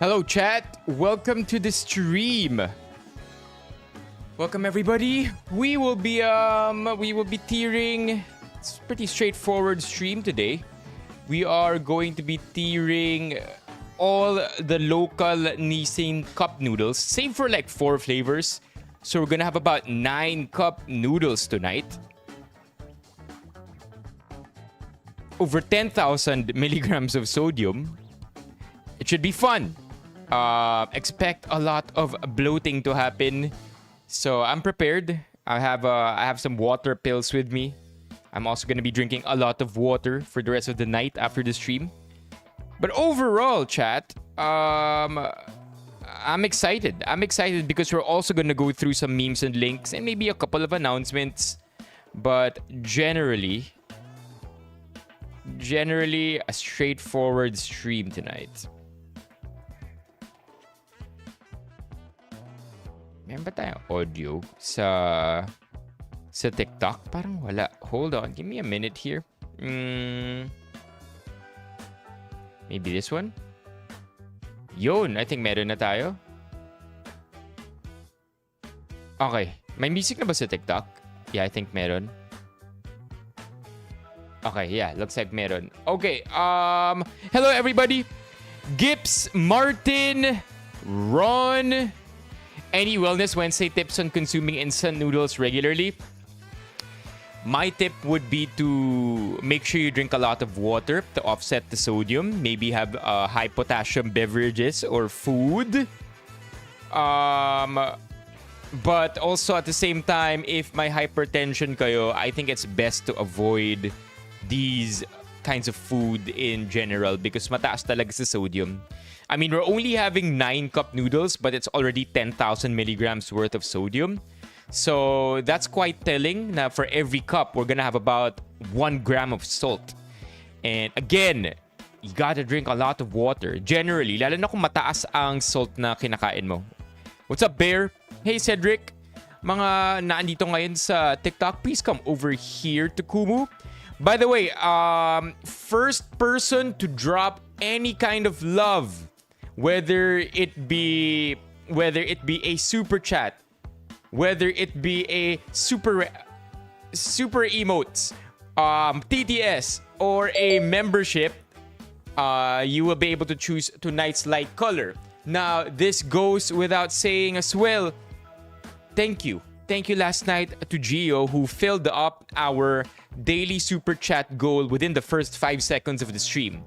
Hello, chat. Welcome to the stream. Welcome, everybody. We will be tiering. It's a pretty straightforward stream today. We are going to be tiering all the local Nissin cup noodles, save for like 4 flavors. So we're gonna have about 9 cup noodles tonight. Over 10,000 milligrams of sodium. It should be fun. Expect a lot of bloating to happen. So I'm prepared. I have some water pills with me. I'm also gonna be drinking a lot of water for the rest of the night after the stream. But overall, chat, I'm excited. I'm excited because we're also gonna go through some memes and links and maybe a couple of announcements. But generally, a straightforward stream tonight. Meron ba tayong audio sa TikTok? Parang wala. Hold on. Give me a minute here. Maybe this one? Yun. I think meron na tayo. Okay. May music na ba sa TikTok? Yeah, I think meron. Okay, yeah. Looks like meron. Okay. Hello, everybody. Gips, Martin, Ron. Any Wellness Wednesday tips on consuming instant noodles regularly? My tip would be to make sure you drink a lot of water to offset the sodium. Maybe have high potassium beverages or food. But also at the same time, if may hypertension kayo, I think it's best to avoid these kinds of food in general because mataas talaga sa sodium. I mean, we're only having 9 cup noodles, but it's already 10,000 milligrams worth of sodium. So that's quite telling. Now, for every cup, we're gonna have about 1 gram of salt. And again, you gotta drink a lot of water. Generally, lalo na kung mataas ang salt na kinakain mo. What's up, Bear? Hey, Cedric. Mga naandito ngayon sa TikTok, please come over here to Kumu. By the way, first person to drop any kind of love, whether it be a super chat, whether it be a super emotes, TTS, or a membership, you will be able to choose tonight's light color. Now, this goes without saying as well. Thank you last night to Gio who filled up our daily super chat goal within the first 5 seconds of the stream.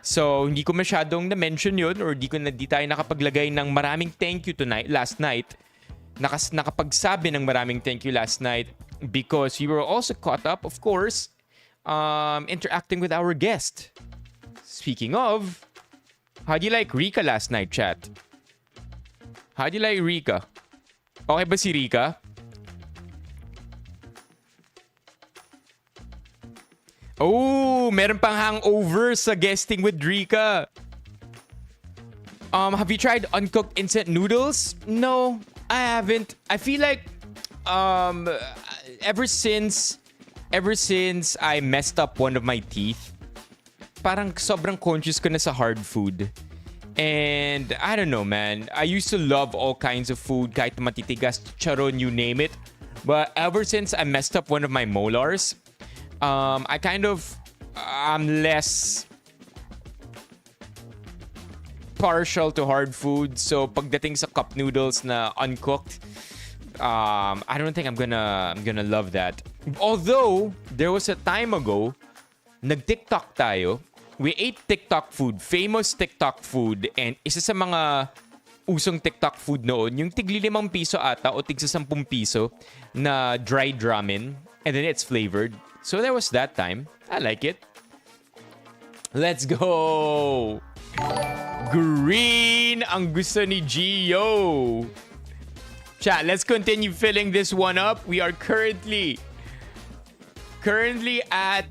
So, hindi ko masyadong na-mention yun or di tayo nakapaglagay ng maraming thank you last night. Nakapagsabi ng maraming thank you last night because we were also caught up, of course, interacting with our guest. Speaking of, how do you like Rika last night, chat? How do you like Rika? Okay ba si Rika? Oh, meron pang hangover sa guesting with Rika. Have you tried uncooked instant noodles? No, I haven't. I feel like ever since I messed up one of my teeth, parang sobrang conscious ko na sa hard food. And I don't know, man. I used to love all kinds of food, kahit matitigas, charon, you name it. But ever since I messed up one of my molars, I'm less partial to hard food. So pagdating sa cup noodles na uncooked, I don't think I'm gonna love that. Although there was a time ago, nag-TikTok tayo. We ate TikTok food, famous TikTok food, and isa sa mga usong TikTok food noon, yung tigli 5 piso ata o tigsa 10 piso na dried ramen, and then it's flavored. So there was that time. I like it. Let's go! Green ang gusto ni Gio. Chat, let's continue filling this one up. We are currently at...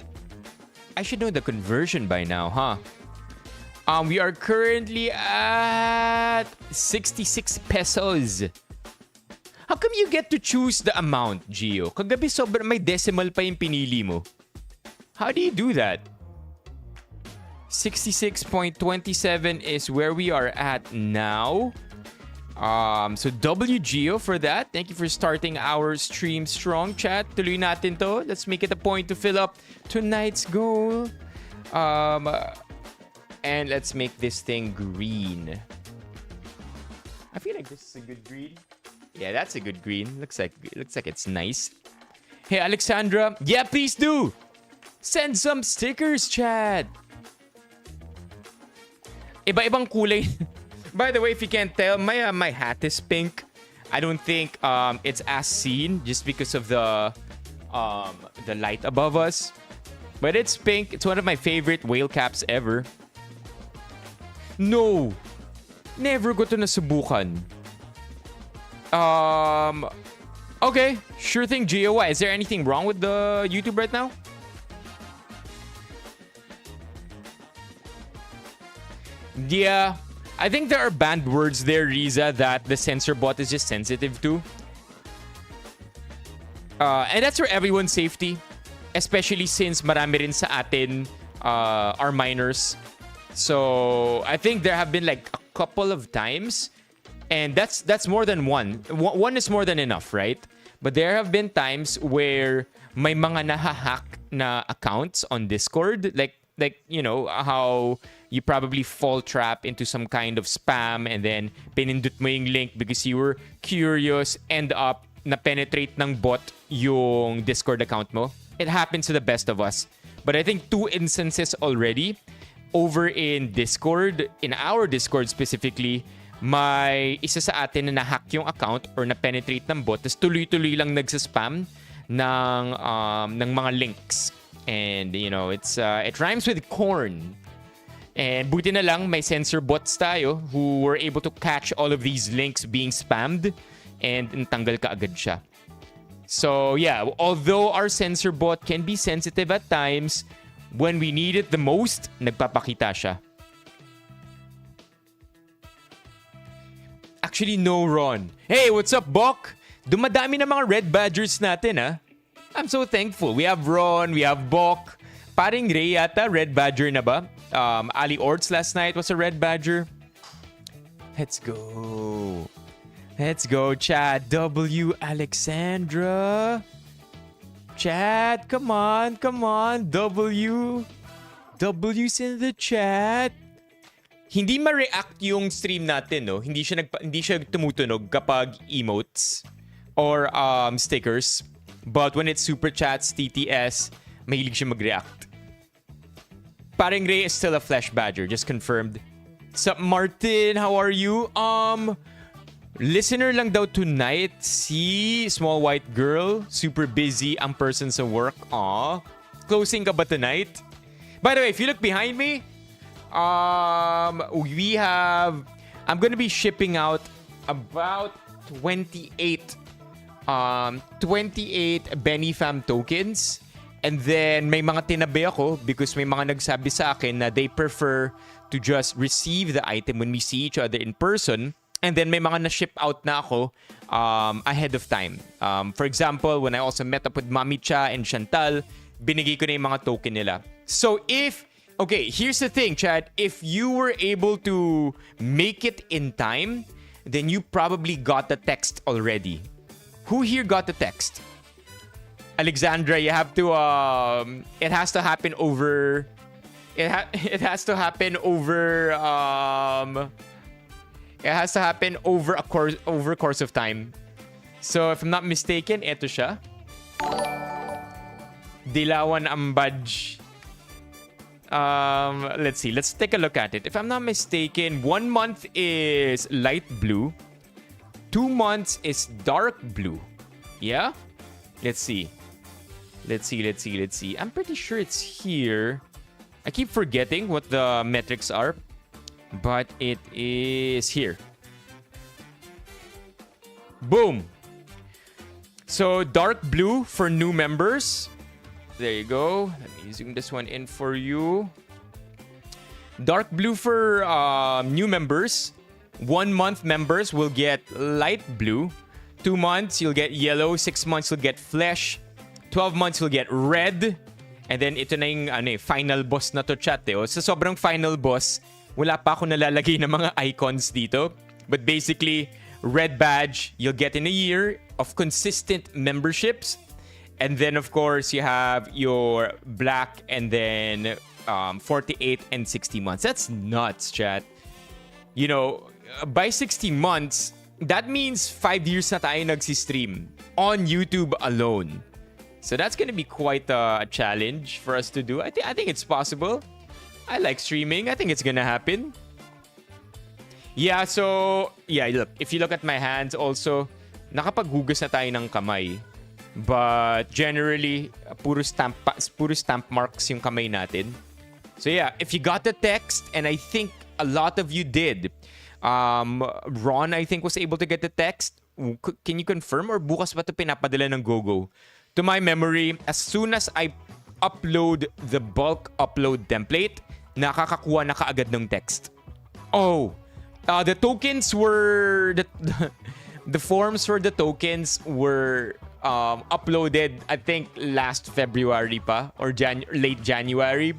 I should know the conversion by now, huh? We are currently at 66 pesos. How come you get to choose the amount, Gio? Kagabi sobrang may decimal pa yung pinili mo. How do you do that? 66.27 is where we are at now. So WGO for that. Thank you for starting our stream strong, chat. Tuloy natin to. Let's make it a point to fill up tonight's goal. And let's make this thing green. I feel like this is a good green. Yeah, that's a good green. Looks like it's nice. Hey, Alexandra. Yeah, please do. Send some stickers, chat. Iba-ibang kulay. By the way, if you can't tell, my hat is pink. I don't think it's as seen just because of the light above us. But it's pink. It's one of my favorite whale caps ever. No. Never ko to nasubukan. Okay. Sure thing, GOY. Is there anything wrong with the YouTube right now? Yeah. I think there are banned words there, Riza, that the censor bot is just sensitive to. And that's for everyone's safety. Especially since marami rin sa atin are minors. So, I think there have been like a couple of times. And that's more than one. One is more than enough, right? But there have been times where may mga nahahack na accounts on Discord. Like, you know, how you probably fall trap into some kind of spam and then pinindot mo yung link because you were curious, end up na penetrate ng bot yung Discord account mo. It happens to the best of us. But I think 2 instances already over in Discord, in our Discord specifically, may isa sa atin na nahack yung account or na-penetrate ng bot tapos tuloy-tuloy lang nagsaspam ng mga links. And, you know, it rhymes with corn. And buti na lang may censor bots tayo who were able to catch all of these links being spammed and natanggal ka agad siya. So, yeah, although our censor bot can be sensitive at times, when we need it the most, nagpapakita siya. Actually, no, Ron. Hey, what's up, Bok? Dumadami na mga red badgers natin, ha? I'm so thankful. We have Ron, we have Bok. Paring Ray yata, red badger na ba? Ali Orts last night was a red badger. Let's go. Let's go, chat. W. Alexandra. Chat, come on, come on. W. W's in the chat. Hindi ma-react yung stream natin, no? Hindi siya tumutunog kapag emotes or stickers. But when it's super chats, TTS, mahilig siya mag-react. Paring Ray is still a flesh badger, just confirmed. Sup, Martin? How are you? Listener lang daw tonight. Si Small White Girl. Super busy ang person sa work. Aw. Closing ka ba tonight? By the way, if you look behind me, we have... I'm gonna be shipping out about 28 Benifam tokens. And then may mga tinabi ako because may mga nagsabi sa akin na they prefer to just receive the item when we see each other in person. And then may mga na-ship out na ako ahead of time. For example, when I also met up with Mami Cha and Chantal, binigay ko na yung mga token nila. So okay, here's the thing, Chad. If you were able to make it in time, then you probably got the text already. Who here got the text? Alexandra, you have to it has to happen over it has to happen over it has to happen over a course of time. So if I'm not mistaken, eto siya. Dilawan ang badge. Let's see. Let's take a look at it. If I'm not mistaken, 1 month is light blue. 2 months is dark blue. Yeah? Let's see. Let's see. I'm pretty sure it's here. I keep forgetting what the metrics are. But it is here. Boom. So, dark blue for new members. There you go. Let me zoom this one in for you. Dark blue for new members. 1 month members will get light blue. 2 months, you'll get yellow. 6 months, you'll get flesh. 12 months, you'll get red. And then ito na yung final boss na to, chat. Sa sobrang final boss, wala pa ako nalalagay ng mga icons dito. But basically, red badge you'll get in a year of consistent memberships. And then, of course, you have your black and then 48 and 60 months. That's nuts, chat. You know, by 60 months, that means 5 years na tayo nagsistream on YouTube alone. So that's gonna be quite a challenge for us to do. I think it's possible. I like streaming. I think it's gonna happen. Yeah, so, yeah, look. If you look at my hands also, nakapaghugas na tayo ng kamay. But generally, puro stamp marks yung kamay natin. So yeah, if you got the text, and I think a lot of you did. Ron, I think, was able to get the text. Can you confirm? Or bukas ba ito pinapadala ng GoGo? To my memory, as soon as I upload the bulk upload template, nakakakuha na kaagad ng text. Oh, the tokens were... The forms for the tokens were uploaded, I think, last February pa or late January.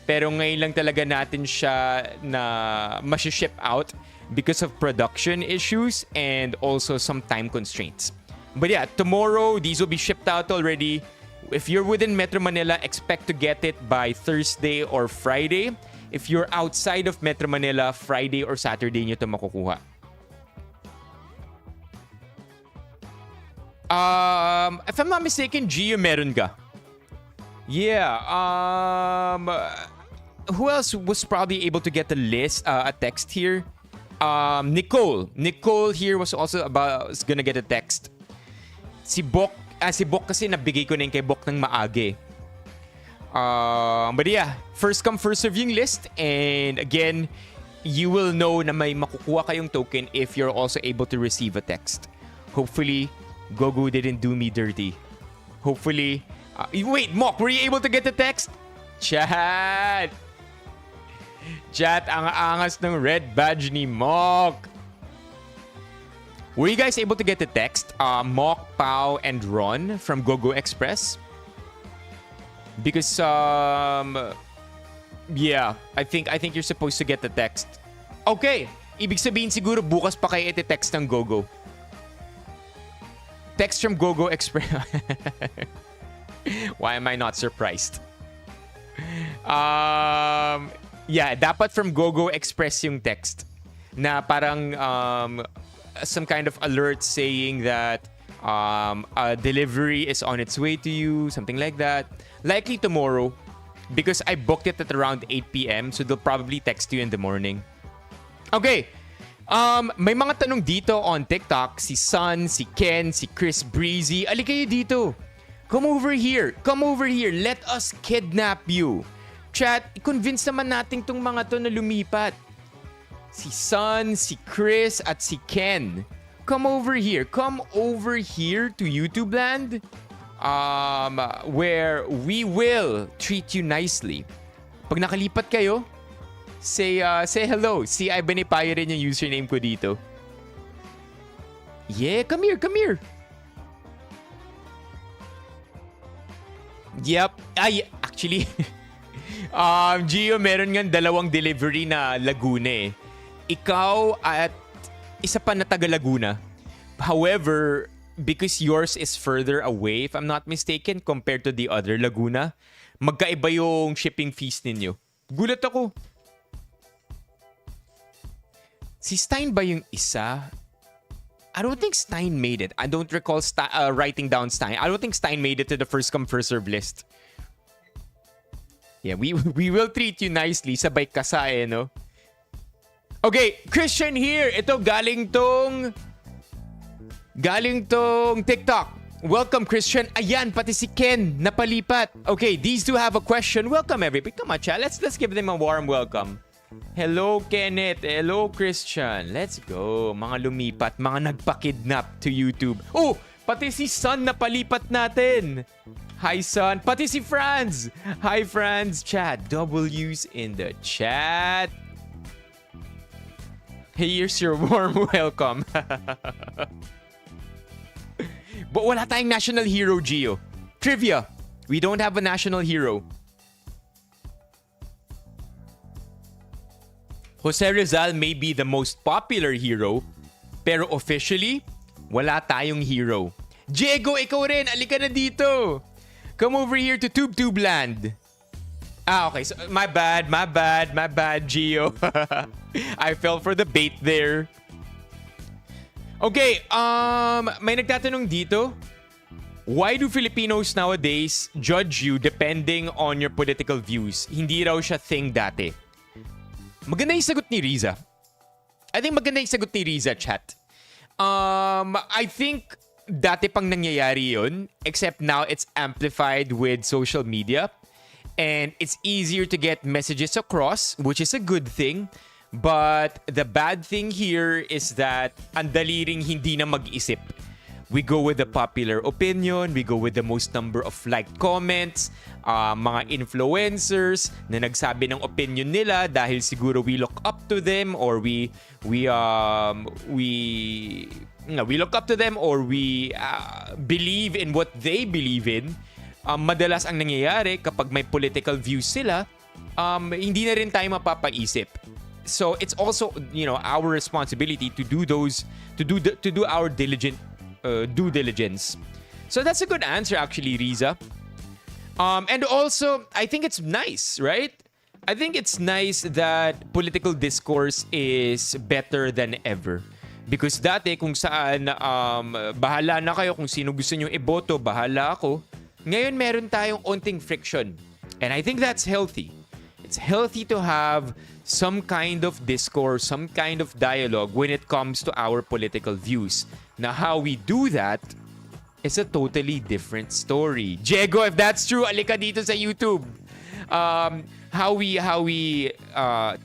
Pero ngayon lang talaga natin siya na ship out because of production issues and also some time constraints. But yeah, tomorrow, these will be shipped out already. If you're within Metro Manila, expect to get it by Thursday or Friday. If you're outside of Metro Manila, Friday or Saturday nyo ito makukuha. If I'm not mistaken, Gio, meron ka. Yeah. Who else was probably able to get a text here? Nicole. Nicole here was also gonna get a text. Si Bok kasi nabigay ko na yung kay Bok ng maage. But yeah, first come, first serve yung list. And again, you will know na may makukuha kayong token if you're also able to receive a text. Hopefully, GoGo didn't do me dirty. Hopefully... wait, Mok, were you able to get the text? Chat, ang angas ng red badge ni Mok. Were you guys able to get the text? Mok, Pao, and Ron from GoGo Express? Because, yeah, I think you're supposed to get the text. Okay, ibig sabihin siguro bukas pa kayo iti-text ng GoGo. Text from GoGo Express. Why am I not surprised? Yeah, dapat from GoGo Express yung text na parang some kind of alert saying that a delivery is on its way to you, something like that. Likely tomorrow because I booked it at around 8 p.m. so they'll probably text you in the morning. Okay. May mga tanong dito on TikTok. Si Sun, si Ken, si Chris Breezy. Ali kayo dito. Come over here. Come over here. Let us kidnap you. Chat, convince naman natin tong mga to na lumipat. Si Sun, si Chris, at si Ken. Come over here. Come over here to YouTube land. Where we will treat you nicely. Pag nakalipat kayo, say hello. Si Benipayo rin yung username ko dito. Yeah, come here, come here. Yep. Ay, actually, Gio, meron nga dalawang delivery na Laguna eh. Ikaw at isa pa na taga Laguna. However, because yours is further away, if I'm not mistaken, compared to the other Laguna, magkaiba yung shipping fees ninyo. Gulat ako. Si Stein ba yung isa? I don't think Stein made it. I don't recall writing down Stein. I don't think Stein made it to the first come first serve list. Yeah, we will treat you nicely. Sabay kasa eh, no? Okay, Christian here. Ito galing tong TikTok. Welcome, Christian. Ayan, pati si Ken napalipat. Okay, these two have a question. Welcome, everybody. Come on, chat. Let's give them a warm welcome. Hello, Kenneth. Hello, Christian. Let's go. Mga lumipat, mga nagpa-kidnap to YouTube. Oh, pati si Son napalipat natin. Hi, Son. Pati si Franz. Hi, Franz. Chat. W's in the chat. Here's your warm welcome. But wala tayong national hero, Gio. Trivia. We don't have a national hero. Jose Rizal may be the most popular hero, pero officially, wala tayong hero. Diego, ikaw rin. Alika na dito. Come over here to TubeTube land. Okay. So, my bad, Gio. I fell for the bait there. Okay, may nagtatanong dito. Why do Filipinos nowadays judge you depending on your political views? Hindi raw siya thing dati. Maganda yung sagot ni Riza. I think maganda yung sagot ni Riza, chat. I think dati pang nangyayari yun, except now it's amplified with social media. And it's easier to get messages across, which is a good thing. But the bad thing here is that ang dali ring hindi na mag-isip. We go with the popular opinion. We go with the most number of liked comments. Mga influencers na nagsabi ng opinion nila dahil siguro we look up to them or we look up to them or we believe in what they believe in. Madalas ang nangyayari kapag may political views sila, hindi na rin tayo mapapaisip. So it's also, our responsibility to do our due diligence. So that's a good answer actually, Riza. And also, I think it's nice, right? I think it's nice that political discourse is better than ever. Because dati kung saan bahala na kayo kung sino gusto nyo iboto, bahala ako. Ngayon meron tayong onting friction. And I think that's healthy. It's healthy to have some kind of discourse, some kind of dialogue when it comes to our political views. Now, how we do that is a totally different story. Diego, if that's true, alika dito sa YouTube. How we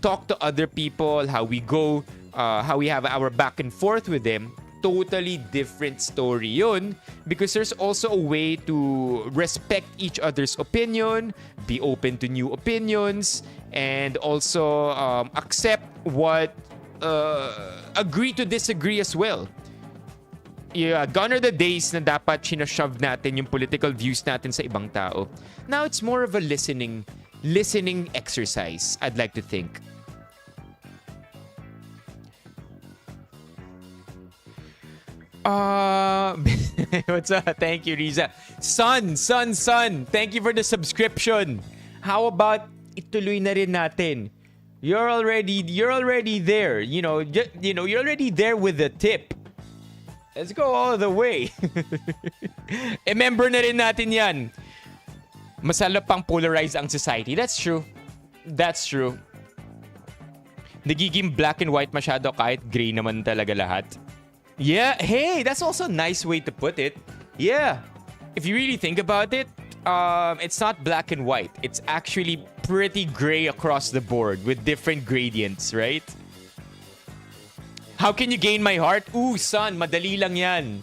talk to other people, how we go, how we have our back and forth with them, totally different story yun, because there's also a way to respect each other's opinion, be open to new opinions, and also accept what agree to disagree as well. Yeah, gone are the days na dapat sinashove natin yung political views natin sa ibang tao. Now it's more of a listening exercise, I'd like to think. What's up? Thank you, Riza. Son. Thank you for the subscription. How about ituloy na rin natin? You're already there. You're already there with the tip. Let's go all the way. Remember na rin natin yan. Masarap pang polarize ang society. That's true. Nagiging black and white masyado kahit gray naman talaga lahat. Yeah, hey, that's also a nice way to put it. Yeah. If you really think about it, it's not black and white. It's actually pretty gray across the board with different gradients, right? How can you gain my heart? Ooh, son, madali lang yan.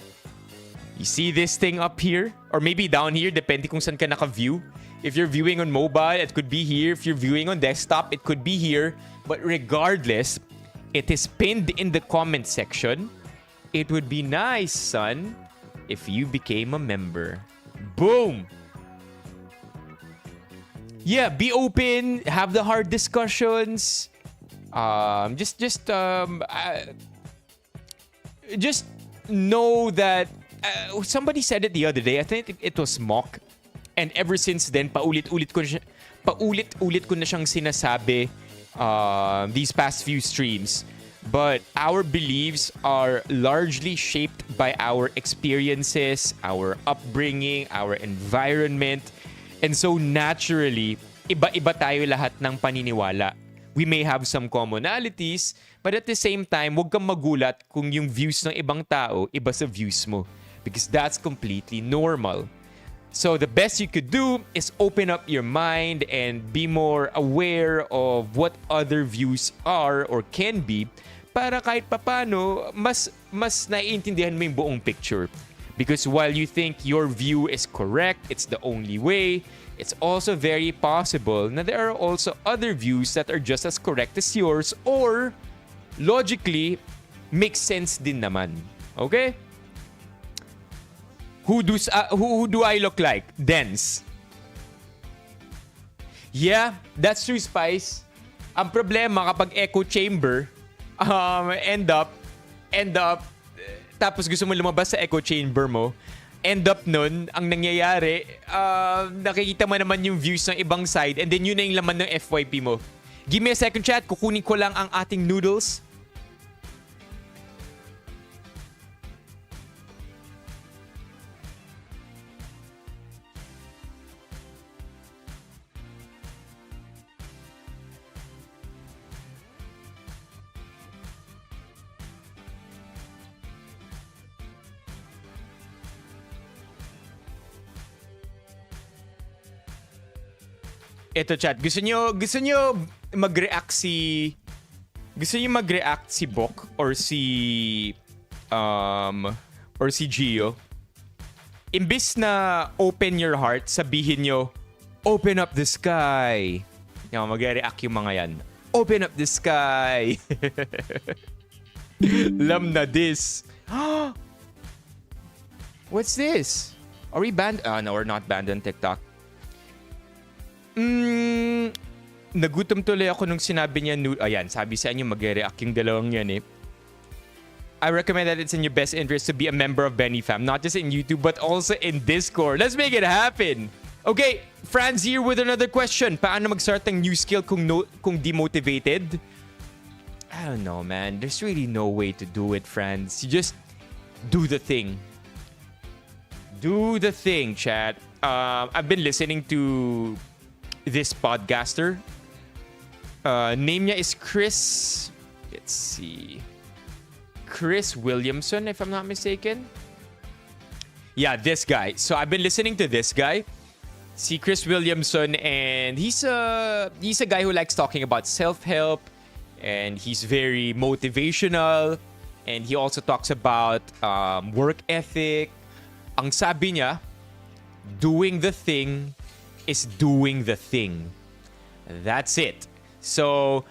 You see this thing up here? Or maybe down here, depende kung saan ka naka-view. If you're viewing on mobile, it could be here. If you're viewing on desktop, it could be here. But regardless, it is pinned in the comment section. It would be nice, son, if you became a member. Boom! Yeah, be open, have the hard discussions. Just know that somebody said it the other day. I think it was Mock. And ever since then, paulit-ulit ko na siyang sinasabi these past few streams. But our beliefs are largely shaped by our experiences, our upbringing, our environment. And so naturally, iba-iba tayo lahat ng paniniwala. We may have some commonalities, but at the same time, huwag kang magulat kung yung views ng ibang tao iba sa views mo. Because that's completely normal. So the best you could do is open up your mind and be more aware of what other views are or can be para kahit papano mas naiintindihan mo yung buong picture. Because while you think your view is correct, it's the only way, it's also very possible na there are also other views that are just as correct as yours or logically makes sense din naman. Okay? Who do I look like? Dense. Yeah, that's true, Spice. Ang problema kapag echo chamber, end up, tapos gusto mo lumabas sa echo chamber mo, end up nun, ang nangyayari, nakikita mo naman yung views ng ibang side and then yun na yung laman ng FYP mo. Give me a second, chat. Kukunin ko lang ang ating noodles. Ito, chat. Gusto nyo mag-react si Bok or si Gio? Imbis na open your heart, sabihin nyo, open up the sky. Yung mag-react yung mga yan. Open up the sky. Lam na this. What's this? Are we banned? No, we're not banned on TikTok. Nagutom tuloy ako nung sinabi niya. Ayan, sabi sa inyo mag-react yung dalawang yan eh. I recommend that it's in your best interest to be a member of Benifam, not just in YouTube but also in Discord. Let's make it happen. Okay, Franz here with another question. Paano mag-start ng new skill kung demotivated? I don't know, man. There's really no way to do it, Franz. You just do the thing. Do the thing, chat. I've been listening to this podcaster. Name niya is Chris. Let's see. Chris Williamson, if I'm not mistaken. Yeah, this guy. So I've been listening to this guy. Si Chris Williamson, and he's a guy who likes talking about self-help, and he's very motivational, and he also talks about work ethic. Ang sabi niya, doing the thing is doing the thing. That's it. So,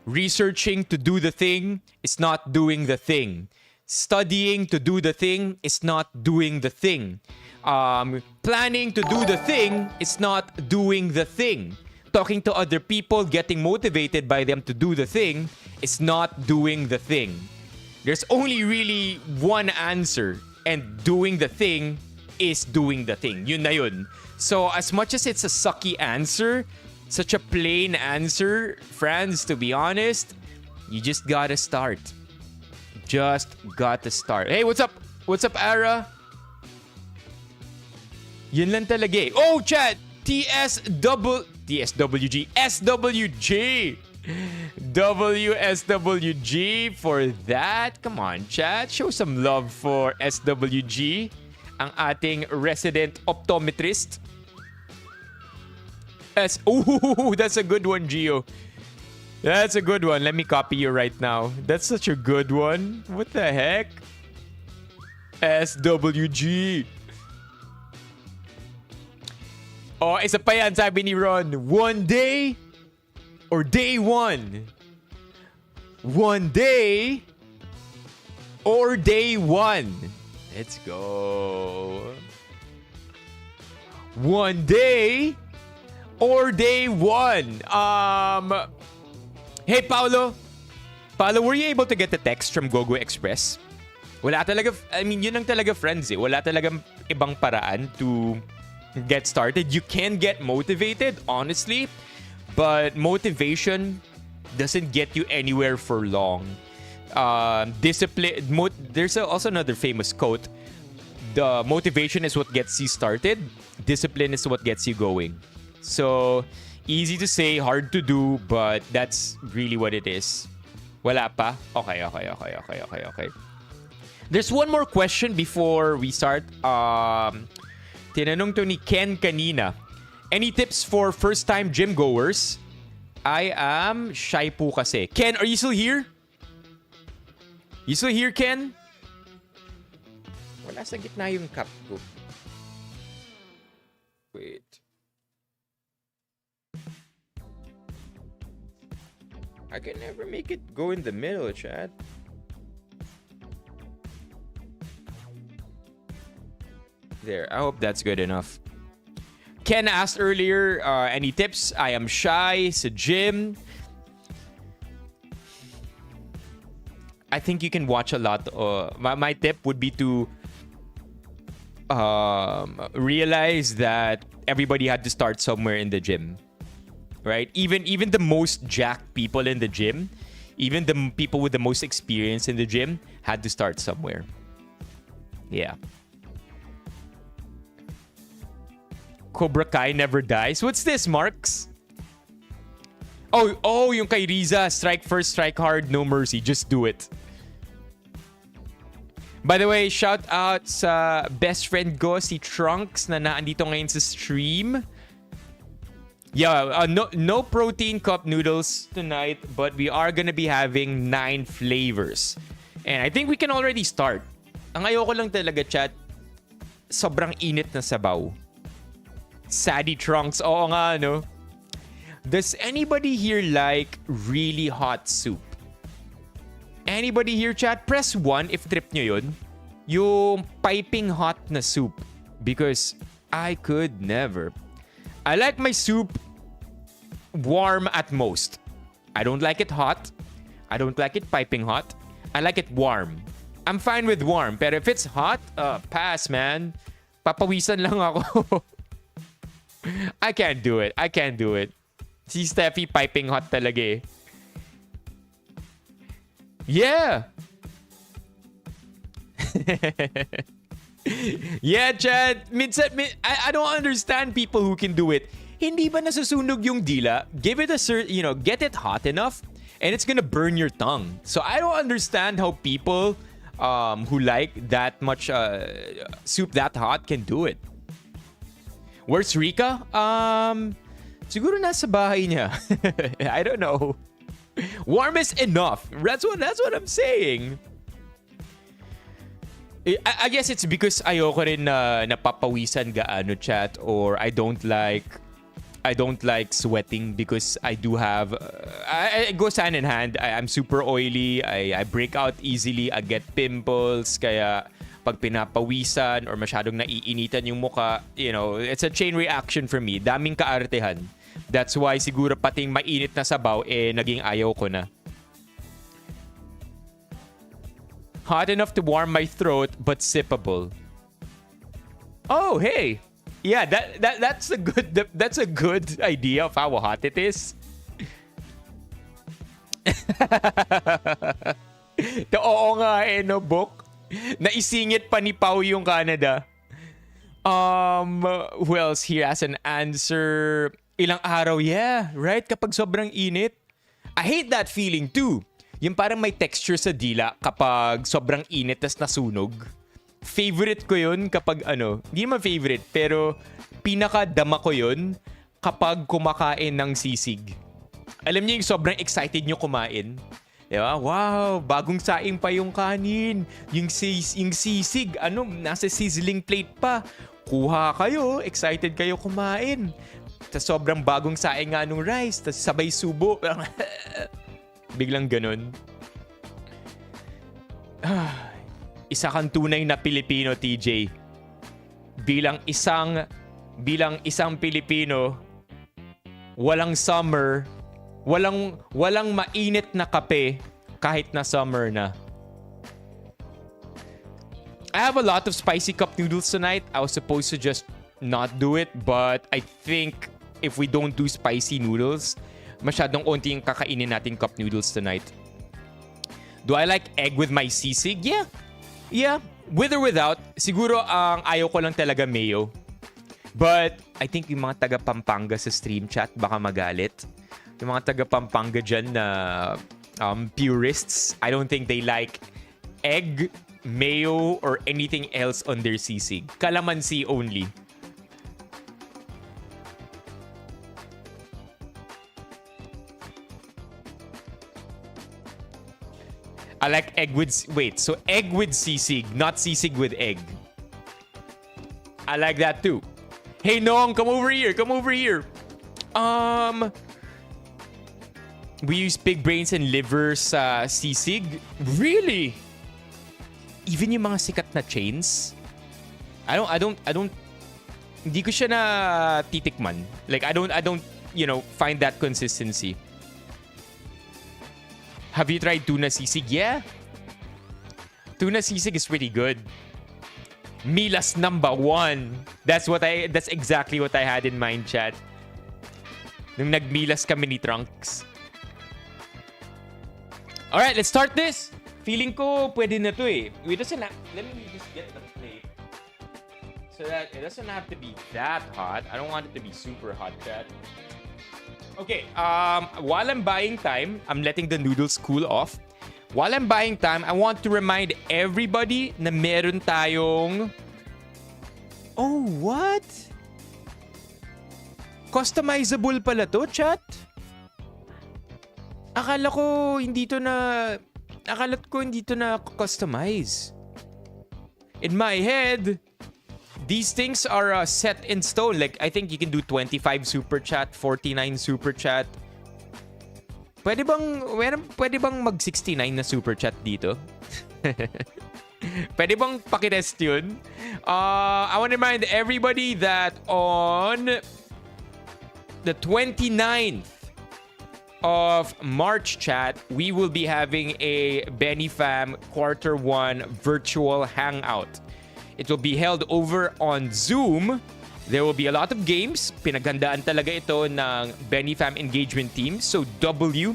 researching to do the thing is not doing the thing. Studying to do the thing is not doing the thing. Planning to do the thing is not doing the thing. Talking to other people, getting motivated by them to do the thing is not doing the thing. There's only really one answer, and doing the thing is doing the thing. Yun na yun. So, as much as it's a sucky answer, such a plain answer, friends, to be honest, you just gotta start. Just gotta start. Hey, what's up? What's up, Ara? Yun lang talaga eh. Oh, chat! TSWG. SWG! WSWG for that. Come on, chat. Show some love for SWG. Ang ating resident optometrist. Ooh, that's a good one, Gio. That's a good one. Let me copy you right now. That's such a good one. What the heck? SWG. Oh, isa pa yan, sabi ni Ron. One day or day one? One day or day one? Let's go. One day or day one? Hey, Paolo. Paolo, were you able to get the text from Gogo Express? Wala talaga, I mean, yun ang talaga, friends eh. Wala talagang ibang paraan to get started. You can get motivated, honestly, but motivation doesn't get you anywhere for long. Discipline. There's also another famous quote. The motivation is what gets you started. Discipline is what gets you going. So, easy to say, hard to do, but that's really what it is. Wala pa? Okay. There's one more question before we start. Tinanong to ni Ken kanina. Any tips for first-time gym goers? I am shy po kasi. Ken, are you still here? You still here, Ken? Wala sa gitna yung cup ko. Wait. I can never make it go in the middle, chat. There, I hope that's good enough. Ken asked earlier, any tips? I am shy sa gym. I think you can watch a lot. My tip would be to realize that everybody had to start somewhere in the gym, right? Even the most jacked people in the gym, even the people with the most experience in the gym had to start somewhere. Yeah. Cobra Kai never dies. What's this, Marks? Oh, yung kay Riza, strike first, strike hard, no mercy, just do it. By the way, shout out sa best friend ko, si Trunks, na naandito ngayon sa stream. Yeah, no protein cup noodles tonight, but we are gonna be having 9 flavors. And I think we can already start. Ang ayoko lang talaga, chat, sobrang init na sabaw. Saddy Trunks, oo nga, no? Does anybody here like really hot soup? Anybody here, chat? Press 1 if trip nyo yun. Yung piping hot na soup. Because I could never. I like my soup warm at most. I don't like it hot. I don't like it piping hot. I like it warm. I'm fine with warm. Pero if it's hot, pass, man. Papawisan lang ako. I can't do it. Si Steffi piping hot talaga eh. Yeah. Yeah, Chad. I don't understand people who can do it. Hindi ba nasusunog yung dila? Give it get it hot enough and it's gonna burn your tongue. So I don't understand how people who like that much soup that hot can do it. Where's Rika? Siguro nasa bahay niya. I don't know. Warm is enough. That's what I'm saying. I guess it's because ayoko rin na napapawisan gaano, chat, or I don't like sweating because I do have it goes hand in hand. I'm super oily. I break out easily. I get pimples. Kaya pag pinapawisan or masyadong naiinitan yung mukha, it's a chain reaction for me. Daming kaartehan. That's why siguro pating mainit na sabaw naging ayaw ko na. Hot enough to warm my throat but sippable. Oh, hey. Yeah, that's a good idea of how hot it is. Oo nga no, book. Naisingit pa ni Pau yung Canada. Who else here has an answer? Ilang araw, yeah, right? Kapag sobrang init. I hate that feeling too. Yung parang may texture sa dila kapag sobrang init tas nasunog. Favorite ko yun kapag hindi naman favorite, pero pinakadama ko yun kapag kumakain ng sisig. Alam niyo yung sobrang excited nyo kumain? Diba? Wow, bagong saing pa yung kanin. Yung sisig, nasa sizzling plate pa. Kuha kayo, excited kayo kumain. Tas sobrang bagong saing nga nung rice, tas sabay subo. Biglang ganun. Isa kang tunay na Pilipino, TJ. Bilang isang Pilipino, walang summer, walang mainit na kape kahit na summer na. I have a lot of spicy cup noodles tonight. I was supposed to just not do it, but I think if we don't do spicy noodles, masyadong onti yung kakainin natin cup noodles tonight. Do I like egg with my sisig? Yeah. With or without. Siguro ang ayaw ko lang talaga mayo. But I think yung mga taga Pampanga sa stream chat baka magalit. Yung mga taga Pampanga dyan na purists, I don't think they like egg, mayo, or anything else on their sisig. Calamansi only. I like egg with... Wait, so egg with sisig, not sisig with egg. I like that too. Hey, Noong, come over here. We use pig brains and liver sa sisig? Really? Even yung mga sikat na chains? I don't hindi ko siya na titikman. Like, I don't, find that consistency. Have you tried tuna sisig? Yeah. Tuna sisig is pretty good. Milas number 1. That's exactly what I had in mind, chat. Nung nagmilas kami ni Trunks. Alright, let's start this. Feeling ko pwede na to eh. Let me just get the plate. So that it doesn't have to be that hot. I don't want it to be super hot, chat. Okay, while I'm buying time, I'm letting the noodles cool off. While I'm buying time, I want to remind everybody na meron tayong... Oh, what? Customizable pala to, chat? Akala ko hindi to na customize. In my head, these things are set in stone. Like, I think you can do 25 super chat, 49 super chat. Pwede bang mag 69 na super chat dito? Pwede bang pakitest yun? I want to remind everybody that on the 29th of March, chat, we will be having a Benifam Q1 virtual hangout. It will be held over on Zoom. There will be a lot of games. Pinaghandaan talaga ito ng Benifam engagement team. So W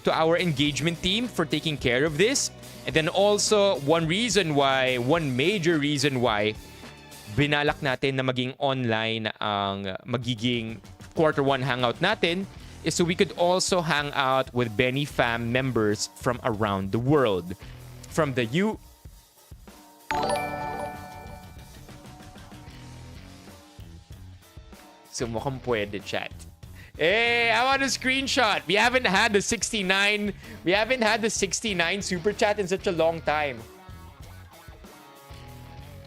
to our engagement team for taking care of this. And then also, one major reason why binalak natin na maging online ang magiging Q1 hangout natin is so we could also hang out with Benifam members from around the world. From the So mukhang pwede, chat. Hey, I want a screenshot. We haven't had the 69 super chat in such a long time.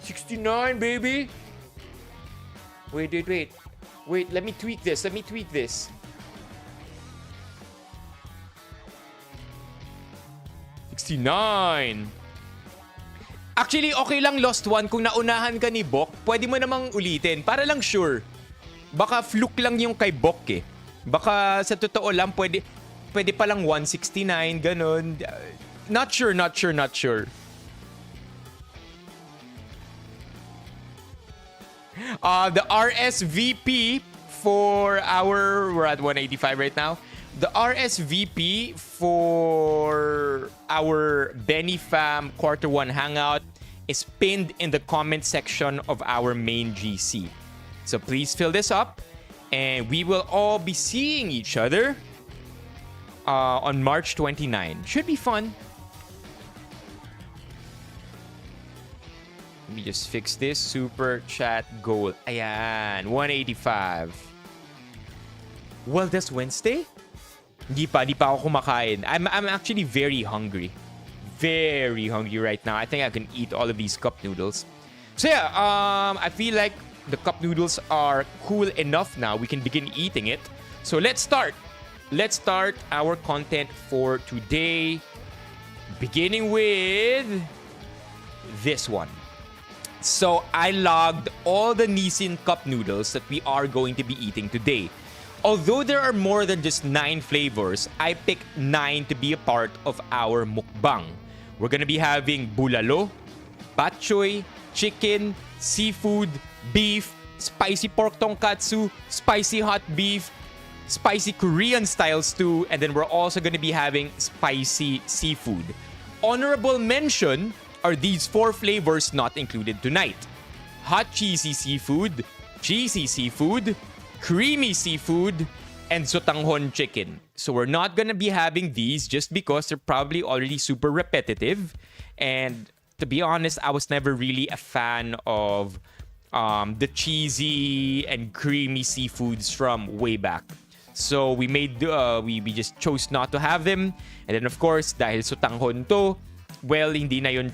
69, baby. Wait. Wait, let me tweak this. 69. Actually, okay lang, Lost One. Kung naunahan ka ni Bok, pwede mo namang ulitin. Para lang sure. Baka fluke lang yung kay Bok eh. Baka sa totoo lang, pwede pa lang 169, ganun. Not sure. The RSVP for we're at 185 right now. The RSVP for our Benifam Q1 hangout is pinned in the comment section of our main GC. So please fill this up, and we will all be seeing each other on March 29. Should be fun. Let me just fix this super chat goal. Ayan, 185. Well, this Wednesday? Hindi pa ako kumakain. I'm actually very hungry. Very hungry right now. I think I can eat all of these cup noodles. So yeah, I feel like the cup noodles are cool enough now. We can begin eating it. So let's start. Let's start our content for today. Beginning with this one. So I logged all the Nissin cup noodles that we are going to be eating today. Although there are more than just 9 flavors, I picked 9 to be a part of our mukbang. We're gonna be having bulalo, pat choy, chicken, seafood, beef, spicy pork tonkatsu, spicy hot beef, spicy Korean style stew, and then we're also gonna be having spicy seafood. Honorable mention are these 4 flavors not included tonight: hot cheesy seafood, creamy seafood, and sotanghon chicken. So we're not gonna be having these just because they're probably already super repetitive. And to be honest, I was never really a fan of the cheesy and creamy seafoods from way back. So we just chose not to have them. And then of course, dahil sotanghon to, well, hindi na yun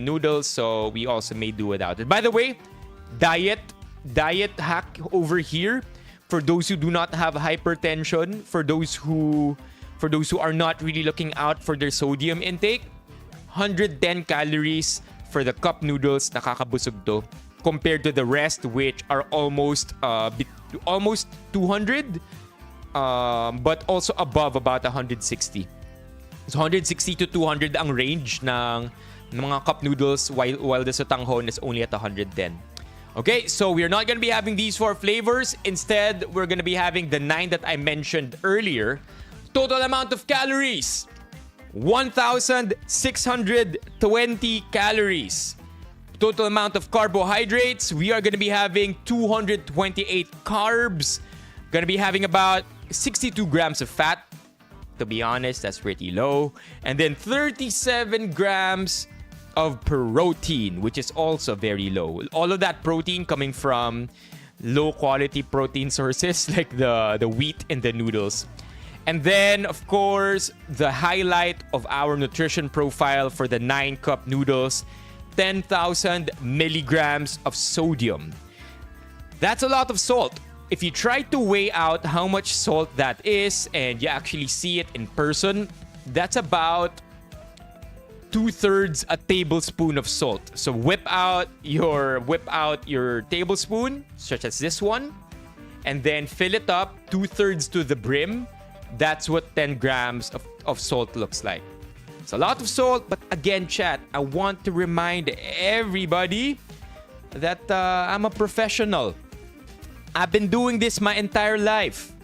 noodles, so we also made do without it. By the way, diet hack over here for those who do not have hypertension, for those who are not really looking out for their sodium intake. 110 calories for the cup noodles, nakakabusog to. compared to the rest, which are almost 200, but also above about 160. So 160 to 200 ang range ng mga cup noodles, while the sotanghon is only at 110. Okay, so we're not going to be having these 4 flavors. Instead, we're going to be having the 9 that I mentioned earlier. Total amount of calories, 1,620 calories. Total amount of carbohydrates, we are going to be having 228 carbs. Going to be having about 62 grams of fat. To be honest, that's pretty low. And then 37 grams of protein, which is also very low. All of that protein coming from low quality protein sources like the wheat and the noodles. And then, of course, the highlight of our nutrition profile for the 9-cup noodles, 10,000 milligrams of sodium. That's a lot of salt. If you try to weigh out how much salt that is and you actually see it in person, that's about 2/3 a tablespoon of salt. So whip out your tablespoon, such as this one, and then fill it up 2/3 to the brim. That's what 10 grams of salt looks like. It's a lot of salt, but again, chat, I want to remind everybody that I'm a professional. I've been doing this my entire life.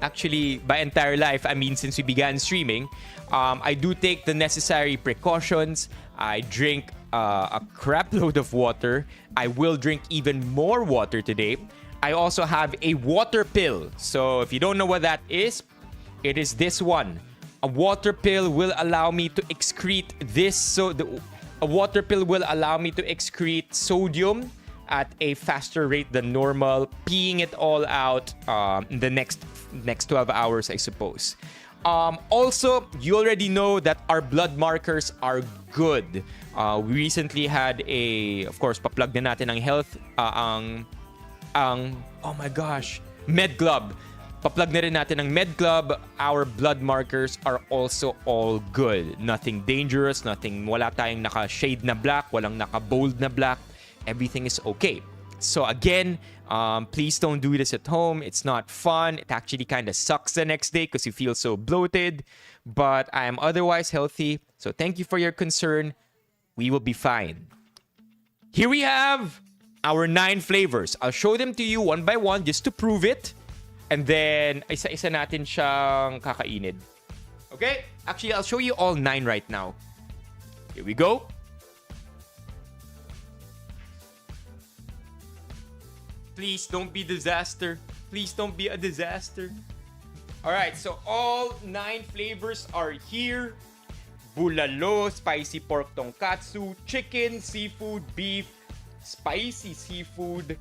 Actually, by entire life, I mean since we began streaming. I do take the necessary precautions. I drink a crap load of water. I will drink even more water today. I also have a water pill. So if you don't know what that is, it is this one. A water pill will allow me to excrete a water pill will allow me to excrete sodium at a faster rate than normal, peeing it all out in the next 12 hours, I suppose. Also, you already know that our blood markers are good. We recently had of course, pa-plug na natin ang health, oh my gosh, Med Club. Pa-plug na rin natin ang Med Club. Our blood markers are also all good. Nothing dangerous, wala tayong naka-shade na black, walang naka-bold na black. Everything is okay. So again, please don't do this at home. It's not fun. It actually kind of sucks the next day because you feel so bloated. But I am otherwise healthy. So thank you for your concern. We will be fine. Here we have our 9 flavors. I'll show them to you one by one just to prove it. And then, isa-isa natin siyang kakainin. Okay? Actually, I'll show you all 9 right now. Here we go. Please don't be disaster. Please don't be a disaster. Alright, so all 9 flavors are here. Bulalo, spicy pork tonkatsu, chicken, seafood, beef, spicy seafood,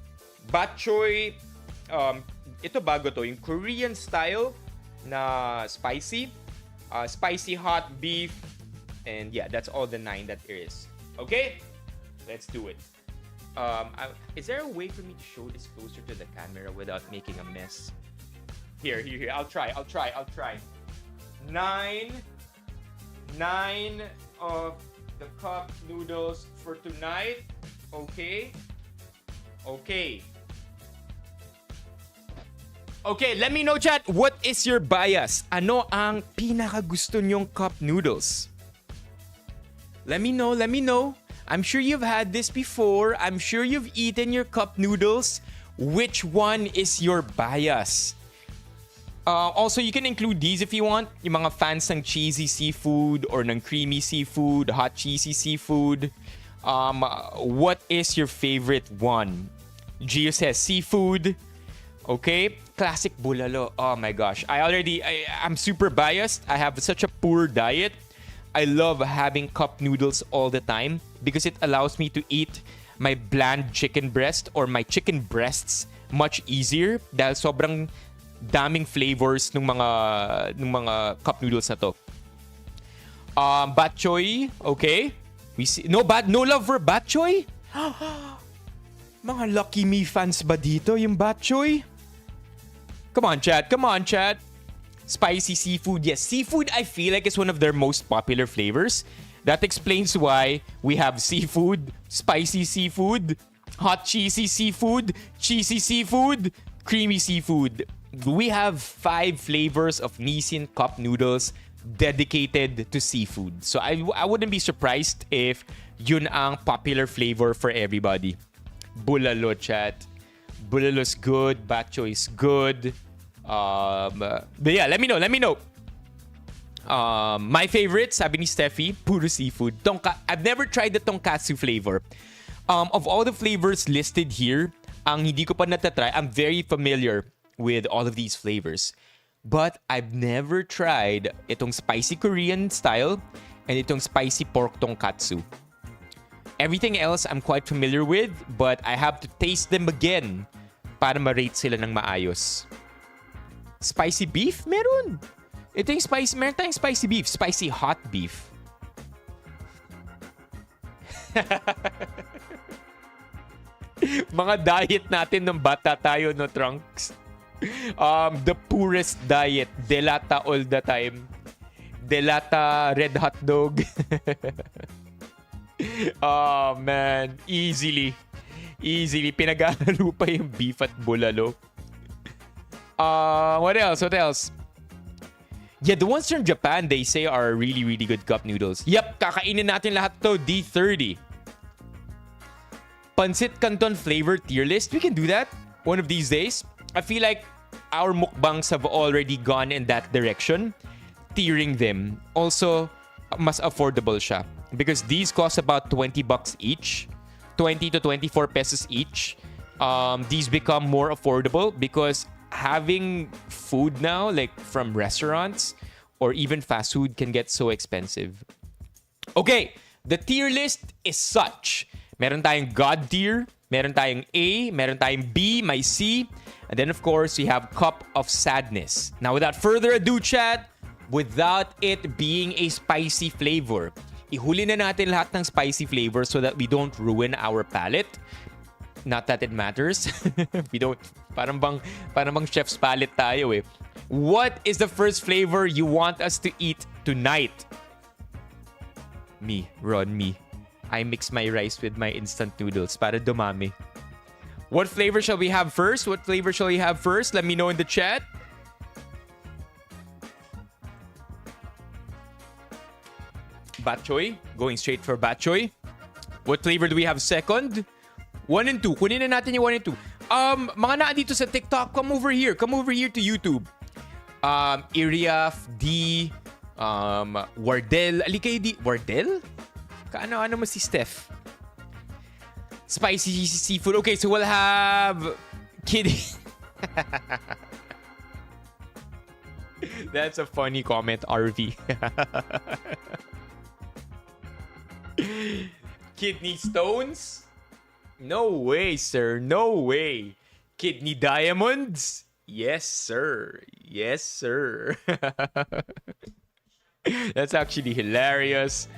bok choy. Ito bago to, yung Korean style na spicy. Spicy hot beef. And yeah, that's all the 9 that there is. Okay? Let's do it. Is there a way for me to show this closer to the camera without making a mess? Here. I'll try. 9 of the cup noodles for tonight. Okay, let me know, chat. What is your bias? Ano ang pinakagusto nyong cup noodles? Let me know. I'm sure you've had this before. I'm sure you've eaten your cup noodles. Which one is your bias? Also, you can include these if you want. Yung mga fans ng cheesy seafood or ng creamy seafood, hot cheesy seafood. What is your favorite one? Gio says seafood. Okay. Classic bulalo. Oh my gosh. I'm super biased. I have such a poor diet. I love having cup noodles all the time because it allows me to eat my bland chicken breast or my chicken breasts much easier dahil sobrang daming flavors ng mga cup noodles na to. Bok choy, okay? We see no love for bok choy? Mga Lucky Me fans ba dito yung bok choy? Come on, chat. Spicy seafood. Yes, seafood I feel like is one of their most popular flavors. That explains why we have seafood, spicy seafood, hot cheesy seafood, creamy seafood. We have 5 flavors of Nissin cup noodles dedicated to seafood. So I wouldn't be surprised if yun ang popular flavor for everybody. Bulalo, chat. Bulalo's good. Bacho is good. But yeah, let me know. My favorite, sabi ni Steffi, puro seafood. I've never tried the tonkatsu flavor. Of all the flavors listed here, ang hindi ko pa natatry, I'm very familiar with all of these flavors. But I've never tried itong spicy Korean style and itong spicy pork tonkatsu. Everything else I'm quite familiar with, but I have to taste them again para ma-rate sila ng maayos. Spicy beef? Meron. Ito yung meron tayong spicy beef. Spicy hot beef. Mga diet natin nung bata tayo, no, Trunks? The poorest diet. Delata all the time. Delata red hot dog. Oh, man. Easily. Pinag-ahalo pa yung beef at bulalo. What else? Yeah, the ones from Japan, they say are really, really good cup noodles. Yep, kakainin natin lahat to. D30. Pancit Canton flavor tier list. We can do that one of these days. I feel like our mukbangs have already gone in that direction. Tiering them. Also, mas affordable siya. Because these cost about 20 bucks each. 20 to 24 pesos each. These become more affordable because having food now, like from restaurants or even fast food, can get so expensive. Okay, the tier list is such. Meron tayong God tier, meron tayong A, meron tayong B, may C, and then of course we have Cup of Sadness. Now without further ado, chat, without it being a spicy flavor, ihuli na natin lahat ng spicy flavor so that we don't ruin our palate. Not that it matters. We don't, parang bang chef's palate tayo eh. What is the first flavor you want us to eat tonight? Me, Ron, me. I mix my rice with my instant noodles para dumami. What flavor shall we have first? Let me know in the chat. Bok choy. Going straight for bok choy. What flavor do we have second? 1 and 2. Kunin na natin yung 1 and 2. Mga naandito sa TikTok, come over here to YouTube. Iriaf, D, Wardell. Alikay di. Wardell? Kaano mo si Steph? Spicy seafood. Okay, so we'll have Kitty. That's a funny comment, RV. Kidney stones? No way, sir. No way. Kidney diamonds? Yes, sir. That's actually hilarious.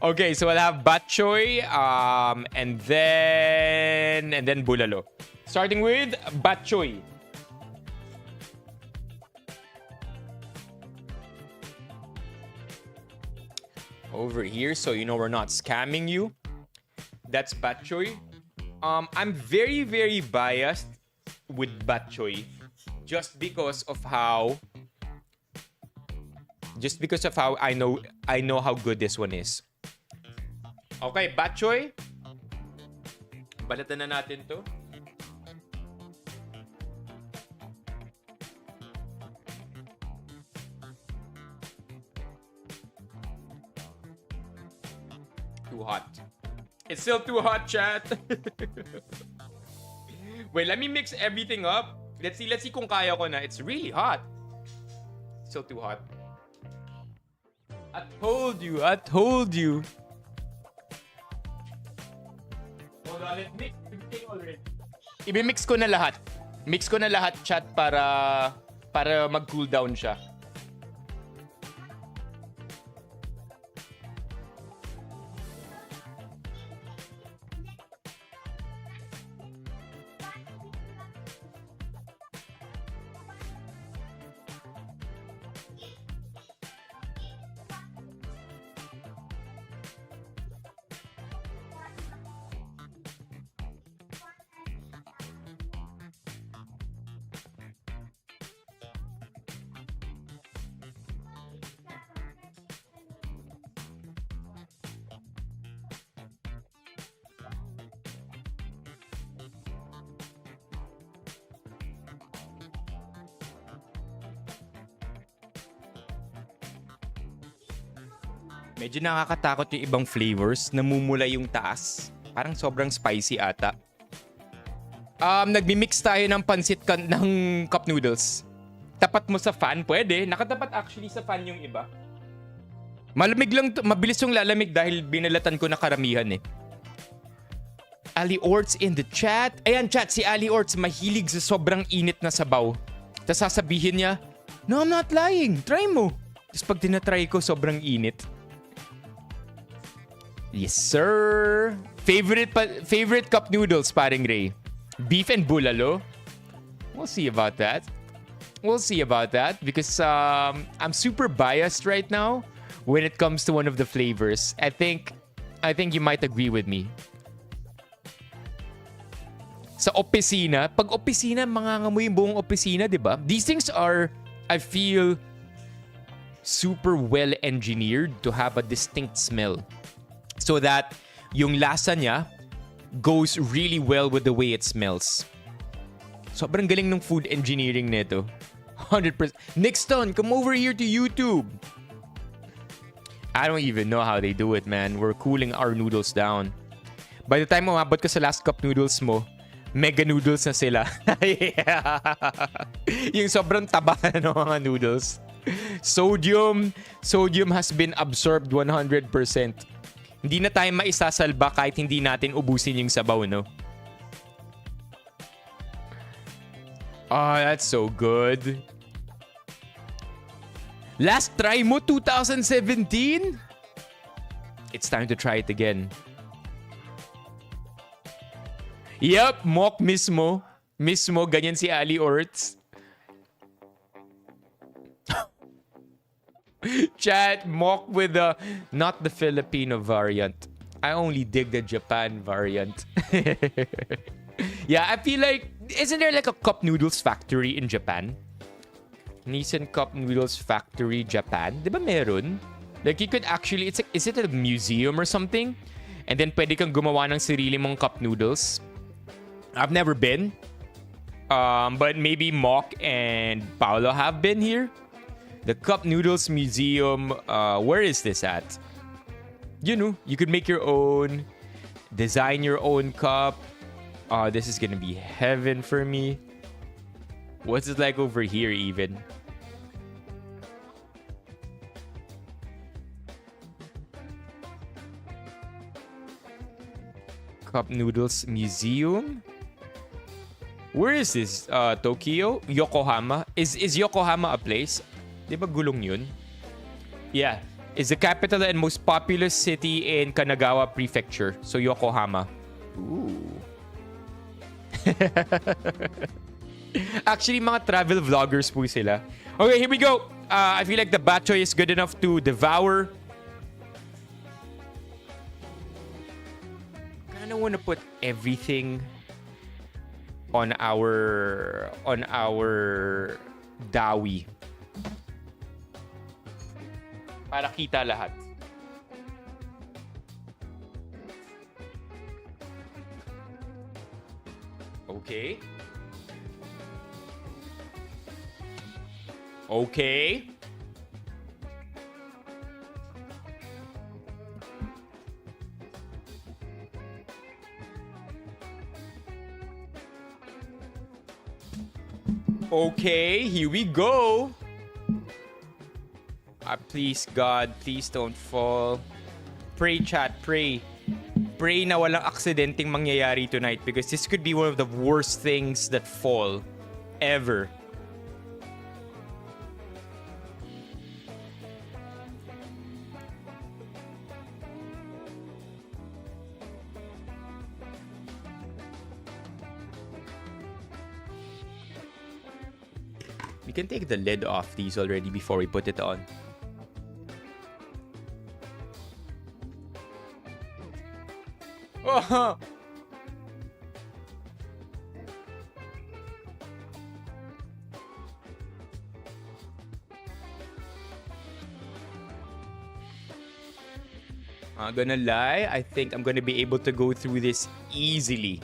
Okay, so I'll have bok choy, and then bulalo. Starting with bok choy. Over here, so you know we're not scamming you. That's bok choy. I'm very, very biased with bok choy just because of how I know how good this one is. Okay, bok choy. Balatan na natin to. Too hot. It's still too hot, chat. Wait, let me mix everything up. Let's see kung kaya ko na. It's really hot. Still too hot. I told you. Hold on, let's mix everything already. Ibi-mix ko na lahat. Mix ko na lahat, chat, para mag-cool down siya. Medyo nakakatakot yung ibang flavors. Namumula yung taas. Parang sobrang spicy ata. Nagmi-mix tayo ng ng cup noodles. Tapat mo sa fan, pwede. Nakatapat actually sa fan yung iba. Malamig lang, mabilis yung lalamig dahil binalatan ko na karamihan eh. Ali Orts in the chat. Ayan chat, si Ali Orts mahilig sa sobrang init na sabaw. Tapos sasabihin niya, no, I'm not lying. Try mo. Tapos pag tinatry ko, sobrang init. Yes, sir. Favorite cup noodles, paring Ray. Beef and bulalo. We'll see about that. We'll see about that because I'm super biased right now when it comes to one of the flavors. I think you might agree with me. Sa opisina, pag opisina, mangangamoy yung buong opisina, di ba? These things are, I feel, super well engineered to have a distinct smell. So that yung lasa niya goes really well with the way it smells. Sobrang galing ng food engineering nito. 100%. Nixton, come over here to YouTube. I don't even know how they do it, man. We're cooling our noodles down. By the time umabot ka sa last cup noodles mo, mega noodles na sila. Yeah. Yung sobrang taba ng mga noodles. Sodium has been absorbed 100%. Hindi na tayo maisasalba kahit hindi natin ubusin yung sabaw, no? Oh, that's so good. Last try mo, 2017? It's time to try it again. Yup, mock mismo. Mismo, ganyan si Ali Orts. Chat, mock with the, not the Filipino variant. I only dig the Japan variant. Yeah, I feel like, isn't there like a cup noodles factory in Japan? Nissin Cup Noodles Factory, Japan? Di ba meron? Like you could actually, it's like, is it a museum or something? And then pwede kang gumawa ng sarili mong cup noodles. I've never been. But maybe Mock and Paolo have been here. The Cup Noodles Museum, where is this at? You know, you could make your own, design your own cup. This is gonna be heaven for me. What's it like over here even? Cup Noodles Museum? Where is this? Tokyo? Yokohama? Is Yokohama a place? Di ba gulong yun? Yeah. It's the capital and most populous city in Kanagawa Prefecture. So Yokohama. Ooh. Actually, mga travel vloggers po sila. Okay, here we go. I feel like the batchoy is good enough to devour. I don't want to put everything on our dawi. Para kita lahat. Okay. Okay. Okay, here we go. Please, God, please don't fall. Pray, chat, pray. Pray na walang aksidenteng mangyayari tonight because this could be one of the worst things that fall ever. We can take the lid off these already before we put it on. Oh. I'm gonna lie, I think I'm gonna be able to go through this easily.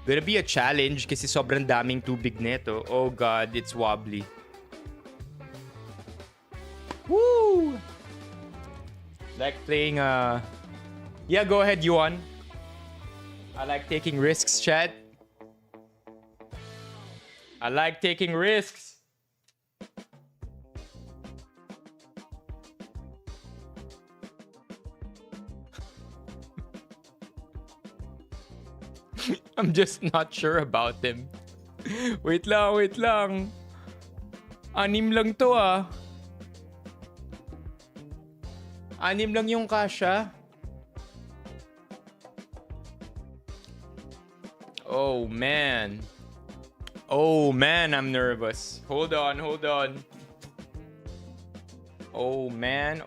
Gonna be a challenge kasi sobrang daming tubig nito. Oh God, it's wobbly. Woo! Like playing Yeah, go ahead, Yuan. I like taking risks, chat. I like taking risks. I'm just not sure about them. Wait lang. 6 lang to ah. 6 lang yung kasha. Oh man, I'm nervous. Hold on. Oh man.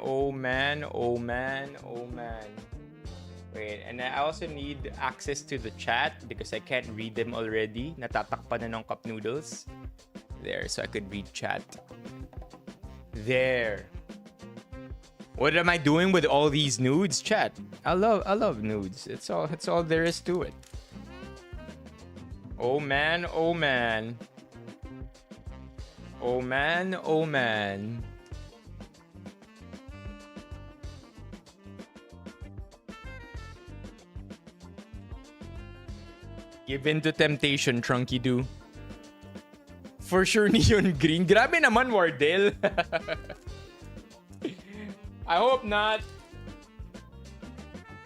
Wait, and I also need access to the chat because I can't read them already. Natatakpan na ng cup noodles. There, so I could read chat. There. What am I doing with all these nudes, chat? I love nudes. It's all there is to it. Oh man. Give in to temptation, Trunky Doo. For sure, neon green. Grabe naman, Wardell. I hope not.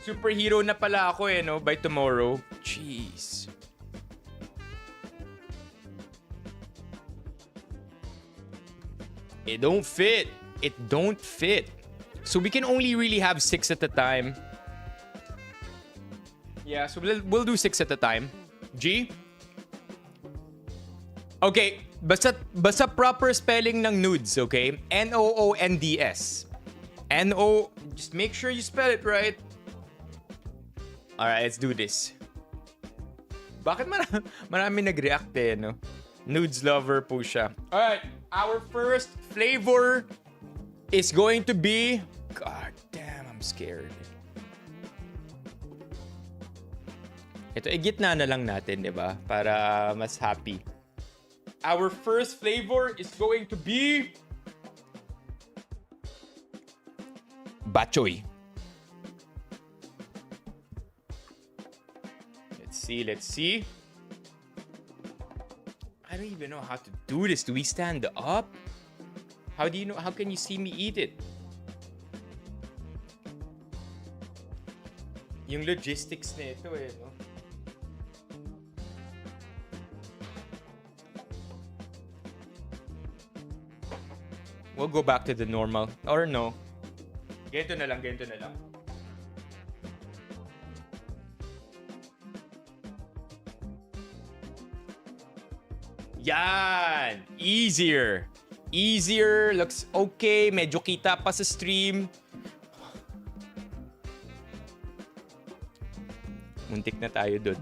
Superhero na pala ako no? By tomorrow. Jeez. It don't fit. So we can only really have 6 at a time. Yeah, so we'll do 6 at a time. G? Okay, basta proper spelling ng nudes, okay? Noonds. Just make sure you spell it right. Alright, let's do this. Bakit marami nag-react no? Nudes lover po siya. Alright, our first flavor is going to be... God damn, I'm scared. Ito, gitna na lang natin, di ba? Para mas happy. Our first flavor is going to be... Bachoy. Let's see. I don't even know how to do this. Do we stand up? How can you see me eat it? Yung logistics nito no? We'll go back to the normal. Or no. Ganito na lang. Yan! Easier. Looks okay. Medyo kita pa sa stream. Muntik na tayo dun.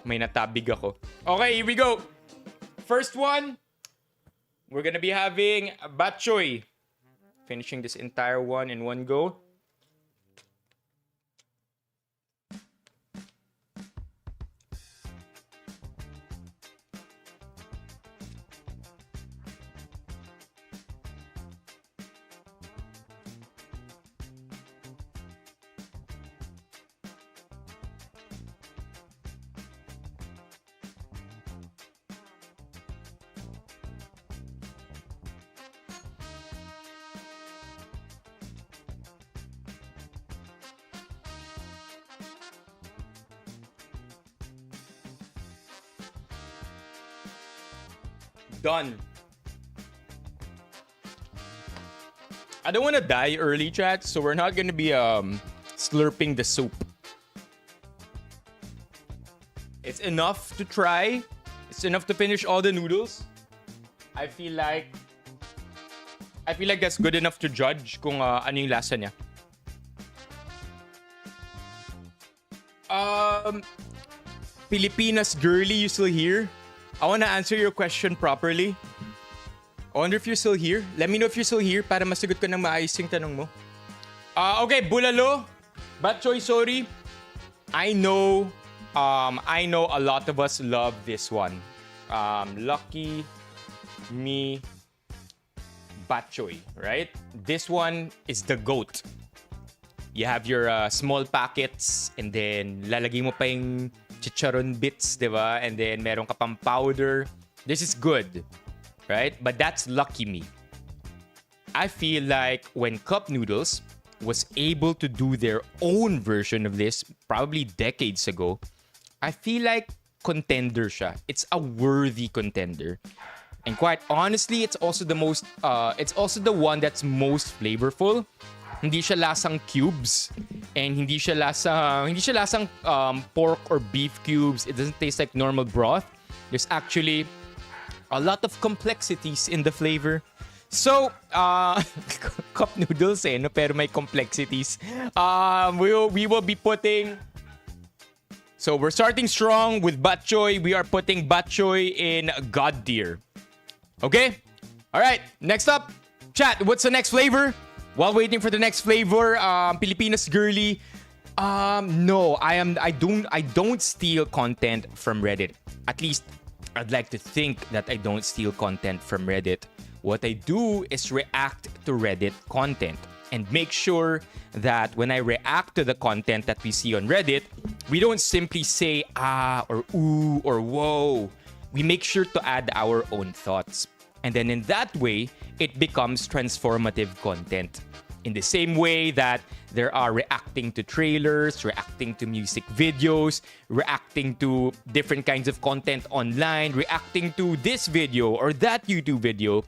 May natabig ako. Okay, here we go. First one. We're gonna be having bachoy. Finishing this entire one in one go. Done. I don't want to die early, chat, so we're not gonna be slurping the soup. It's enough to try. It's enough to finish all the noodles. I feel like that's good enough to judge kung ano yung lasa niya. Pilipinas girly, you still here? I want to answer your question properly. I wonder if you're still here. Let me know if you're still here para masagot ko ng maayos yung tanong mo. Okay, bulalo. Batchoy, sorry. I know I know a lot of us love this one. Lucky Me Bok Choy, right? This one is the GOAT. You have your small packets and then lalagay mo pa yung chicharon bits, di ba? And then meron ka pang powder. This is good, right? But that's Lucky Me. I feel like when Cup Noodles was able to do their own version of this, probably decades ago, I feel like contender siya. It's a worthy contender. And quite honestly, it's also the one that's most flavorful. Hindi siya lasang cubes and hindi siya lasang pork or beef cubes. It doesn't taste like normal broth. There's actually a lot of complexities in the flavor. So, cup noodles no? Pero may complexities. We will be putting... So, we're starting strong with bok choy. We are putting bok choy in God tier. Okay? Alright, next up. Chat, what's the next flavor? While waiting for the next flavor, Pilipinas Girly. No, I don't steal content from Reddit. At least, I'd like to think that I don't steal content from Reddit. What I do is react to Reddit content and make sure that when I react to the content that we see on Reddit, we don't simply say or ooh or whoa. We make sure to add our own thoughts. And then in that way, it becomes transformative content. In the same way that there are reacting to trailers, reacting to music videos, reacting to different kinds of content online, reacting to this video or that YouTube video,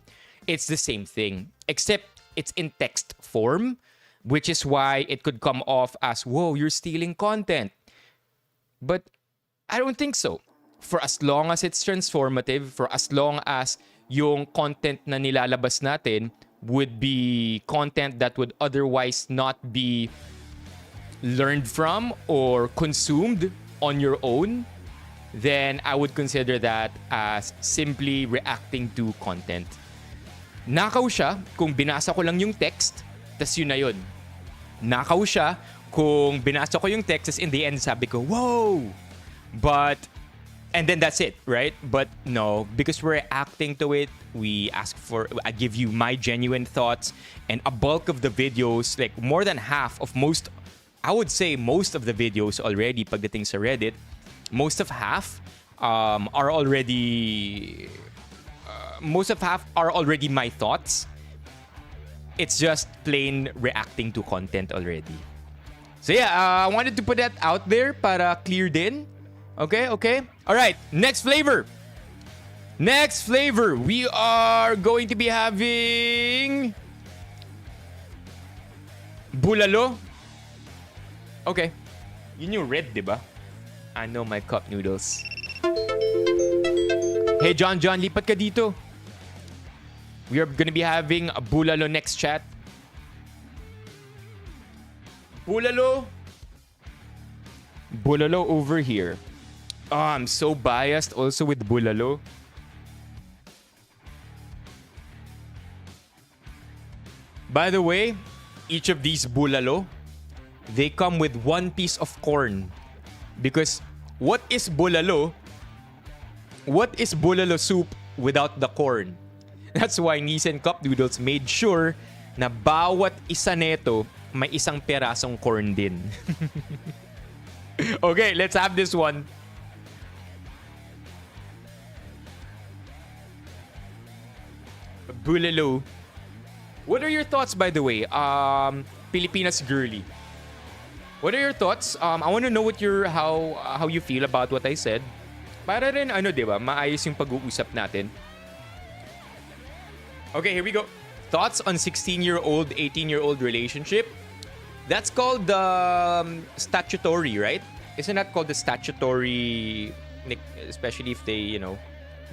it's the same thing, except it's in text form, which is why it could come off as, whoa, you're stealing content. But I don't think so. For as long as it's transformative, for as long as yung content na nilalabas natin would be content that would otherwise not be learned from or consumed on your own, then I would consider that as simply reacting to content. Nakaw siya kung binasa ko lang yung text, tas yun na yun. Nakaw siya kung binasa ko yung text, tas in the end sabi ko, whoa! But, and then that's it, right? But no, because we're reacting to it, I give you my genuine thoughts, and a bulk of the videos, like more than half of I would say most of the videos already pagdating sa Reddit, most of half are already my thoughts. It's just plain reacting to content already. So yeah, I wanted to put that out there para clear din. Okay. All right, next flavor. We are going to be having bulalo. Okay. Yun yung red, diba? I know my cup noodles. Hey, John, lipat ka dito. We are gonna be having a bulalo next, chat. Bulalo over here. Oh, I'm so biased also with bulalo. By the way, each of these bulalo, they come with one piece of corn. Because what is bulalo? What is bulalo soup without the corn? That's why Nissin Cup Noodles made sure na bawat isa neto may isang perasong corn din. Okay, let's have this one. Bulalo. What are your thoughts, by the way? Pilipinas Girly. What are your thoughts? I want to know how you feel about what I said. Para rin, diba, maayos yung pag-uusap natin. Okay, here we go. Thoughts on 16-year-old, 18-year-old relationship? That's called statutory, right? Isn't that called the statutory, especially if they,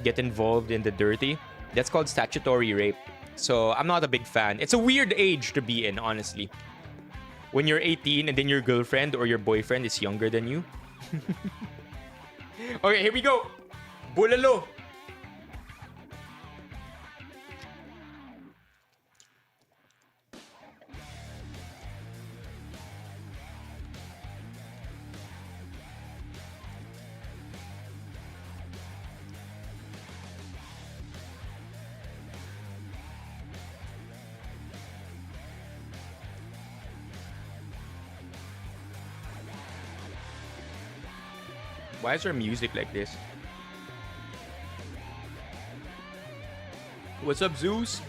get involved in the dirty? That's called statutory rape. So, I'm not a big fan. It's a weird age to be in, honestly. When you're 18 and then your girlfriend or your boyfriend is younger than you. Okay, here we go. Bulalo. Why is there music like this? What's up, Zeus?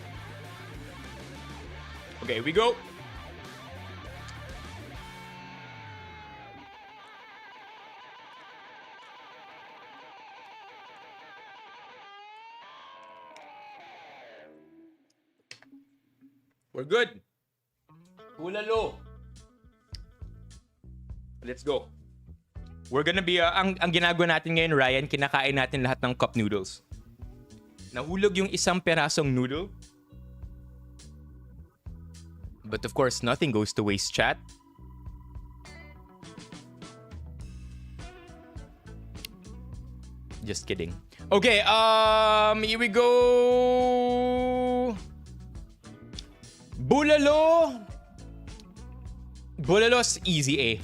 Okay, here we go. We're good. Hulalo. Let's go. We're gonna be, ang ginagawa natin ngayon, Ryan, kinakain natin lahat ng cup noodles. Nahulog yung isang perasong noodle. But of course, nothing goes to waste, chat. Just kidding. Okay, here we go. Bulalo. Bulalo's easy, eh.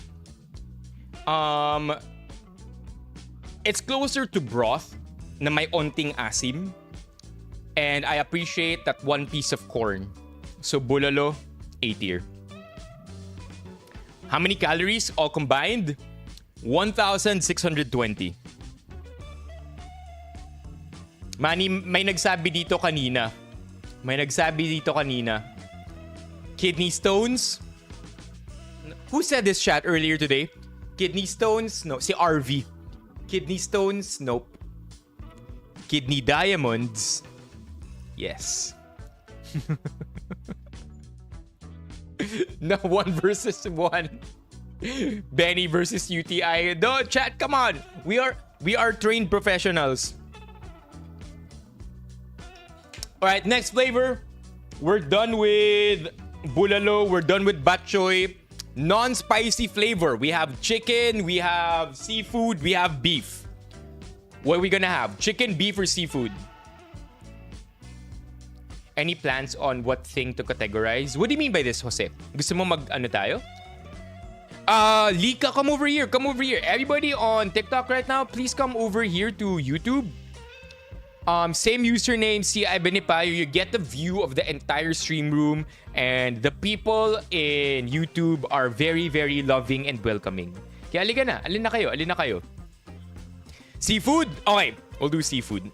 It's closer to broth na may onting asim. And I appreciate that one piece of corn. So bulalo, A tier. How many calories all combined? 1,620. Manny, may nagsabi dito kanina. Kidney stones? Who said this, chat, earlier today? Kidney stones? No, si RV. Kidney stones? Nope. Kidney diamonds? Yes. No, 1 versus 1. Benny versus UTI. No, chat, come on. We are trained professionals. Alright, next flavor. We're done with bulalo. We're done with bok choy. Non-spicy flavor. We have chicken, we have seafood, we have beef. What are we gonna have? Chicken, beef, or seafood? Any plans on what thing to categorize? What do you mean by this, Jose? Gusto mo ano tayo? Lika, come over here. Come over here. Everybody on TikTok right now, please come over here to YouTube. Same username, CI Benipayo. You get the view of the entire stream room, and the people in YouTube are very, very loving and welcoming. Kaya halika na. Alin na kayo? Seafood? Okay, we'll do seafood.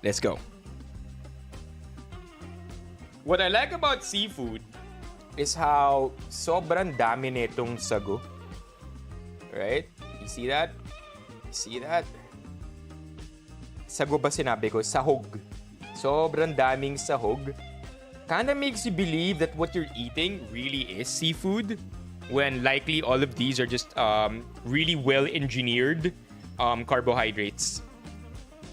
Let's go. What I like about seafood is how sobrang dami nitong sago. Right? You see that? Sago ba sinabi ko? Sahog. Sobrang daming sahog. Kinda makes you believe that what you're eating really is seafood, when likely all of these are just really well-engineered carbohydrates.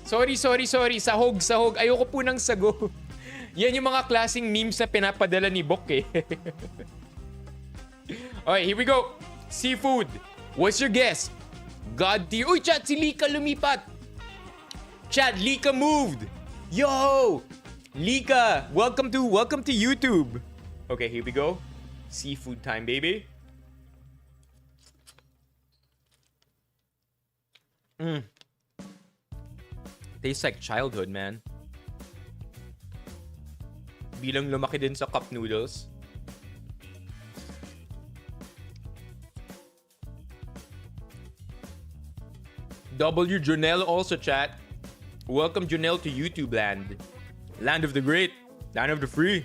Sorry. Sahog. Ayoko po ng sago. Yan yung mga klaseng memes na pinapadala ni Bok, eh. Okay, here we go. Seafood. What's your guess? God tier. Uy, chat, si Lika lumipat. Chat, Lika moved. Yo! Lika, welcome to YouTube. Okay, here we go. Seafood time, baby. Tastes like childhood, man. Bilang lumaki din sa cup noodles. W. Junel also, chat. Welcome, Junel, to YouTube land. Land of the great. Land of the free.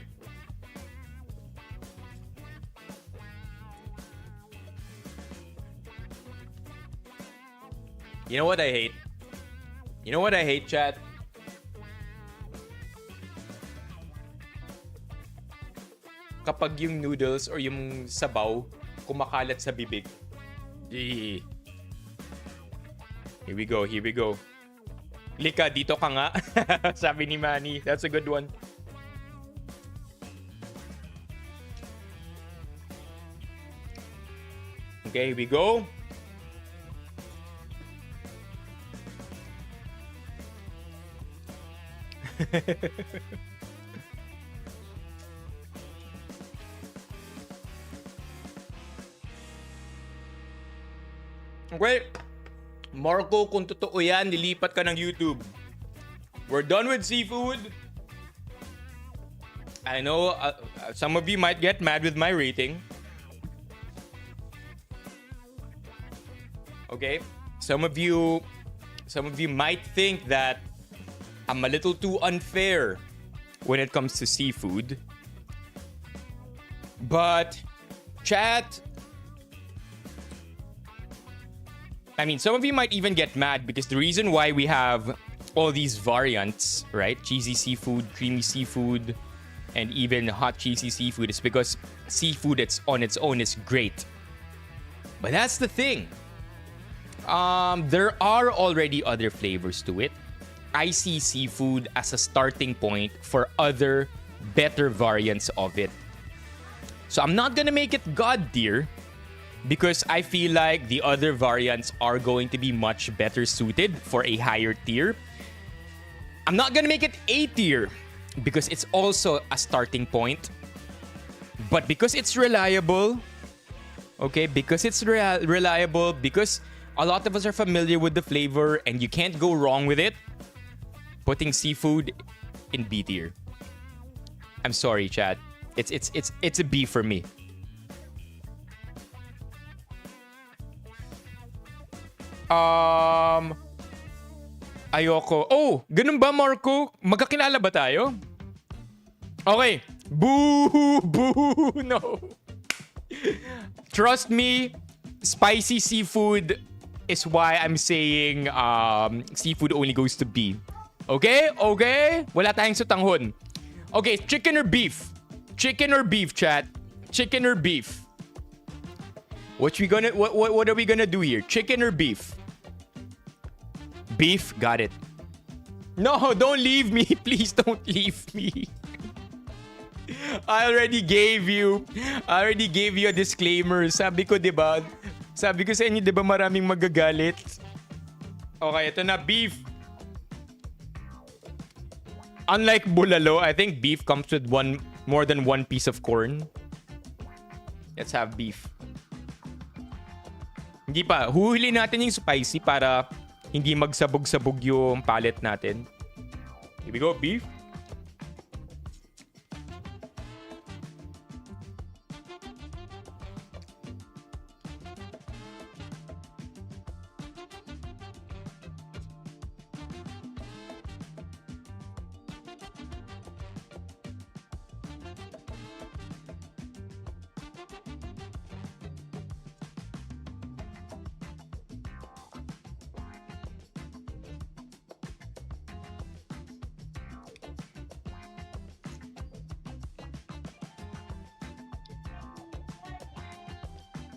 You know what I hate? Chat? Kapag yung noodles or yung sabaw kumakalat sa bibig. Eee. Here we go. Lika, dito ka nga. Sabi ni Manny. That's a good one. Okay, here we go. Okay. Marco, kung totoo yan, nilipat ka ng YouTube. We're done with seafood. I know some of you might get mad with my rating. Okay? Some of you might think that I'm a little too unfair when it comes to seafood. But chat, I mean, some of you might even get mad because the reason why we have all these variants, right? Cheesy seafood, creamy seafood, and even hot cheesy seafood is because seafood on its own is great. But that's the thing. There are already other flavors to it. I see seafood as a starting point for other better variants of it. So I'm not gonna make it God tier because I feel like the other variants are going to be much better suited for a higher tier. I'm not gonna make it A tier because it's also a starting point. But because it's reliable, okay, because it's reliable, because a lot of us are familiar with the flavor and you can't go wrong with it, putting seafood in B tier. I'm sorry, chat. It's a B for me. Ayoko. Oh, ganun ba, Marco? Magkakilala ba tayo? Okay. Boo! Boo! No. Trust me, spicy seafood is why I'm saying seafood only goes to B. Okay? Okay? Wala tayong sutanghon. Okay, chicken or beef? Chicken or beef, chat? Chicken or beef? What are we gonna do here? Chicken or beef? Beef? Got it. No, don't leave me. Please don't leave me. I already gave you a disclaimer. Sabi ko, diba? Sabi ko sa inyo, diba maraming magagalit? Okay, ito na, beef. Unlike bulalo, I think beef comes with more than one piece of corn. Let's have beef. Hindi pa. Huhuli natin yung spicy para hindi magsabog-sabog yung palate natin. Here we go, beef.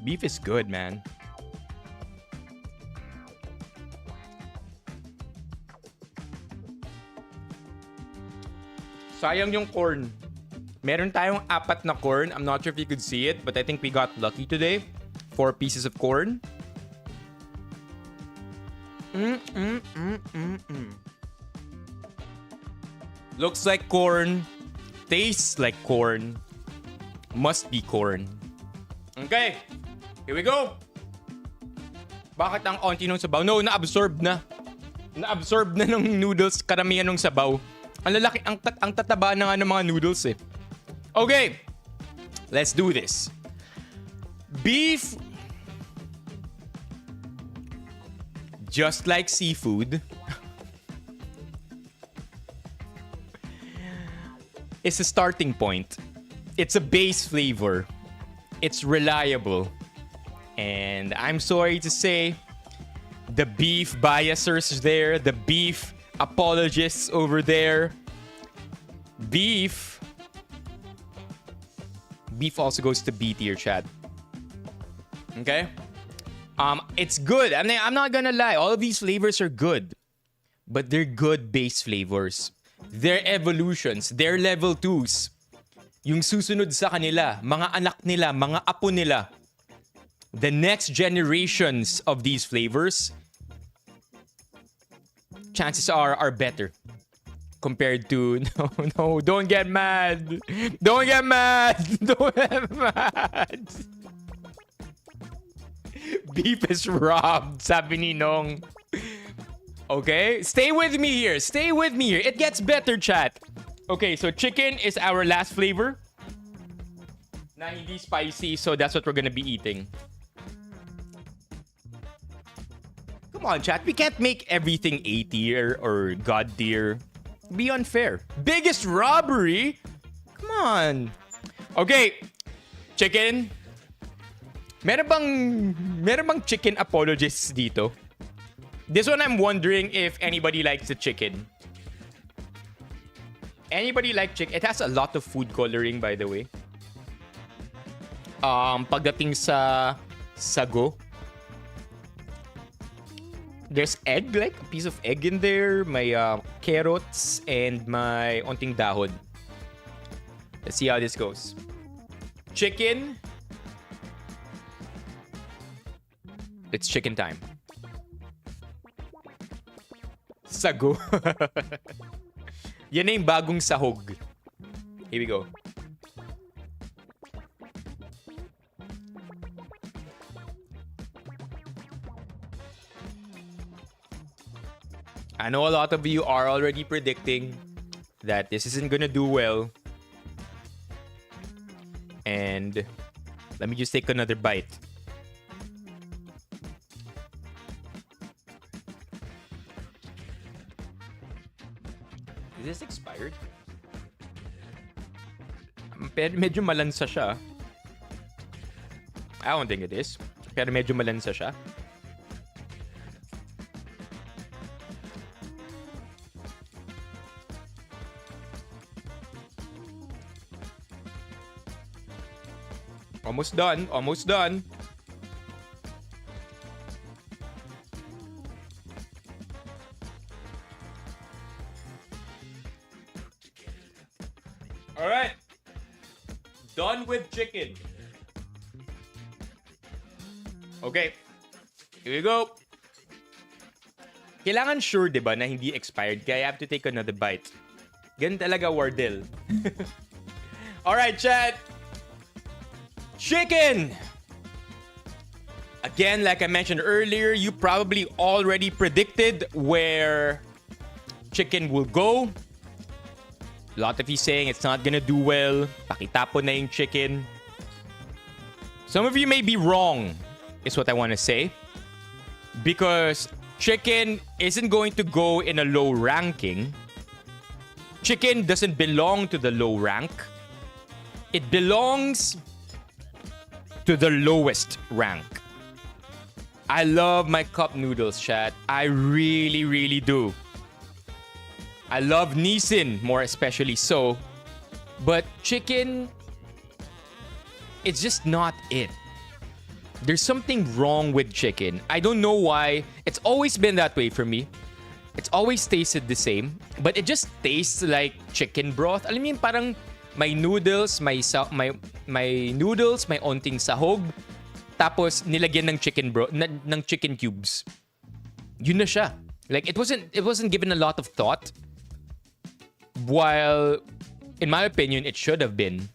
Beef is good, man. Sayang yung corn. Meron tayong 4 na corn. I'm not sure if you could see it, but I think we got lucky today. 4 pieces of corn. Looks like corn. Tastes like corn. Must be corn. Okay. Here we go. Bakit ang onti nung sabaw? No, na-absorb na. Na-absorb na ng noodles karamihan ng sabaw. Ang lalaki, ang tataba na nga ng mga noodles eh. Okay. Let's do this. Beef. Just like seafood. It's a starting point. It's a base flavor. It's reliable. And I'm sorry to say, the beef biasers there, the beef apologists over there, beef also goes to B tier, chat. Okay? It's good. I mean, I'm not gonna lie. All of these flavors are good. But they're good base flavors. They're evolutions. They're level 2s. Yung susunod sa kanila, mga anak nila, mga apo nila, the next generations of these flavors, chances are better compared to no, don't get mad. Don't get mad. Don't get mad. Beef is robbed, sabi ni Nong. Okay, stay with me here. Stay with me here. It gets better, chat. Okay, so chicken is our last flavor. Na hindi spicy, so that's what we're gonna be eating. Come on, chat. We can't make everything A tier or God tier. Be unfair. Biggest robbery? Come on. Okay. Chicken. Meron bang chicken apologists dito? This one I'm wondering if anybody likes the chicken. Anybody like chicken? It has a lot of food coloring, by the way. Pagdating sa sago, there's egg, like a piece of egg in there. May carrots and may onting dahon. Let's see how this goes. Chicken. It's chicken time. Sago. Yan na yung bagong sahog. Here we go. I know a lot of you are already predicting that this isn't gonna do well. And let me just take another bite. Is this expired? Medyo malansa siya. I don't think it is. Pero medyo malansa siya. Almost done. Almost done. All right. Done with chicken. Okay. Here we go. Kailangan sure, di ba, na hindi expired. Kaya I have to take another bite. Ganun talaga, Wardell. All right, chat. Chicken! Again, like I mentioned earlier, you probably already predicted where chicken will go. A lot of you saying it's not gonna do well. Pakitapon na yung chicken. Some of you may be wrong, is what I want to say. Because chicken isn't going to go in a low ranking. Chicken doesn't belong to the low rank. It belongs to the lowest rank. I love my cup noodles, chat. I really, really do. I love Nissin, more especially so. But chicken, it's just not it. There's something wrong with chicken. I don't know why. It's always been that way for me. It's always tasted the same. But it just tastes like chicken broth. Alam mo yun, parang may noodles, may noodles, may onting sahog, tapos nilagyan ng chicken ng chicken cubes. Yun na siya. Like it wasn't given a lot of thought. While in my opinion it should have been,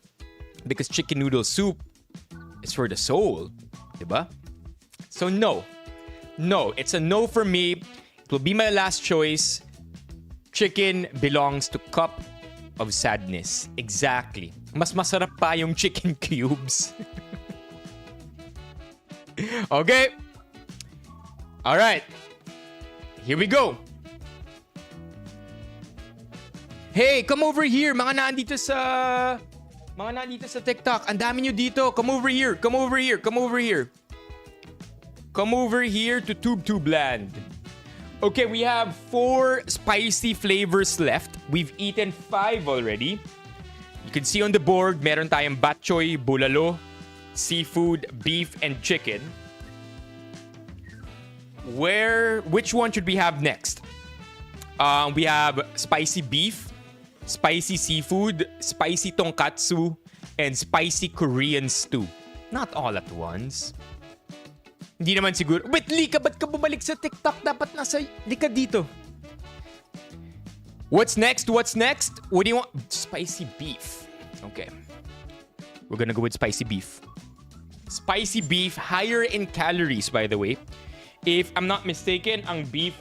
because chicken noodle soup is for the soul, diba? So no, it's a no for me. It will be my last choice. Chicken belongs to cup of sadness. Exactly. Mas masarap pa yung chicken cubes. Okay. Alright. Here we go. Hey, come over here. Mga nandito sa TikTok. Ang dami nyo dito. Come over here. Come over here. Come over here. Come over here to Tube Land. Okay, we have 4 spicy flavors left. We've eaten 5 already. You can see on the board, meron tayong bok choy, bulalo, seafood, beef, and chicken. Which one should we have next? We have spicy beef, spicy seafood, spicy tonkatsu, and spicy Korean stew. Not all at once. Hindi naman siguro. Wait, Lika, ba't ka bumalik sa TikTok? Dapat nasa Lika dito. What's next? What do you want? Spicy beef. Okay. We're gonna go with spicy beef. Spicy beef, higher in calories, by the way. If I'm not mistaken, ang beef,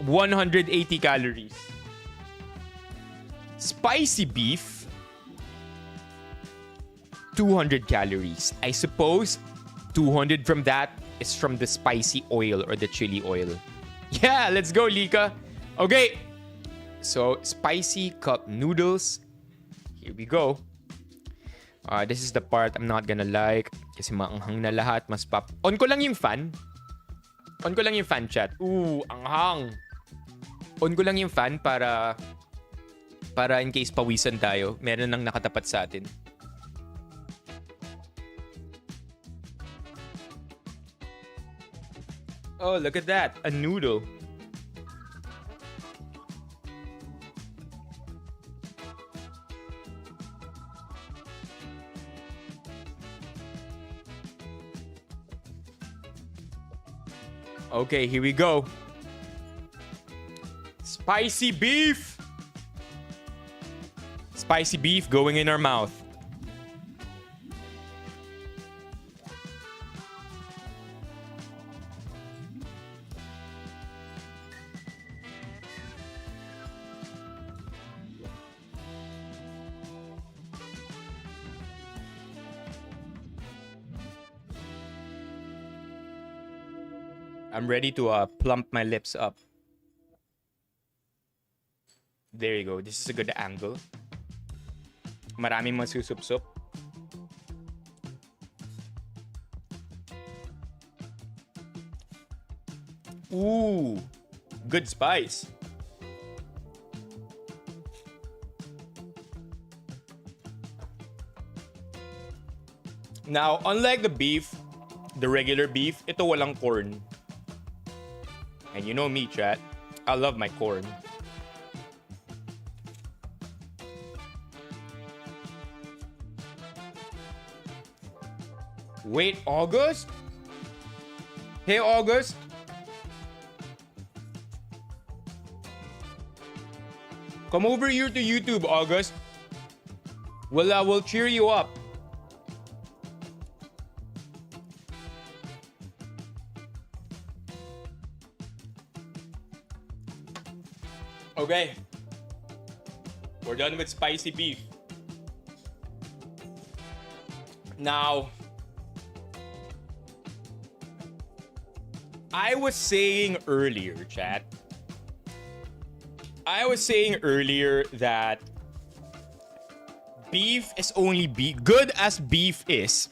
180 calories. Spicy beef, 200 calories. I suppose 200 from that, is from the spicy oil or the chili oil. Yeah, let's go, Lika. Okay. So, spicy cup noodles. Here we go. This is the part I'm not gonna like. Kasi maanghang na lahat. Mas pop. On ko lang yung fan. On ko lang yung fan, chat. Ooh, anghang. On ko lang yung fan para in case pawisan tayo. Meron nang nakatapat sa atin. Oh, look at that. A noodle. Okay, here we go. Spicy beef. Spicy beef going in our mouth. I'm ready to plump my lips up. There you go. This is a good angle. Maraming masusup-sup. Ooh, good spice. Now, unlike the beef, the regular beef, ito walang corn. And you know me, chat. I love my corn. Wait, August? Hey, August? Come over here to YouTube, August. We'll cheer you up. Okay. We're done with spicy beef. Now, I was saying earlier, chat. I was saying earlier that beef is only B. Good as beef is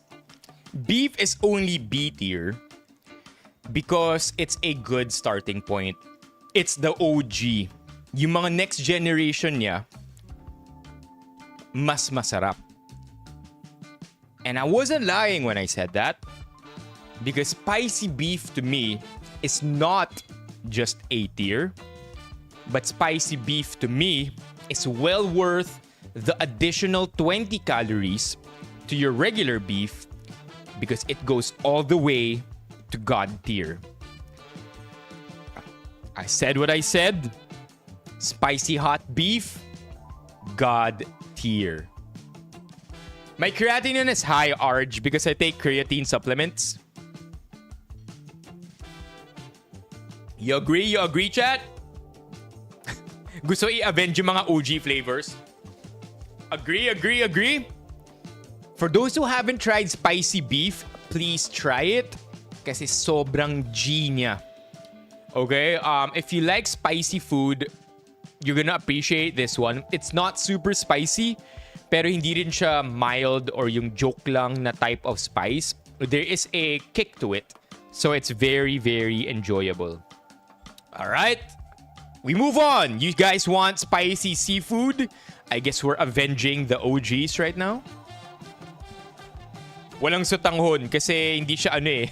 only B tier because it's a good starting point. It's the OG. Yung mga next generation niya, mas masarap. And I wasn't lying when I said that. Because spicy beef to me is not just A tier. But spicy beef to me is well worth the additional 20 calories to your regular beef because it goes all the way to God tier. I said what I said. Spicy hot beef, God tier. My creatinine is high, Arj, because I take creatine supplements. You agree? You agree, chat? Gusto i-avenge yung mga OG flavors? Agree, agree, agree? For those who haven't tried spicy beef, please try it. Kasi sobrang G niya. Okay? If you like spicy food, you're gonna appreciate this one. It's not super spicy, pero hindi rin siya mild or yung joke lang na type of spice. There is a kick to it. So it's very, very enjoyable. Alright? We move on. You guys want spicy seafood? I guess we're avenging the OGs right now. Walang sutanghon kasi hindi siya ano eh.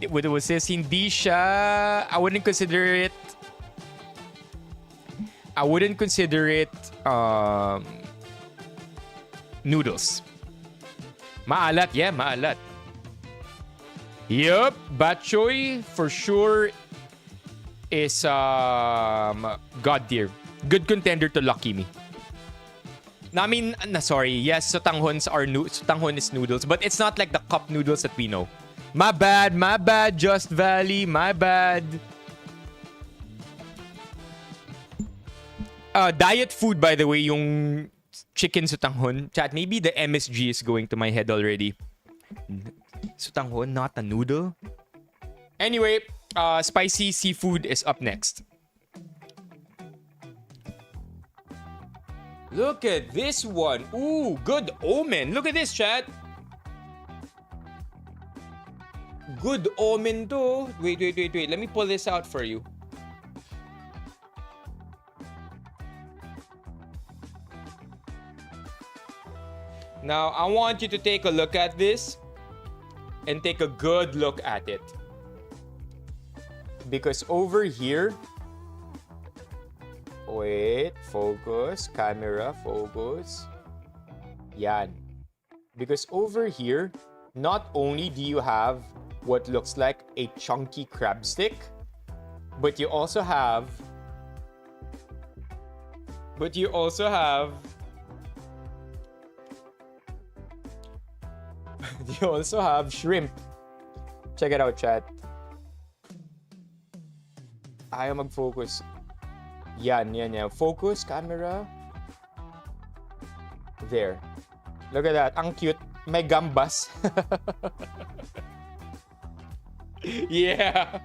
What was this? Hindi siya, I wouldn't consider it noodles. Maalat, yeah, maalat. Yup, bok choy for sure is God tier. Good contender to Lucky Me. Sorry, yes, sutanghon is noodles, but it's not like the cup noodles that we know. My bad, Just Valley, my bad. Diet food, by the way, yung chicken sutanghon. Chat, maybe the MSG is going to my head already. Sutanghon, not a noodle. Anyway, spicy seafood is up next. Look at this one. Ooh, good omen. Look at this, chat. Good omen to. Wait. Let me pull this out for you. Now, I want you to take a look at this and take a good look at it. Because over here, wait, focus, camera, focus. Yan. Because over here, not only do you have what looks like a chunky crab stick, but you also have shrimp. Check it out, chat. Ayaw mag-focus. Yan. Focus, camera. There. Look at that. Ang cute. May gambas. Yeah.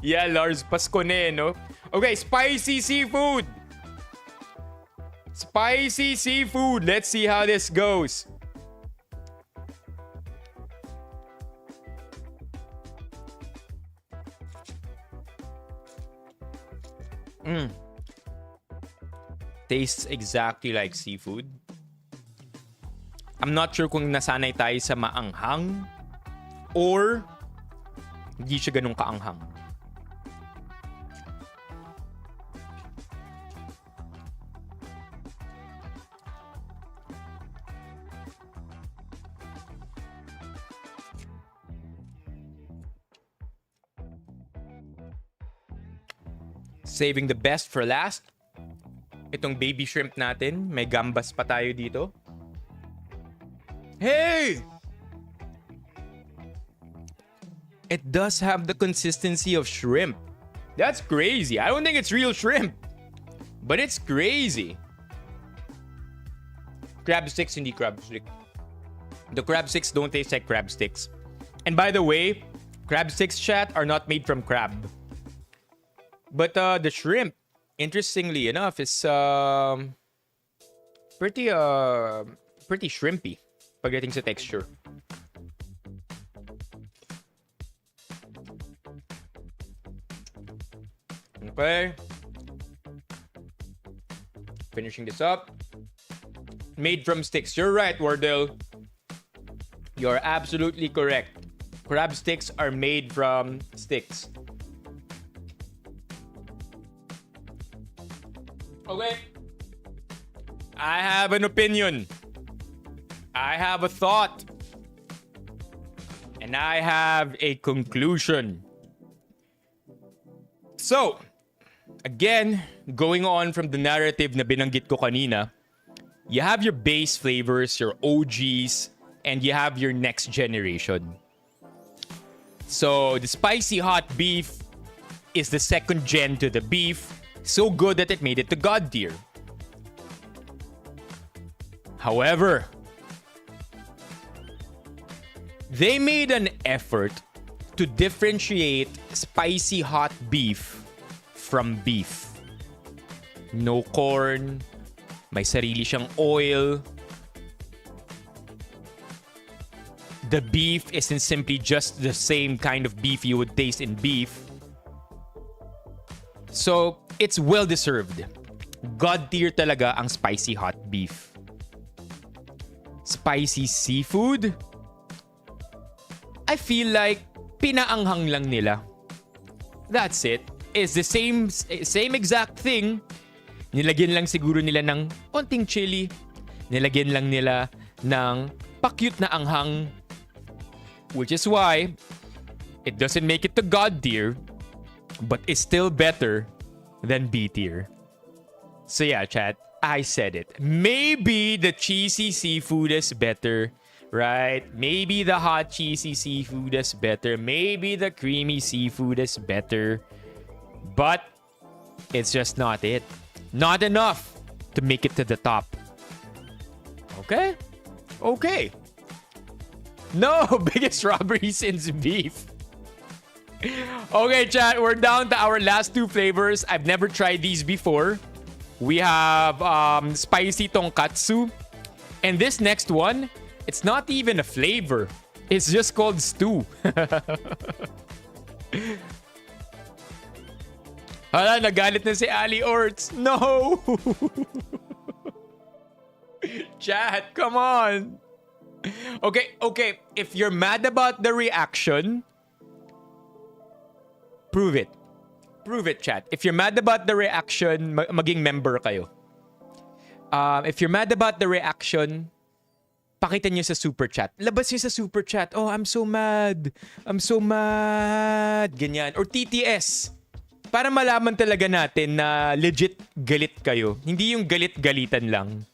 Yeah, Lars. Pasko na eh, no? Okay, spicy seafood. Spicy seafood. Let's see how this goes. Tastes exactly like seafood. I'm not sure kung nasanay tayo sa maanghang or hindi siya ganun kaanghang. Saving the best for last. Itong baby shrimp natin, may gambas pa tayo dito. Hey! It does have the consistency of shrimp. That's crazy. I don't think it's real shrimp. But it's crazy. Crab sticks, hindi crab stick. The crab sticks don't taste like crab sticks. And by the way, crab sticks, chat, are not made from crab. But the shrimp, interestingly enough, is pretty shrimpy pagdating sa texture. Okay. Finishing this up. Made from sticks. You're right, Wardell. You're absolutely correct. Crab sticks are made from sticks. Okay. I have an opinion. I have a thought. And I have a conclusion. So, again, going on from the narrative na binanggit ko kanina, you have your base flavors, your OGs, and you have your next generation. So, the spicy hot beef is the second gen to the beef. So good that it made it to God tier. However, they made an effort to differentiate spicy hot beef from beef. No corn, may sarili siyang oil. The beef isn't simply just the same kind of beef you would taste in beef. So, it's well-deserved. God tier talaga ang spicy hot beef. Spicy seafood? I feel like pinaanghang lang nila. That's it. It's the same exact thing. Nilagyan lang siguro nila ng onting chili. Nilagyan lang nila ng pa-cute na anghang. Which is why it doesn't make it to God tier, but it's still better than B tier. So yeah, chat, I said it. Maybe the cheesy seafood is better, right? Maybe the hot cheesy seafood is better. Maybe the creamy seafood is better. But it's just not it. Not enough to make it to the top. Okay. Okay. No, biggest robbery since beef. Okay, chat, we're down to our last two flavors. I've never tried these before. We have spicy tonkatsu. And this next one, it's not even a flavor. It's just called stew. Hala, nagalit na si Ali Orts. No! Chat, come on. Okay. If you're mad about the reaction, prove it. Prove it, chat. If you're mad about the reaction, maging member kayo. If you're mad about the reaction, pakita nyo sa super chat. Labas nyo sa super chat. Oh, I'm so mad. I'm so mad. Ganyan. Or TTS. Para malaman talaga natin na legit galit kayo. Hindi yung galit-galitan lang.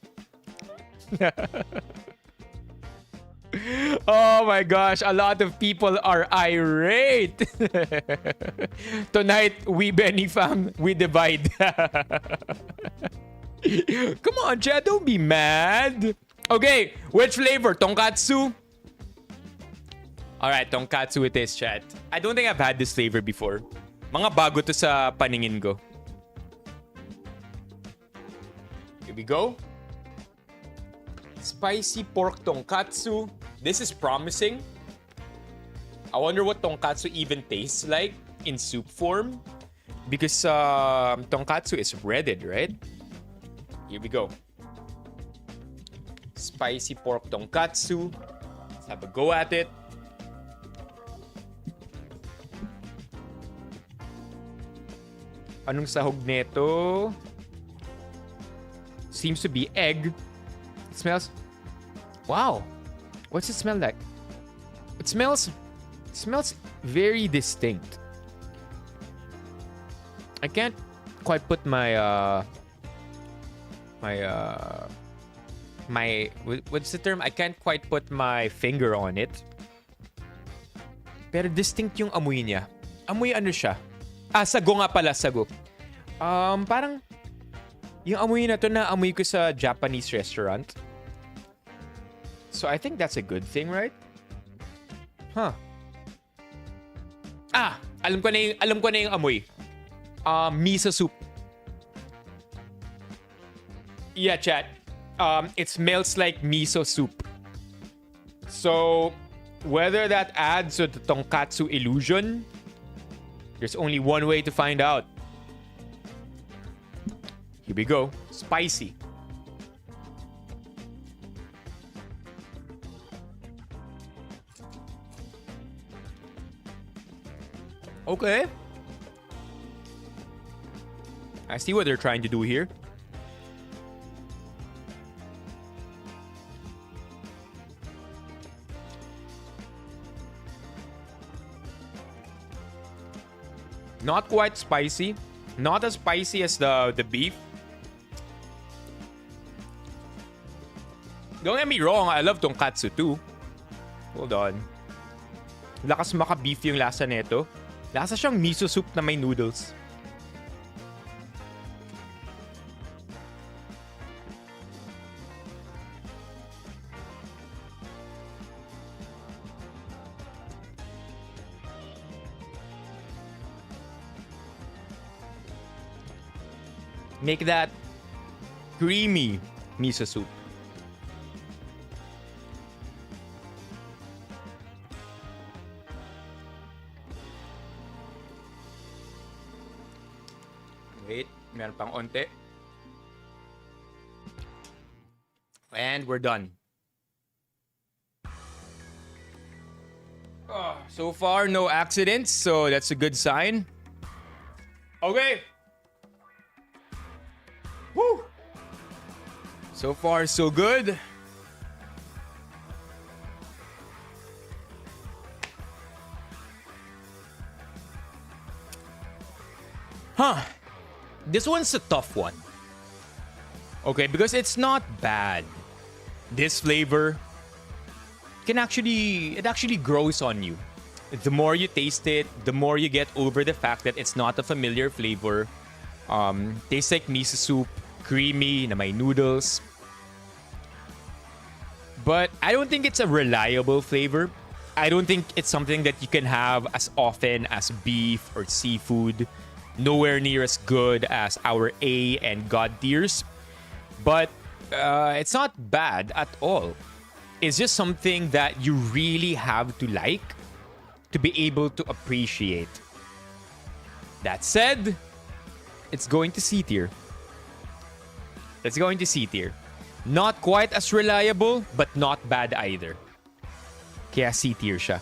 Oh my gosh, a lot of people are irate. Tonight, we Benifam, we divide. Come on, chat, don't be mad. Okay, which flavor? Tonkatsu? Alright, tonkatsu it is, chat. I don't think I've had this flavor before. Mga bago to sa paningin ko. Here we go. Spicy pork tonkatsu. This is promising. I wonder what tonkatsu even tastes like in soup form. Because tonkatsu is breaded, right? Here we go. Spicy pork tonkatsu. Let's have a go at it. Anong sahog neto? Seems to be egg. It smells... Wow. What's it smell like? It smells very distinct. I can't quite put my what's the term? I can't quite put my finger on it. Pero distinct yung amoy niya. Amoy ano siya? Sago nga pala, sago. Parang yung amoy na to na amoy ko sa Japanese restaurant. So I think that's a good thing, right? Huh. Alam ko na yung amoy. Miso soup. Yeah, chat. It smells like miso soup. So whether that adds to the tonkatsu illusion, there's only one way to find out. Here we go. Spicy. Okay. I see what they're trying to do here. Not quite spicy. Not as spicy as the beef. Don't get me wrong, I love tonkatsu too. Hold on. Lakas maka-beef yung lasa nito. Lasa siyang miso soup na may noodles. Make that creamy miso soup. Wait, meron pang onte. And we're done. So far, no accidents, so that's a good sign. Okay. Woo! So far, so good. This one's a tough one. Okay, because it's not bad. This flavor it actually grows on you. The more you taste it, the more you get over the fact that it's not a familiar flavor. Tastes like miso soup, creamy, na may noodles. But I don't think it's a reliable flavor. I don't think it's something that you can have as often as beef or seafood. Nowhere near as good as our A and God tiers. But it's not bad at all. It's just something that you really have to like to be able to appreciate. That said, it's going to C tier. It's going to C tier. Not quite as reliable, but not bad either. Kaya C tier siya.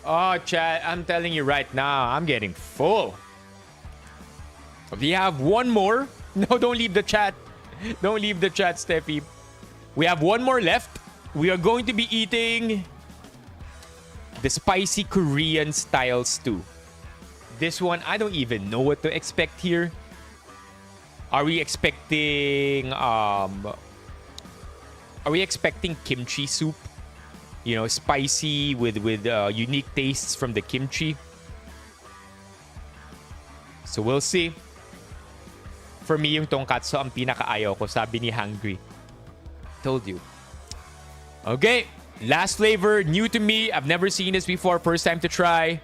Oh, chat, I'm telling you right now, I'm getting full. We have one more. No, don't leave the chat. Don't leave the chat, Steffi. We have one more left. We are going to be eating the spicy Korean style stew. This one, I don't even know what to expect here. Are we expecting kimchi soup? You know, spicy with unique tastes from the kimchi. So we'll see. For me, yung tonkatsu ang pinakaayaw ko, sabi ni Hungry. Told you. Okay, last flavor, new to me. I've never seen this before, first time to try.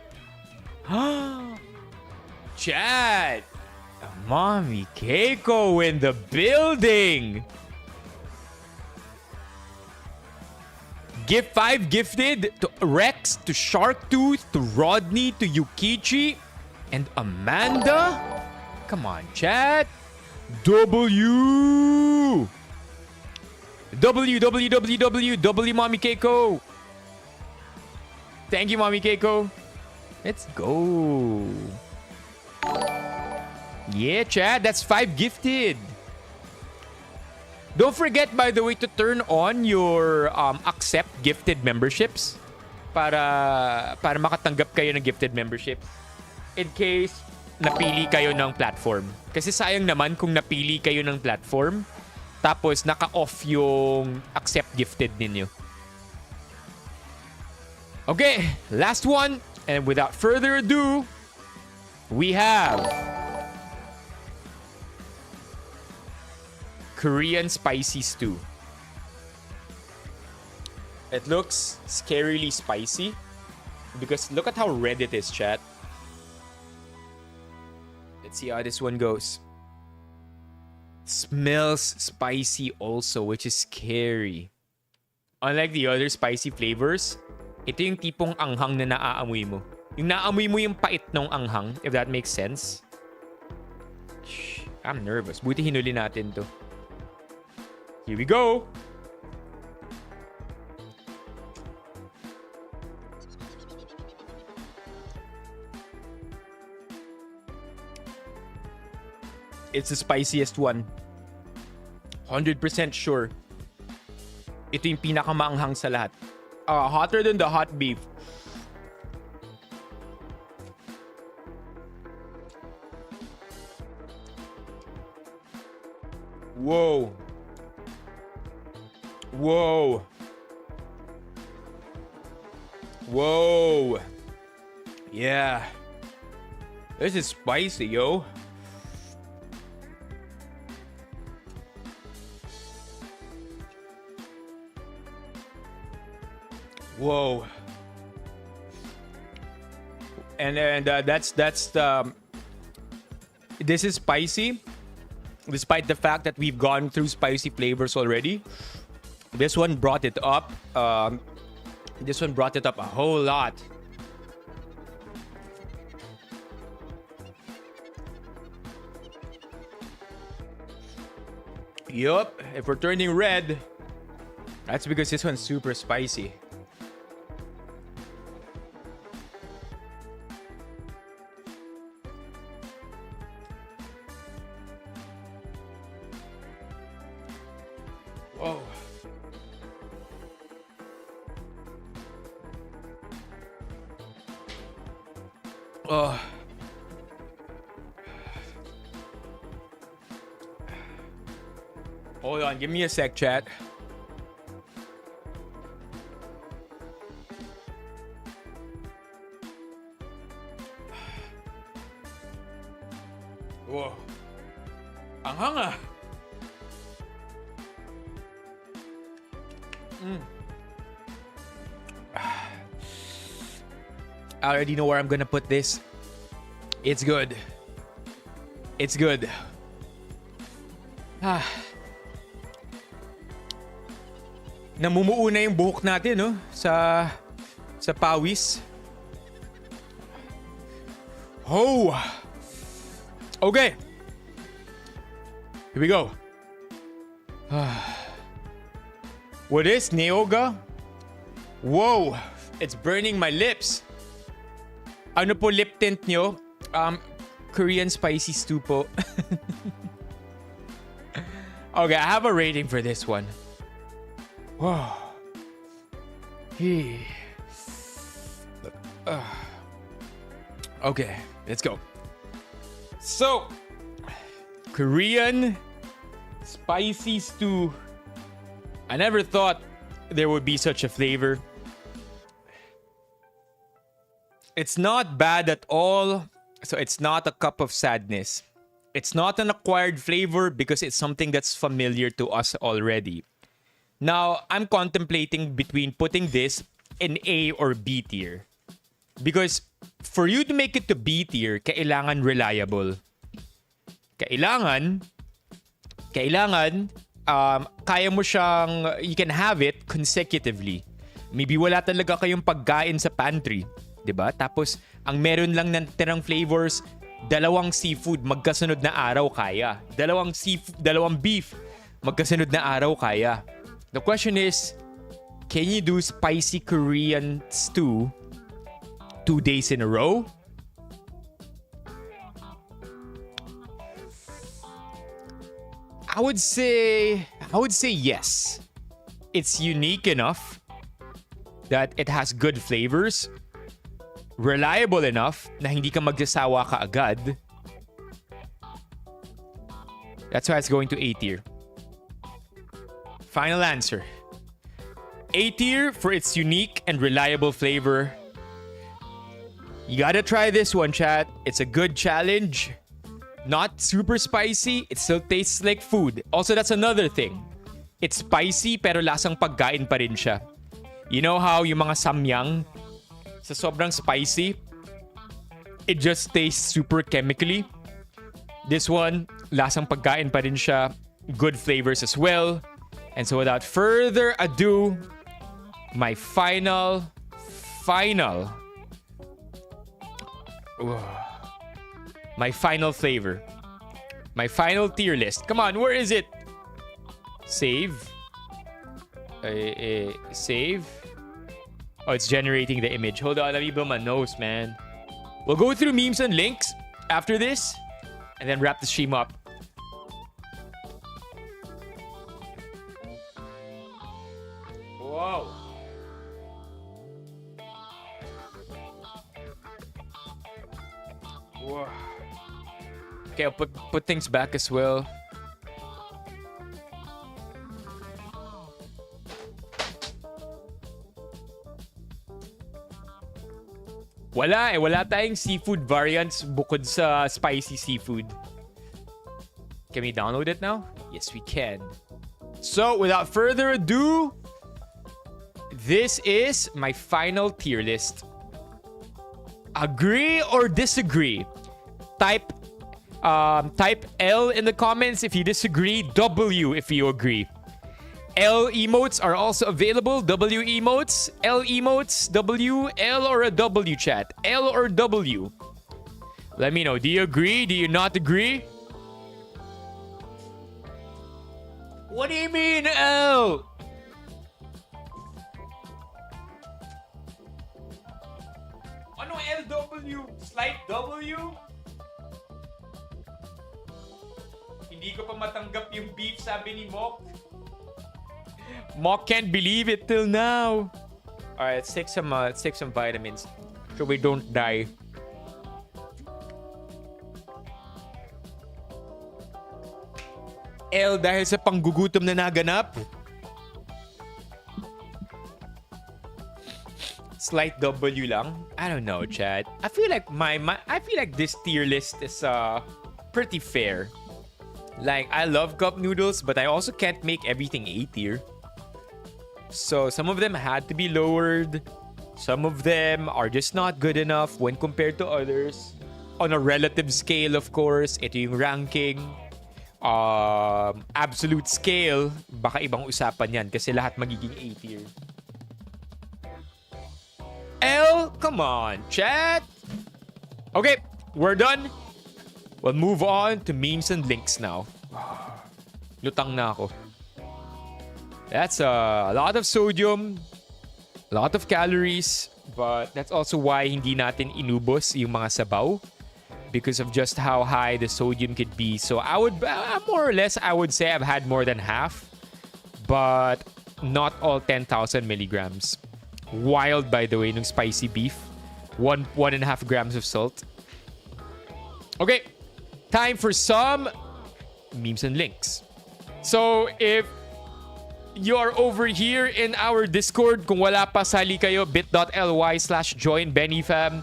Chat! Mommy Keiko in the building! Gift 5 gifted to Rex, to Sharktooth, to Rodney, to Yukichi, and Amanda? Come on, chat. W! W, Mommy Keiko. Thank you, Mommy Keiko. Let's go. Yeah, chat. That's 5 gifted. Don't forget, by the way, to turn on your accept gifted memberships para makatanggap kayo ng gifted membership in case napili kayo ng platform. Kasi sayang naman kung napili kayo ng platform tapos naka-off yung accept gifted ninyo. Okay, last one. And without further ado, we have Korean spicy stew. It looks scarily spicy because look at how red it is, chat. Let's see how this one goes. Smells spicy also, which is scary. Unlike the other spicy flavors, ito yung tipong anghang na naaamoy mo. Yung naamoy mo yung pait ng anghang, if that makes sense. I'm nervous. Buti hinuli natin to. Here we go. It's the spiciest one. 100% sure. Ito yung pinakamaanghang sa lahat. Hotter than the hot beef. Whoa. Whoa. Whoa. Yeah. This is spicy, yo. Whoa. And that's the this is spicy despite the fact that we've gone through spicy flavors already. This one brought it up. This one brought it up a whole lot. Yup, if we're turning red, that's because this one's super spicy. Whoa. Oh. Hold on, give me a sec, chat. Whoa. Ang hanga. I already know where I'm gonna put this. It's good. It's good. Namumuo na yung buhok natin, no? Sa pawis. Oh! Okay. Here we go. What is Neoga? Whoa! It's burning my lips. Ano po lip tint nyo? Korean spicy stew po. Okay, I have a rating for this one. Whoa. Okay, let's go. So, Korean spicy stew. I never thought there would be such a flavor. It's not bad at all. So it's not a cup of sadness. It's not an acquired flavor because it's something that's familiar to us already. Now, I'm contemplating between putting this in A or B tier. Because for you to make it to B tier, kailangan reliable. Kailangan, kaya mo siyang, you can have it consecutively. Maybe wala talaga kayong pagkain sa pantry. 'Di ba? Tapos, ang meron lang ng tirang flavors, dalawang seafood, magkasunod na araw kaya. Dalawang beef, magkasunod na araw kaya. The question is, can you do spicy Korean stew 2 days in a row? I would say yes. It's unique enough that it has good flavors. Reliable enough na hindi ka magsasawa ka agad. That's why it's going to A tier. Final answer. A tier for its unique and reliable flavor. You gotta try this one, chat. It's a good challenge. Not super spicy. It still tastes like food. Also, that's another thing. It's spicy pero lasang pagkain pa rin siya. You know how yung mga samyang, sa sobrang spicy, it just tastes super chemically. This one, lasang pagkain pa rin siya. Good flavors as well. And so without further ado, my final flavor. My final tier list. Come on, where is it? Save. Save. Oh, it's generating the image. Hold on, let me blow my nose, man. We'll go through memes and links after this, and then wrap the stream up. Whoa. Whoa. Okay, I'll put things back as well. Wala tayong seafood variants bukod sa spicy seafood. Can we download it now? Yes, we can. So, without further ado, this is my final tier list. Agree or disagree? Type L in the comments if you disagree, W if you agree. L emotes are also available. W emotes, L emotes, W, L or a W, chat. L or W. Let me know. Do you agree? Do you not agree? What do you mean, L? Ano LW? Slight W? Hindi ko pa matanggap yung beef, sabi ni Mok. Mok can't believe it till now. Alright, let's take some vitamins so we don't die. L dahil sa panggugutom na naganap. Slight W lang. I don't know, Chad. I feel like I feel like this tier list is pretty fair. Like, I love cup noodles, but I also can't make everything A tier. So some of them had to be lowered. Some of them are just not good enough when compared to others. On a relative scale, of course, ito yung ranking. Absolute scale, baka ibang usapan yan kasi lahat magiging A tier. L, come on, chat. Okay, we're done. We'll move on to memes and links now. Lutang na ako. That's a lot of sodium, a lot of calories, but that's also why hindi natin inubos yung mga sabaw because of just how high the sodium could be. So I would, more or less, I would say I've had more than half, but not all 10,000 milligrams. Wild, by the way, nung spicy beef. 1.5 grams of salt. Okay, time for some memes and links. So if you're over here in our Discord, kung wala pa, sali kayo, bit.ly/joinbenifam.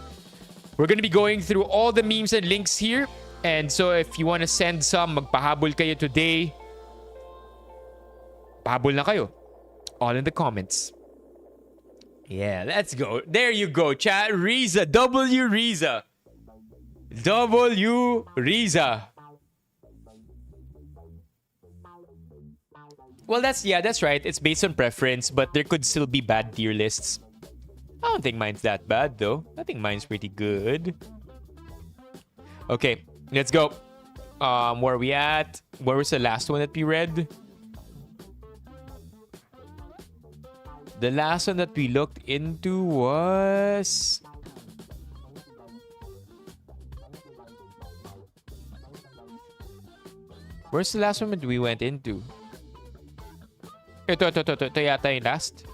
We're gonna be going through all the memes and links here. And so if you wanna send some, magpahabol kayo today. Pahabol na kayo. All in the comments. Yeah, let's go. There you go, chat. Riza. W Riza. W Riza. Well, that's right. It's based on preference, but there could still be bad tier lists. I don't think mine's that bad, though. I think mine's pretty good. Okay, let's go. Where are we at? Where was the last one that we read? The last one that we looked into was... Where's the last one that we went into? Ito yata yung last.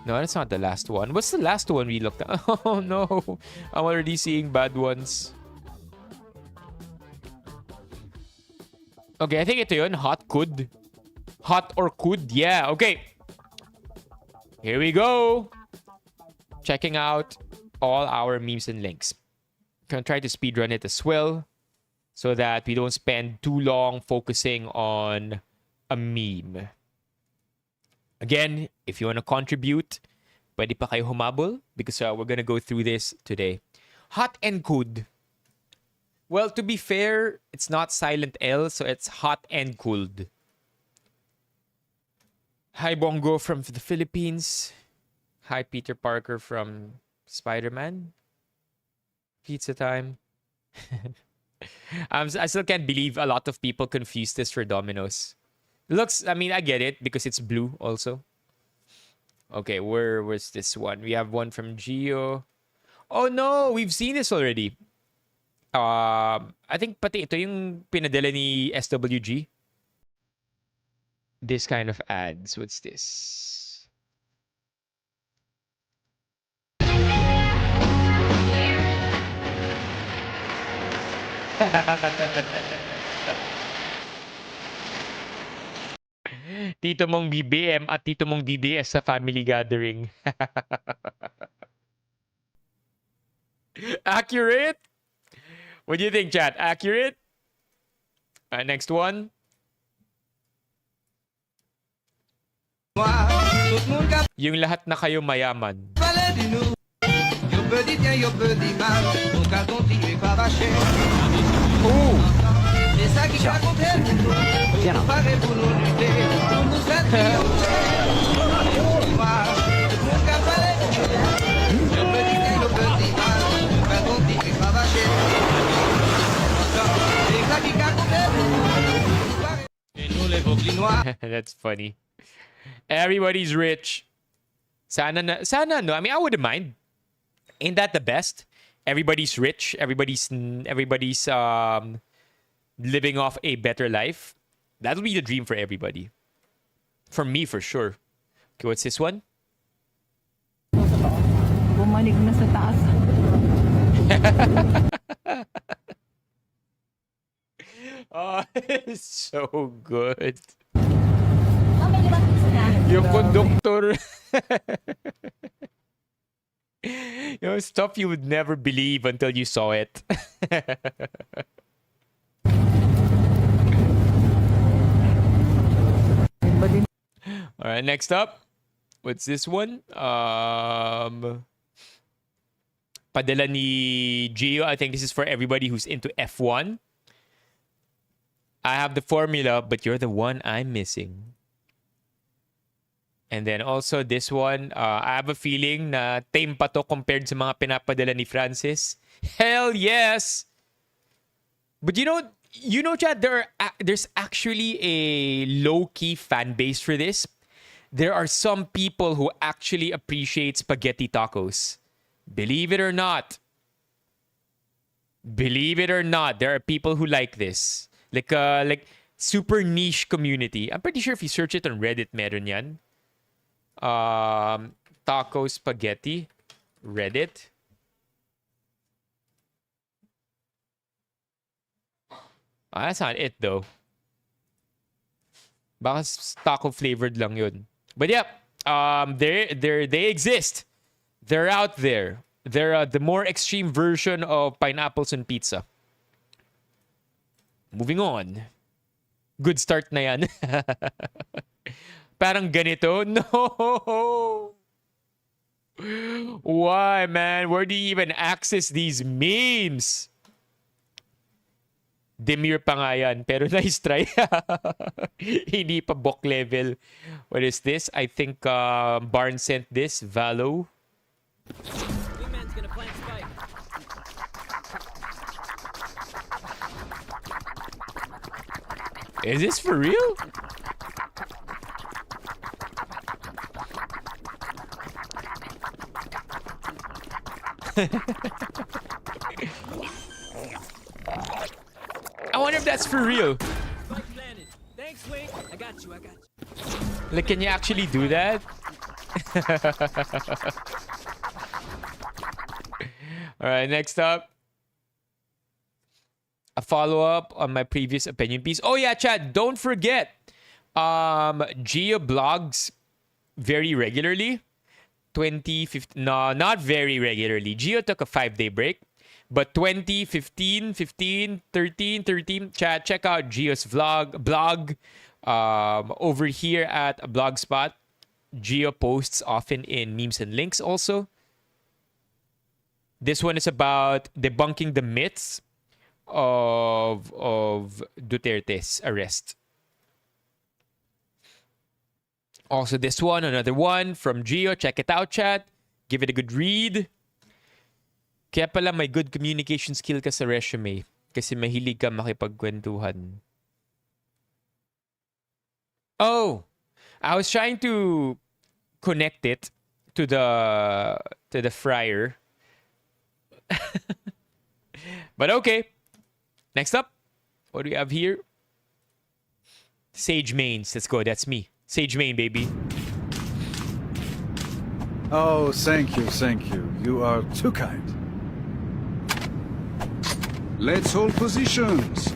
No, that's not the last one. What's the last one we looked at? Oh no, I'm already seeing bad ones. Okay, I think ito yun. Hot could. Hot or could. Yeah, okay. Here we go. Checking out all our memes and links. Gonna try to speedrun it as well so that we don't spend too long focusing on a meme. Again, if you want to contribute, pwede pa kayo humabol because we're gonna go through this today. Hot and could. Well, to be fair, it's not silent L, so it's hot and cooled. Hi, Bongo from the Philippines. Hi, Peter Parker from Spider-Man. Pizza time. I still can't believe a lot of people confuse this for Domino's. Looks, I mean, I get it because it's blue also. Okay, where was this one? We have one from Gio. Oh no, we've seen this already. I think pati ito yung pinadala ni SWG. This kind of ads. What's this? Tito mong BBM at tito mong DDS sa family gathering. Accurate? What do you think, chat? Accurate? Next one. Yung lahat na kayo mayaman. Ooh. That's funny. Everybody's rich. Sana no. I mean, I wouldn't mind. Ain't that the best? Everybody's rich. Everybody's living off a better life. That would be the dream for everybody. For me, for sure. Okay, what's this one? Bumalik na sa taas. Oh, it's so good. Yung conductor. You know, stuff you would never believe until you saw it. Alright, next up. What's this one? Padala ni Gio. I think this is for everybody who's into F1. I have the formula, but you're the one I'm missing. And then also this one, I have a feeling na tame pa to compared sa mga pinapadala ni Francis. Hell yes! But you know, Chad, there's actually a low-key fan base for this. There are some people who actually appreciate spaghetti tacos. Believe it or not. Believe it or not, there are people who like this. Like super niche community. I'm pretty sure if you search it on Reddit, meron yan. Taco spaghetti. Reddit. That's not it though. Baka taco flavored lang yun. But yeah, they exist. They're out there. They're the more extreme version of pineapples on pizza. Moving on. Good start na yan. Parang ganito? No! Why, man? Where do you even access these memes? Demir pa nga yan, pero nice try. Hindi pa book level. What is this? I think Barn sent this. Valo. Gonna plant spike. Is this for real? I wonder if that's for real. Spike planted. Thanks, Wink. I got you. Like, can you actually do that? All right, next up. A follow-up on my previous opinion piece. Oh yeah, Chad, don't forget. Gio blogs very regularly. 2015, no, not very regularly. Gio took a 5-day break. But 2015, 15, 13, Chad, check out Gio's blog. Over here at Blogspot. Gio posts often in memes and links also. This one is about debunking the myths of Duterte's arrest. Also this one, another one from Gio. Check it out, chat. Give it a good read. Kaya pala may good communication skill ka sa resume kasi mahilig ka makipagkwentuhan. Oh, I was trying to connect it to the fryer. But okay. Next up, what do we have here? Sage mains. Let's go. That's me. Sage main, baby. Oh, thank you, thank you. You are too kind. Let's hold positions.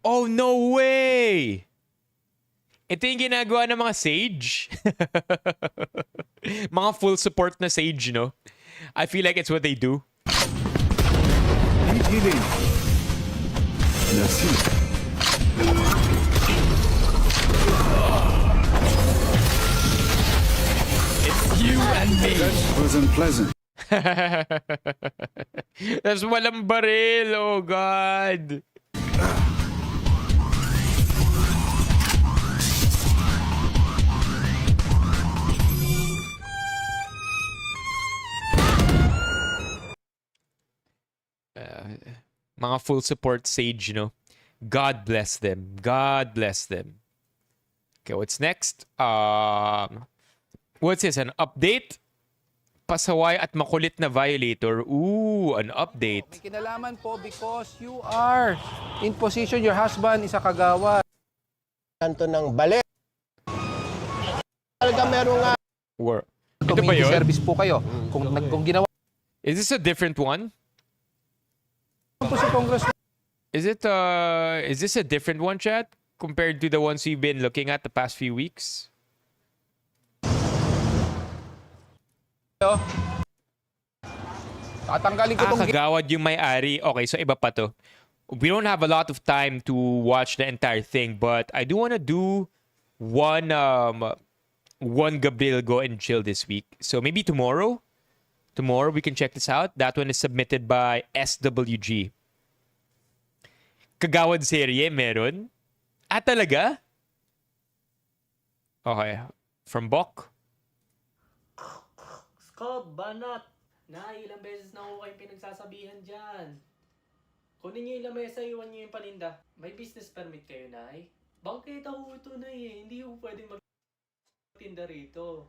Oh, no way! Ito yung ginagawa ng mga Sage. Mga full support na Sage, no? I feel like it's what they do. Need healing. Merci. It's you and me. That wasn't pleasant. That's walang baril. Oh, God. Mga full support Sage, you know. God bless them. God bless them. Okay, what's next? What's this? An update? Pasaway at makulit na violator. Ooh, an update. May kinalaman po because you are in position, your husband is a kagawad. Kanto ng bali. Talaga meron nga. Ito ba Community yun? service po kayo. Kung ginawa Is this a different one? po si Congress Is this a different one, chat? Compared to the ones we've been looking at the past few weeks? Tatanggalin ko tong Kagawad yung may-ari. Okay, so iba pa to. We don't have a lot of time to watch the entire thing, but I do want to do one Gabriel Go and Chill this week. So maybe tomorrow we can check this out. That one is submitted by SWG. Kagawad serye meron? Talaga? Okay. From Bok. Skob, banat! Nay, ilang beses na ako kayong pinagsasabihan dyan. Kunin niyo yung lamesa, iwan niyo yung paninda. May business permit kayo, Nay? Bangketa ho ito, Nay eh. Hindi ho pwedeng magtinda rito.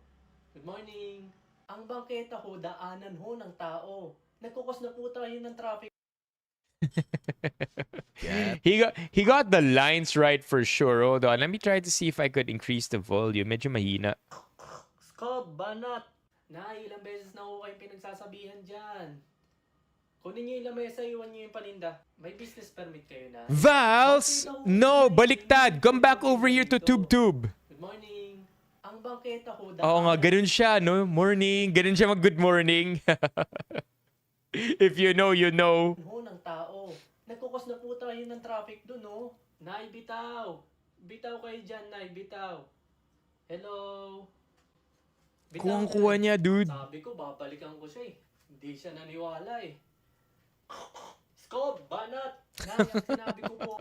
Good morning. Ang bangketa ho, daanan ho ng tao. Nagkukos na po tayo ng traffic. He got the lines right for sure. Hold on. Let me try to see if I could increase the volume. Medyo mahina. Skob, banat! Nay, ilang beses na ako kayong pinagsasabihan dyan. Kunin niyo yung lamesa, iwan niyo yung paninda. May business permit kayo, Nay? Vals! No, baliktad. Come back over here to Tube. Good morning. Ang bangketa ho, Oo nga, ganun siya, no? Morning. Ganun siya mag-good morning. If you know, you know. ho ng tao. Nagkukos na po tayo ng traffic dun, no? Nay, bitaw. Bitaw kayo dyan, Nay, bitaw. Hello? Bitaw Kuwang-kuha dyan. niya, dude. Sabi ko, babalikan ko siya eh. Hindi siya naniwala eh. Skob, banat! Nay, ang sinabi ko po.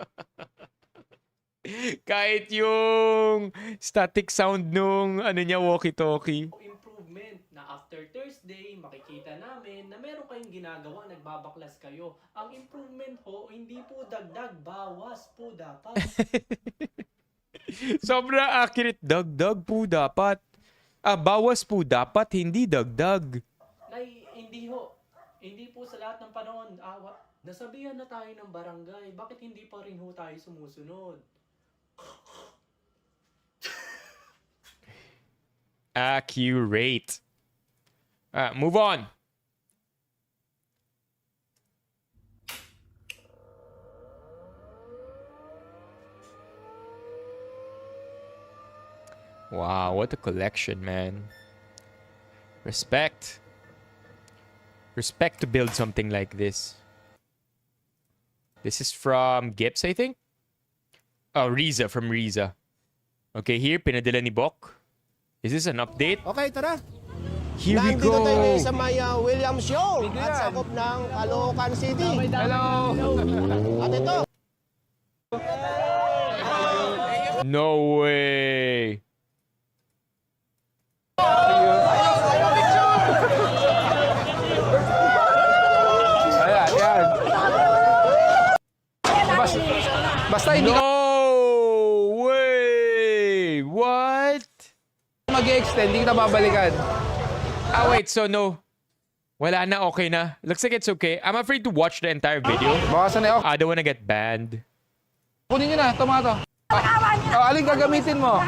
Kahit yung static sound nung walkie-talkie. Improvement na after Thursday, makikita namin na meron kayong ginagawa, nagbabaklas kayo. Ang improvement ho, hindi po dagdag, bawas po dapat. Sobra accurate. Dagdag po dapat. Bawas po dapat, hindi dagdag. Nay, hindi ho. Hindi po sa lahat ng panahon. Nasabihan na tayo ng barangay. Bakit hindi pa rin ho tayo sumusunod? Accurate. Move on. Wow, what a collection, man. Respect. Respect to build something like this. This is from Gibbs, I think. Oh, Riza, from Riza. Okay, here, pinadala ni Bok. Is this an update? Okay, tara. Here we Nandito tayo ngayon go. sa may Williams Show at sakop ng Caloocan City. Hello! At ito, No way. Ayan, yan. Basta hindi ka No way. What? mag-extend, hindi kita babalikan. Wait, so no. Wala na, okay na. Looks like it's okay. I'm afraid to watch the entire video. Baka sanay ako. I don't wanna get banned. Kunin nyo na, tomato. Alin gagamitin mo?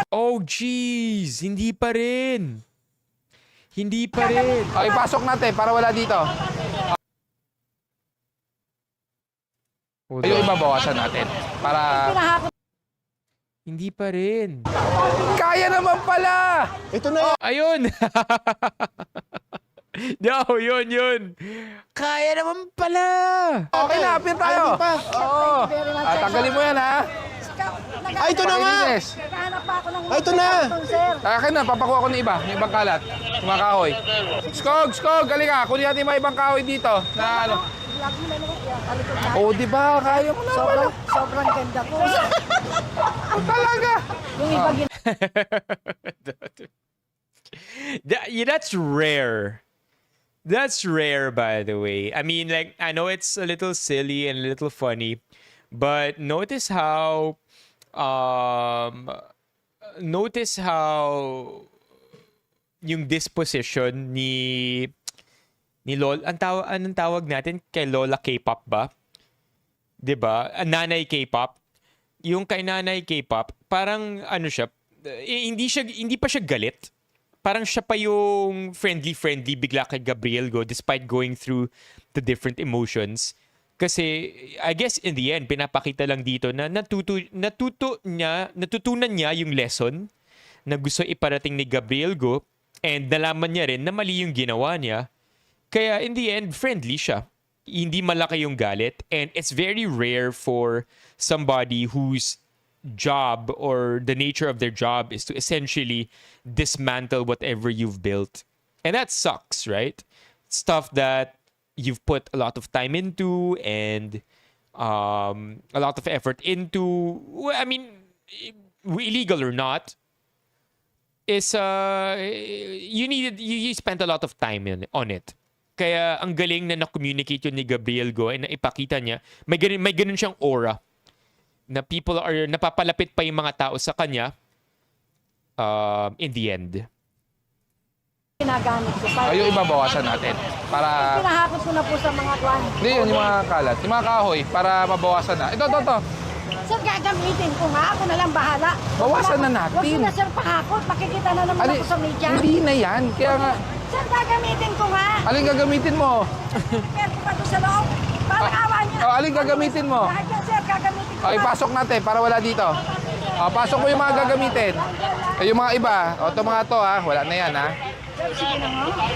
Oh, jeez. Hindi pa rin. Hindi pa rin. Ipasok natin para wala dito. Hold Yung on. iba bawasan natin. Para... Hindi pa rin. Kaya naman pala! ito na Ayun. No, yun. Kaya naman pala. Okay na, apir tayo. Ay, di pa. Oo. Tanggalin mo yan, ha? Ay, ito na nga! Pakilinis. Ay, ito na! Akin na, papakuha ko ng iba. Yung ibang kalat. Yung mga kahoy. Skog, halika. Kunin natin mga ibang kahoy dito. Na ano. Oh, di ba? Kaya mo na pala. Sobrang ganda ko. Talaga. Yung iba Yeah, that's rare. That's rare, by the way. I mean, like, I know it's a little silly and a little funny, but notice how yung disposition ni Lola, anong tawag natin kay Lola K-pop ba? 'Di ba? Nanay K-pop. Yung kay Nanay K-pop, parang ano siya, hindi pa siya galit. Parang siya pa yung friendly bigla kay Gabriel Go despite going through the different emotions. Kasi I guess in the end pinapakita lang dito na natutunan niya yung lesson na gusto iparating ni Gabriel Go and nalaman niya rin na mali yung ginawa niya. Kaya in the end, friendly siya. Hindi malaki yung galit. And it's very rare for somebody whose job or the nature of their job is to essentially dismantle whatever you've built. And that sucks, right? Stuff that you've put a lot of time into and a lot of effort into. Well, I mean, illegal or not, is you spent a lot of time on it. Kaya ang galing na na-communicate yun ni Gabriel Go and naipakita niya, may ganun siyang aura na people are napapalapit pa yung mga tao sa kanya in the end. Ginagamit ko pa. Yung iba bawasan natin. Para... Pinahakot ko na po sa mga kwan. Hindi yun, yung mga kalat. Yung mga kahoy, para mabawasan na. Ito. Sir, gagamitin ko nga. Ako na lang bahala. Bawasan na natin. Huwag ko na, sir, pahakot. Makikita na naman ako sa media. Hindi na yan. Kaya nga... Sir, gagamitin ko nga. Alin gagamitin mo? Pero pa doon sa loob. Parang awa niya. Alin gagamitin mo? Lahat yan, sir, gagamitin ko nga. Ipasok natin para wala dito. Pasok mo yung mga gagamitin. Yung mga iba. Ito mga to ha. Wala na yan ha.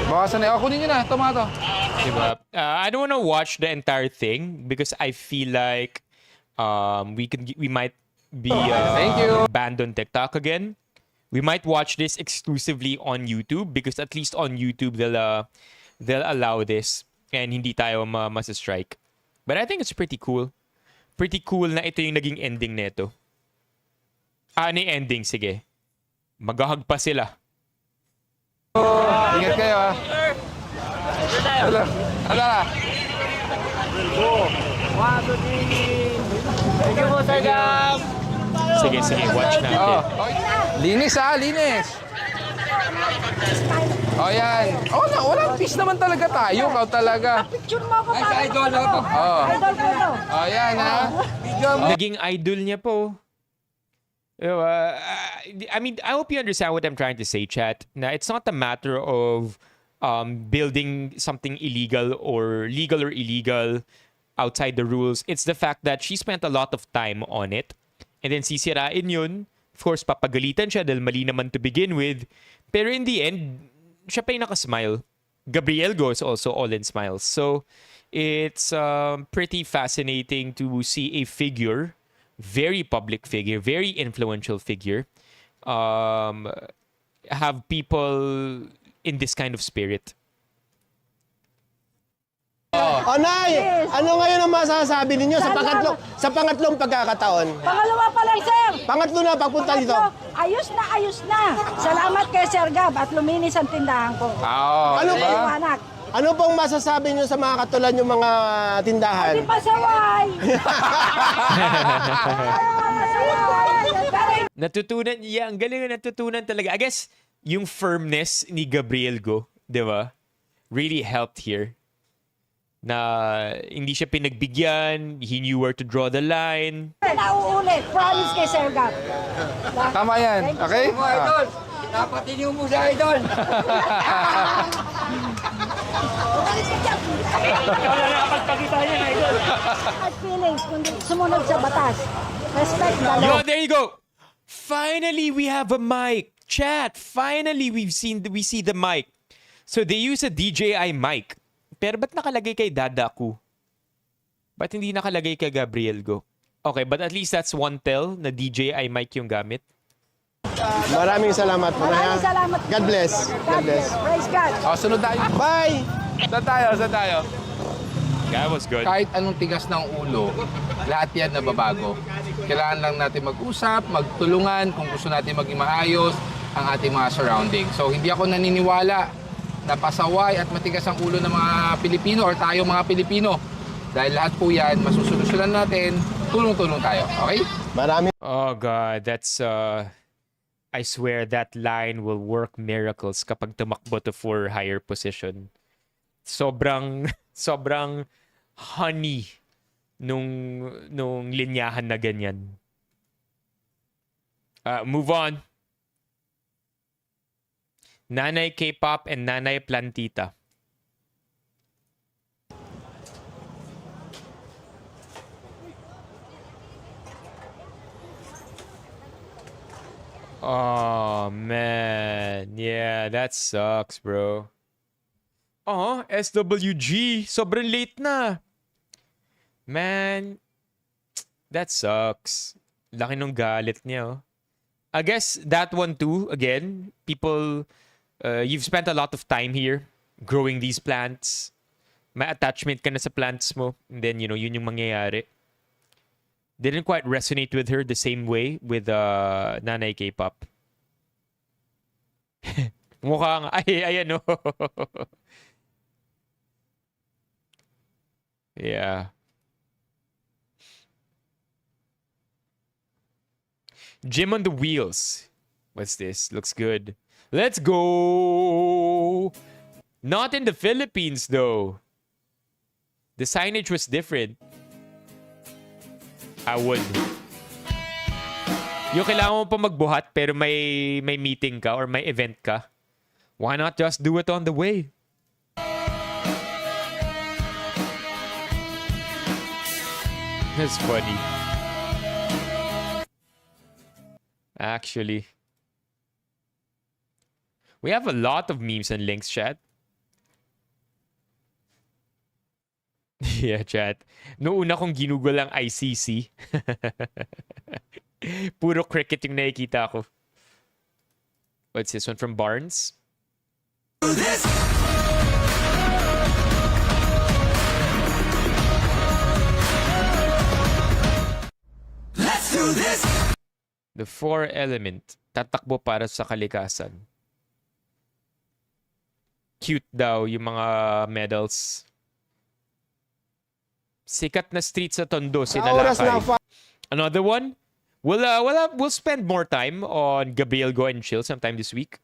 Bawasan na. Kunin nyo na. Ito mga to. Diba? I don't wanna watch the entire thing because I feel like we might be Thank you. banned on TikTok again. We might watch this exclusively on YouTube because at least on YouTube they'll allow this and hindi tayo mas-strike. But I think it's pretty cool. Pretty cool na ito yung naging ending nito. Ano yung ending? Sige. Maghahag pa sila. Ingat kayo ha. Hala. Thank you po, Sir Gab! Sige, watch natin. Linis ha, linis. Yan. Walang peace naman talaga tayo. Kau talaga. Picture mo ako para. idol ako. Idol ko ito. Yan ha. Naging idol niya po. I mean, I hope you understand what I'm trying to say, chat. Na it's not a matter of building something illegal or legal or illegal outside the rules. It's the fact that she spent a lot of time on it. And then sisirain yun. Of course, papagalitan siya dahil mali naman to begin with. Pero in the end, siya pa yung nakasmile. Gabriel goes also all in smiles. So, it's pretty fascinating to see a figure, very public figure, very influential figure, have people in this kind of spirit. Nay, ano ngayon ang masasabi ninyo sa pangatlong pagkakataon? Pangalawa pa lang, sir. Pangatlo na pagpunta dito. Ayos na. Salamat kay Sir Gab at luminis ang tindahan ko. Ano Ay, ba? anak. Ano pong masasabi nyo sa mga katulad yung mga tindahan? Di pasaway. Natutunan niya. Ang galing na natutunan talaga. I guess, yung firmness ni Gabriel Go, di ba? Really helped here. Na hindi siya pinagbigyan, he knew where to draw the line. Nauulit. Promise kay Sir Gab. Tama yan. Okay? Idol, dapat iniw mo sa idol. At feelings, kundi sumunod sa batas. Respect the law. Yo, there you go. Finally, we have a mic. Chat, finally we see the mic. So they use a DJI mic. Pero ba't nakalagay kay Dadaku? Ba't hindi nakalagay kay Gabriel Go? Okay, but at least that's one tell na DJI mic yung gamit. Maraming salamat po. Maraming salamat. God bless. God bless. Praise God. Sunod tayo. Bye! Saan tayo? That was good. Kahit anong tigas ng ulo, lahat yan nababago. Kailangan lang natin mag-usap, magtulungan kung gusto natin maging maayos ang ating mga surroundings. So hindi ako naniniwala na pasaway at matigas ang ulo ng mga Pilipino or tayo mga Pilipino. Dahil lahat po yan, masusolusyonan natin, tulong-tulong tayo. Okay? Maraming Oh God, that's I swear that line will work miracles kapag tumakbo to for higher position. Sobrang honey nung linyahan na ganyan. Move on. Nanay K-pop and Nanay Plantita. Oh man, yeah, that sucks, bro. SWG. Sobrang late na. Man, that sucks. Laki nung galit niya, oh. I guess that one too, again, people, you've spent a lot of time here growing these plants. May attachment ka na sa plants mo. And then, yun yung mangyayari. Didn't quite resonate with her the same way with Nanay K-pop. Mukhang, ayan o. Yeah. Gym on the wheels. What's this? Looks good. Let's go! Not in the Philippines, though. The signage was different. I would. Yung kailangan mo pa magbuhat pero may meeting ka or may event ka. Why not just do it on the way? That's funny. Actually. We have a lot of memes and links, chat. Yeah, chat. Noong una kong ginugol ang ICC. Puro cricket yung nakikita ko. What's this one from Barnes? Let's do this! The 4 element. Tatakbo para sa kalikasan. Cute daw yung mga medals. Sikat na street sa Tondo, sinalakay. Another one? We'll spend more time on Gabriel Go and Chill sometime this week.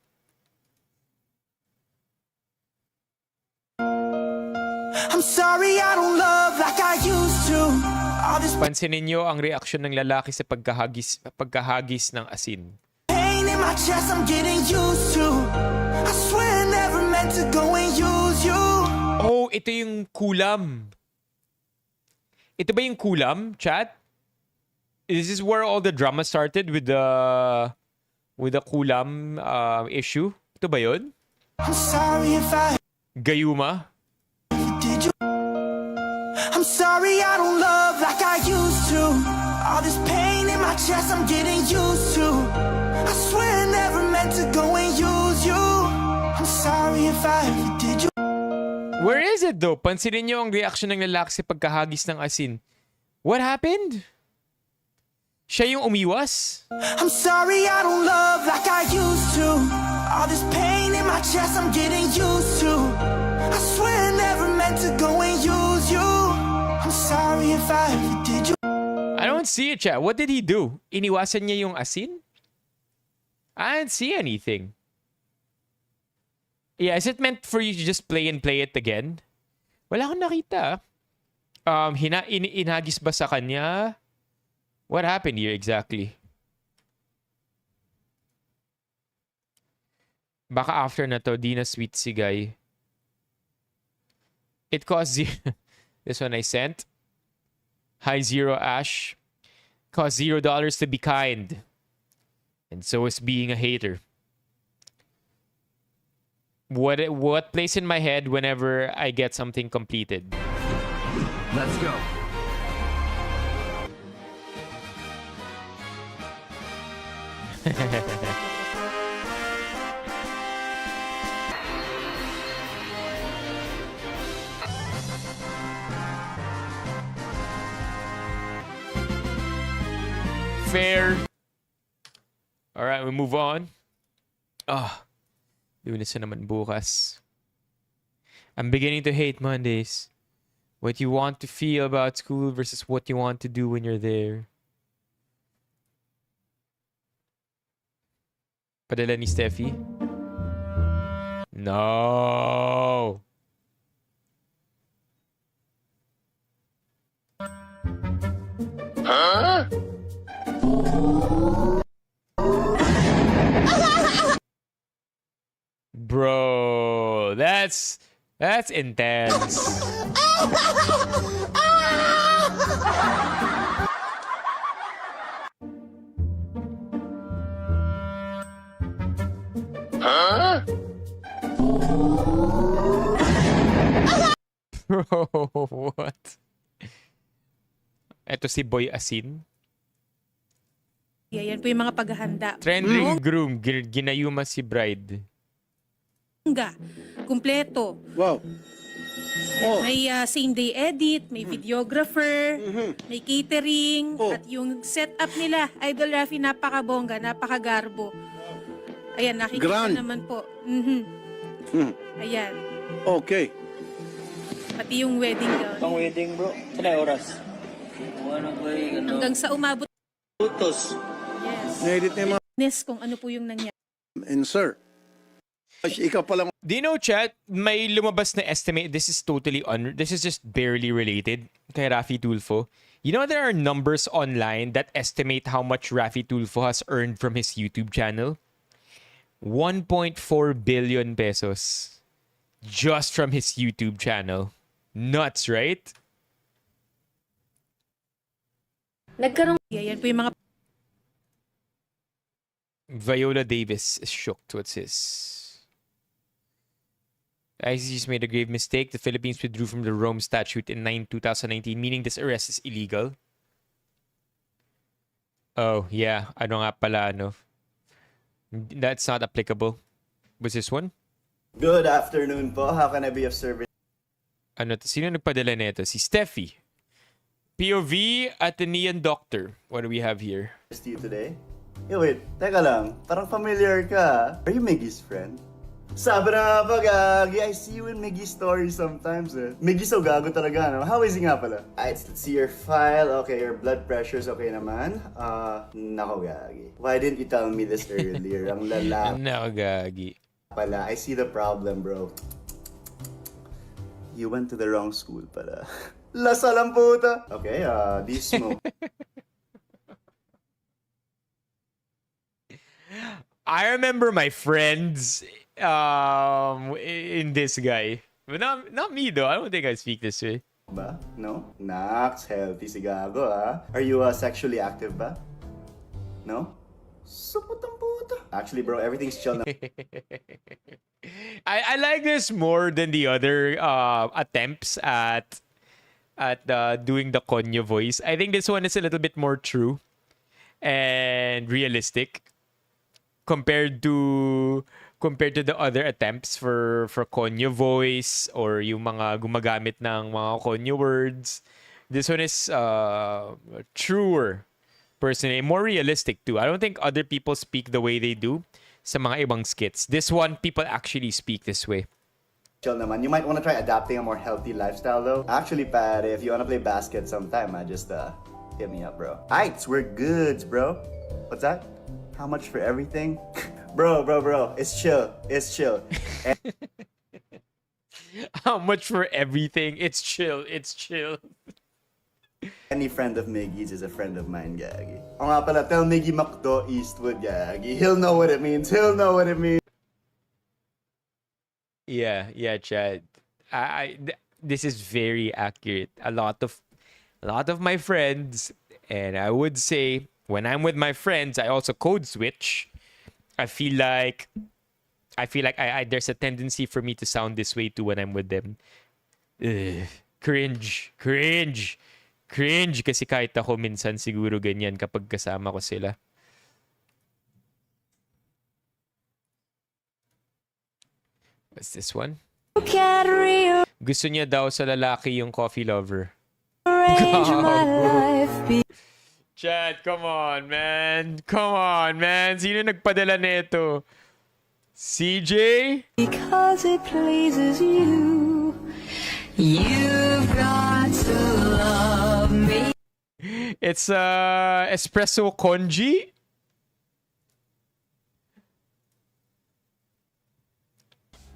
I'm sorry I don't love like I used to. All this Pansinin niyo ang reaksyon ng lalaki sa pagkahagis ng asin. pain in my chest I'm getting used to. I swear I never meant to go and use you. Oh, ito yung kulam. Ito ba yung kulam, chat? Is this where all the drama started with the kulam issue? Ito ba yun? I'm sorry if I Gayuma? did you. I'm sorry I don't love like I used to. All this pain in my chest I'm getting used to. I swear I never meant to go and use you. I'm sorry if I ever did you. Where is it though? Pansinin niyo ang reaction ng lalaki sa pagkahagis ng asin. What happened? Siya yung umiwas? I'm sorry I don't love like I used to. All this pain in my chest I'm getting used to. I swear I never meant to go and use you. I'm sorry if I ever did you. I don't see it, chat. What did he do? Iniwasan niya yung asin? I didn't see anything. Yeah, is it meant for you to just play it again? Wala akong nakita. Inhagis ba sa kanya? What happened here exactly? Baka after na to, di na sweet si guy. It cost this one I sent. Hi Zero Ash. Cost $0 to be kind. And so is being a hater. What plays in my head whenever I get something completed? Let's go. Fair. All right, we move on. Lunes na naman bukas. I'm beginning to hate Mondays. What you want to feel about school versus what you want to do when you're there. Padala ni Steffi? No. Huh? Bro, that's intense. Huh? Bro, what? Eto si Boy Asin. Yan po yung mga paghahanda. Trending groom, ginayuma si bride. Kumpleto. Wow. Oh. May same day edit, may videographer, may catering, at yung setup nila, Idol Rafi, napakabongga, napakagarbo. Ayan, nakikita Grand. naman po. Ayan. Okay. Pati yung wedding gown. Pang wedding bro, sa oras? Hanggang sa umabot. Putos. Yes. Na-edit na yung mga... Kung ano po yung nangyari. And sir, ikaw pa lang. Do you know, chat, may lumabas na estimate. This is this is just barely related kay Rafi Tulfo. You know, there are numbers online that estimate how much Rafi Tulfo has earned from his YouTube channel. 1.4 billion pesos just from his YouTube channel. Nuts, right? Yan po yung mga Viola Davis is shocked. What's his? ICC made a grave mistake. The Philippines withdrew from the Rome Statute in 2019, meaning this arrest is illegal. Oh, yeah. Ano nga pala, ano? That's not applicable. What's this one? Good afternoon po. How can I be of service Ano to? Sino nagpadala nito? Si Steffi. POV Atenean Doctor. What do we have here? to you today? Wait, teka lang. Parang familiar ka. Are you Miggy's friend? Sabi na nga pa, Gagi. I see you in Miggy's stories sometimes eh. Miggy so gago talaga, no? How is he nga pala? Alright, let's see your file. Okay, your blood pressure's okay naman. Nako, Gagi. Why didn't you tell me this earlier? Ang lala Nakagagi. pala. I see the problem, bro. You went to the wrong school pala. Lasa lang puta. Okay, do you smoke? I remember my friends in this guy. But not me though. I don't think I speak this way. Ba? No? Nax, healthy si Gago, ah. Are you sexually active ba? No? Suputang puta. Actually, bro, everything's chill na. I like this more than the other attempts at doing the Konyo voice. I think this one is a little bit more true and realistic compared to the other attempts for Konyo voice or yung mga gumagamit ng mga Konyo words. This one is truer, personally, more realistic too. I don't think other people speak the way they do sa mga ibang skits. This one, people actually speak this way. Chill naman. You might want to try adapting a more healthy lifestyle though. Actually, pare, if you want to play basket sometime, just hit me up, bro. Aight, we're goods, bro. What's that? How much for everything? Bro. It's chill. It's chill. How much for everything? It's chill. It's chill. Any friend of Miggy's is a friend of mine, Gagi. O nga pala, tell Miggy Macdo Eastwood, Gagi. He'll know what it means. He'll know what it means. Yeah, Chad. This is very accurate. A lot of my friends, and I would say when I'm with my friends, I also code switch. I feel like I there's a tendency for me to sound this way too when I'm with them. Ugh, cringe kasi kahit ako minsan siguro ganyan kapag kasama ko sila. What's this one? Gusto niya daw sa lalaki yung coffee lover. Chad, come on, man. Sino nagpadala nito? CJ? Because it pleases you. You've got to love me. It's espresso congee.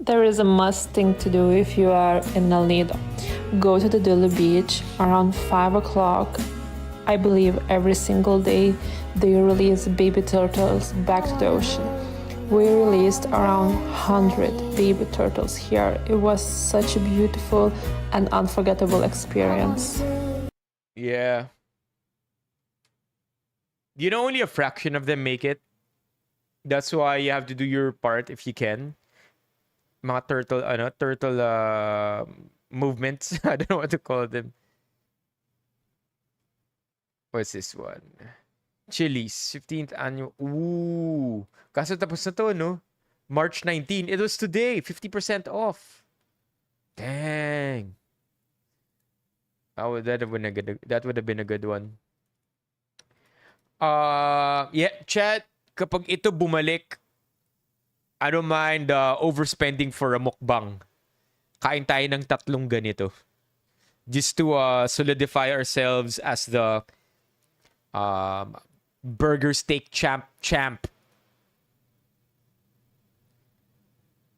There is a must thing to do if you are in El Nido. Go to the Dulu beach around 5 o'clock. I believe every single day they release baby turtles back to the ocean. We released around 100 baby turtles here. It was such a beautiful and unforgettable experience. Yeah. You know, only a fraction of them make it. That's why you have to do your part if you can. Mga turtle movements. I don't know what to call them. What's this one? Chili's 15th annual. Ooh. Kaso tapos na to, no? March 19. It was today. 50% off. Dang. That would have been a good one. Yeah, chat. Kapag ito bumalik, I don't mind overspending for a mukbang. Kain tayo ng 3 ganito. Just to solidify ourselves as the burger steak champ.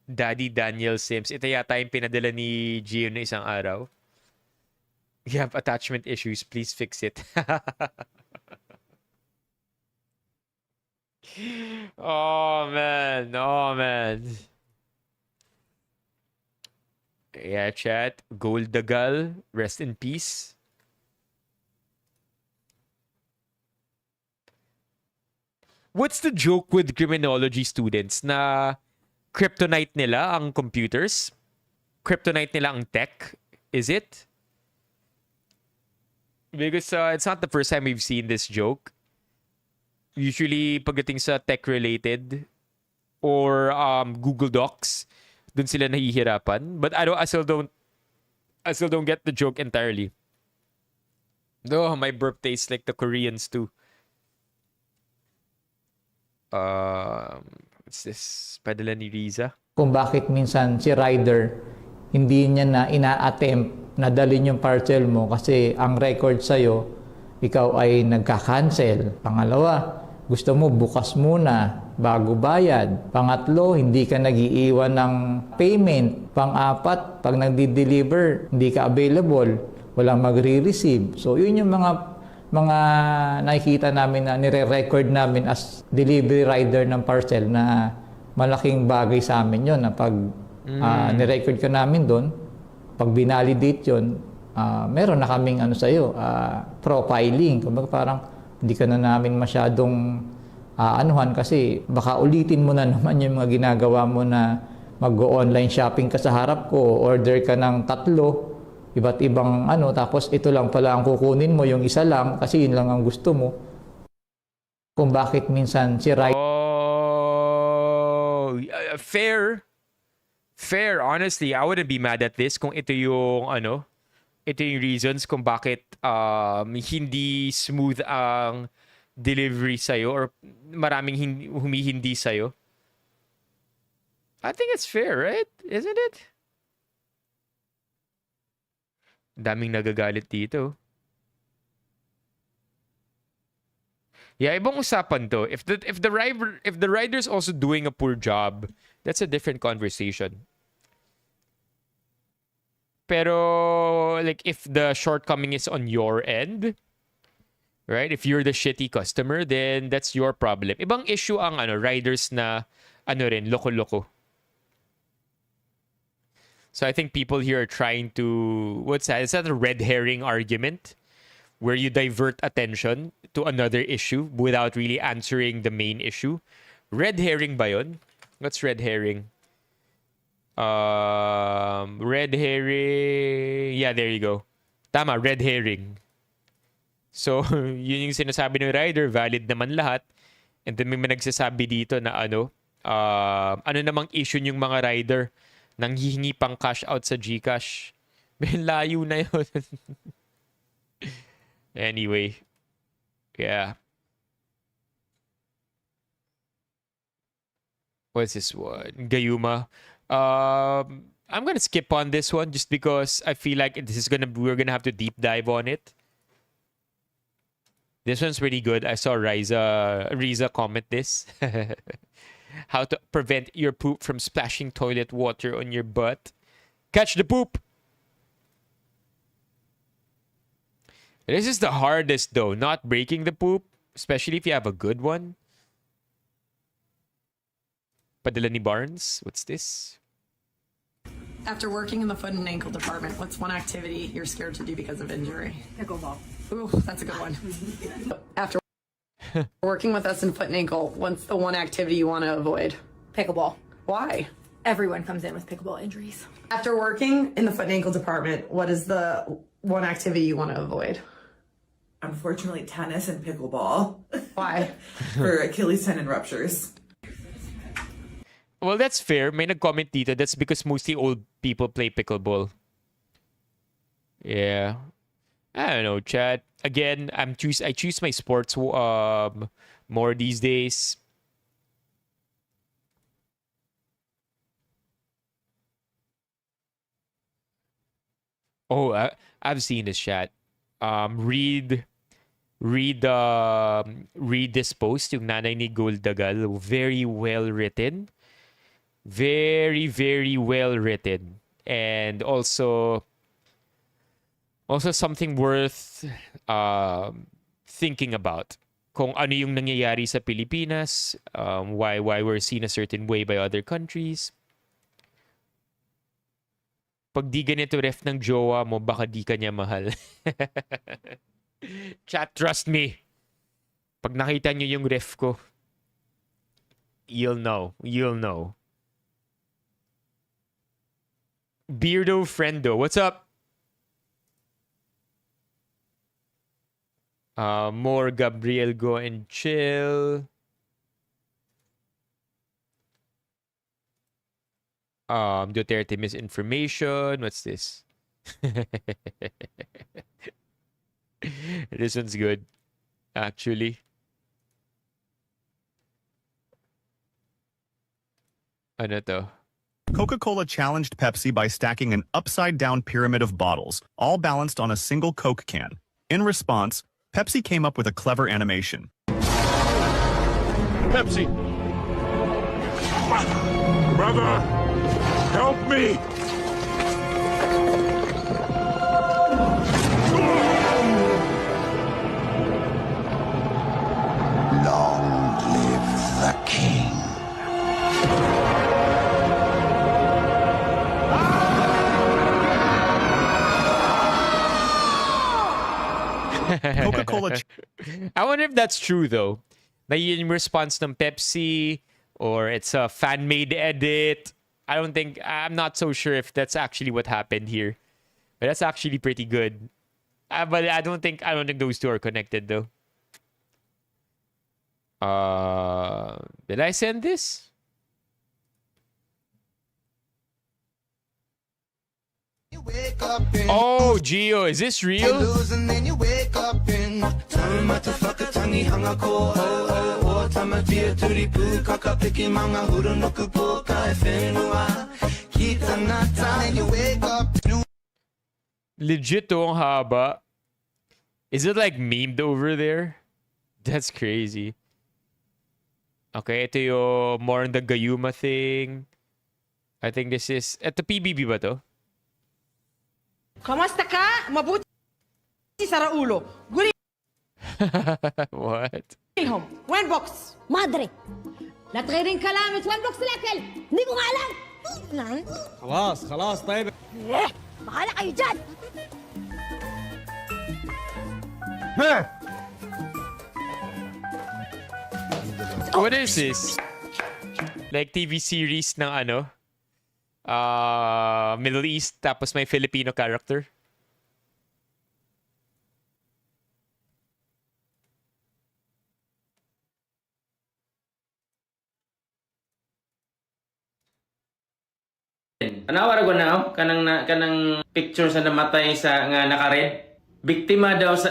Daddy Daniel Sims. Ito yata yung pinadala ni Gio na isang araw. You have attachment issues. Please fix it. Oh, man. Oh, man. Yeah, chat. Gold Dagal. Rest in peace. What's the joke with criminology students na kryptonite nila ang computers? Kryptonite nila ang tech? Is it? Because it's not the first time we've seen this joke. Usually, pagdating sa tech-related or Google Docs, dun sila nahihirapan. But I still don't get the joke entirely. Though my burp tastes like the Koreans too. What's this? Padala ni Riza. Kung bakit minsan si rider hindi niya na ina-attempt na dalhin yung parcel mo kasi ang record sa'yo, ikaw ay nagka-cancel. Pangalawa, gusto mo bukas muna bago bayad. Pangatlo, hindi ka nag-iiwan ng payment. Pang-apat, pag nagdi-deliver, hindi ka available. Walang magre-receive. So, yun yung mga nakikita namin na nire-record namin as delivery rider ng parcel na malaking bagay sa amin yun. Na pag nirecord ka namin doon, pag binalidate yun, meron na kaming sa'yo, profiling. Kumbaga parang hindi ka na namin masyadong anuhan kasi baka ulitin mo na naman yung mga ginagawa mo na mag-online shopping ka sa harap ko, order ka ng 3, iba't ibang tapos ito lang pala ang kukunin mo, yung isa lang kasi yun lang ang gusto mo. Kung bakit minsan si Fair, honestly, I wouldn't be mad at this kung ito yung reasons kung bakit hindi smooth ang delivery sa'yo or maraming humihindi sa'yo. I think it's fair, right? Isn't it? Daming nagagalit dito. Yeah, ibang usapan to. If the rider's also doing a poor job, that's a different conversation. Pero like if the shortcoming is on your end, right? If you're the shitty customer, then that's your problem. Ibang issue ang riders na rin loko-loko. So I think people here are trying to, what's that? Is that a red herring argument? Where you divert attention to another issue without really answering the main issue. Red herring ba yun? What's red herring? Red herring. Yeah, there you go. Tama, red herring. So, yun yung sinasabi ng rider, valid naman lahat. And then may nagsasabi dito na ano namang issue yung mga rider nang hihingi pang cash out sa GCash. May layo na yun. Anyway. Yeah. What's this one? Gayuma. I'm gonna skip on this one just because I feel like we're gonna have to deep dive on it. This one's pretty good. I saw Riza comment this. How to prevent your poop from splashing toilet water on your butt. Catch the poop. This is the hardest though, not breaking the poop, especially if you have a good one. Padala ni Barnes. What's this? After working in the foot and ankle department, what's one activity you're scared to do because of injury? Pickleball. Ooh, that's a good one. After working with us in foot and ankle, what's the one activity you want to avoid? Pickleball. Why? Everyone comes in with pickleball injuries. After working in the foot and ankle department, what is the one activity you want to avoid? Unfortunately, tennis and pickleball. Why? For Achilles tendon ruptures. Well, that's fair. May nag-comment dito. That's because mostly old people play pickleball. Yeah. I don't know, chat. Again, I choose my sports more these days. Oh, I've seen this, chat. Read this post, yung nanay ni Goldagal. Very well written. Very, very well written. And also something worth thinking about. Kung ano yung nangyayari sa Pilipinas, why we're seen a certain way by other countries. Pag di ganito ref ng jowa mo, baka di ka niya mahal. Chat, trust me. Pag nakita niyo yung ref ko, you'll know. You'll know. Beardo Friendo, what's up? More Gabriel, go and chill. Duterte misinformation. What's this? This one's good, actually. Ano to? Coca-Cola challenged Pepsi by stacking an upside-down pyramid of bottles, all balanced on a single Coke can. In response, Pepsi came up with a clever animation. Pepsi! Brother! Help me! Long live the king. Coca-Cola. I wonder if that's true though. Na yun yung response ng Pepsi or it's a fan-made edit. I'm not so sure if that's actually what happened here. But that's actually pretty good. But I don't think those two are connected though. Did I send this? Oh, Gio, is this real? Legit to ang haba. Is it like memed over there? That's crazy. Okay, ito yung more on the Gayuma thing. I think this is... Ito PBB ba to? Kamusta ka? Mabuti sa Raulo. What? Home. Wenbox. Madre. Na-trading ka lang with Wenbox Lekel. Hindi ko nga alam. خلاص طيب. Bahala kayo dyan. What is this? Like TV series ng ano? Middle East tapos may Filipino character? Anawara ko na kanang picture sa namatay sa nga naka-red. Biktima daw sa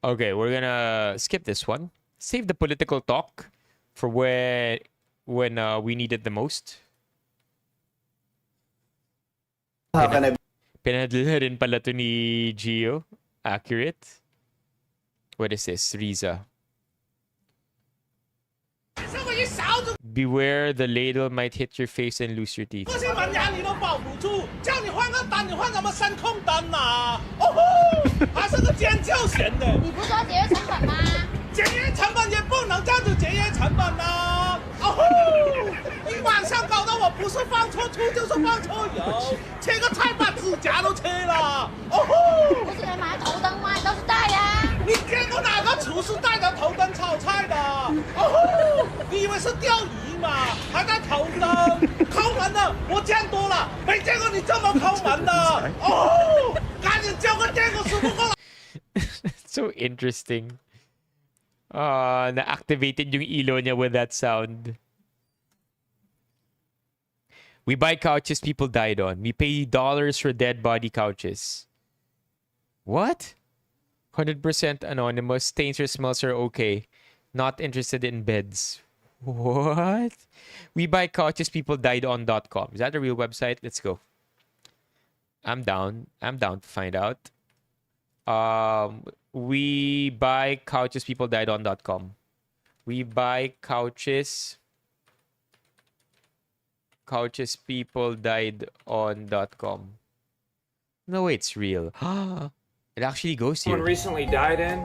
Okay, we're gonna skip this one. Save the political talk for when we need it the most. Pinadala rin pala to ni Gio. Accurate. What is this? Riza. Beware, the ladle might hit your face and lose your teeth. 我先问下你都报不出，叫你换个单，你换什么深空单呐？哦吼，还是个尖叫弦的。你不是说节约成本吗？节约成本也不能这样子节约成本呐。哦吼，你晚上搞得我不是放错醋就是放错油，切个菜把指甲都切了。哦吼，不是人买头灯吗？你倒是带呀。你见过哪个厨师带着头灯炒菜的？哦吼，你以为是钓鱼吗？还带头灯？抠门门了，我见多了，没见过你这么抠门的。哦，赶紧叫个电工师傅过来。 So interesting. Na-activated yung ilo niya with that sound. We buy couches people died on. We pay dollars for dead body couches. What? 100% anonymous. Stains or smells are okay. Not interested in beds. What? We buy couches people died on.com. Is that a real website? Let's go. I'm down. I'm down to find out. We buy couches people died on.com. We buy couches people died on.com. No way, it's real. It actually goes here. Someone recently died in?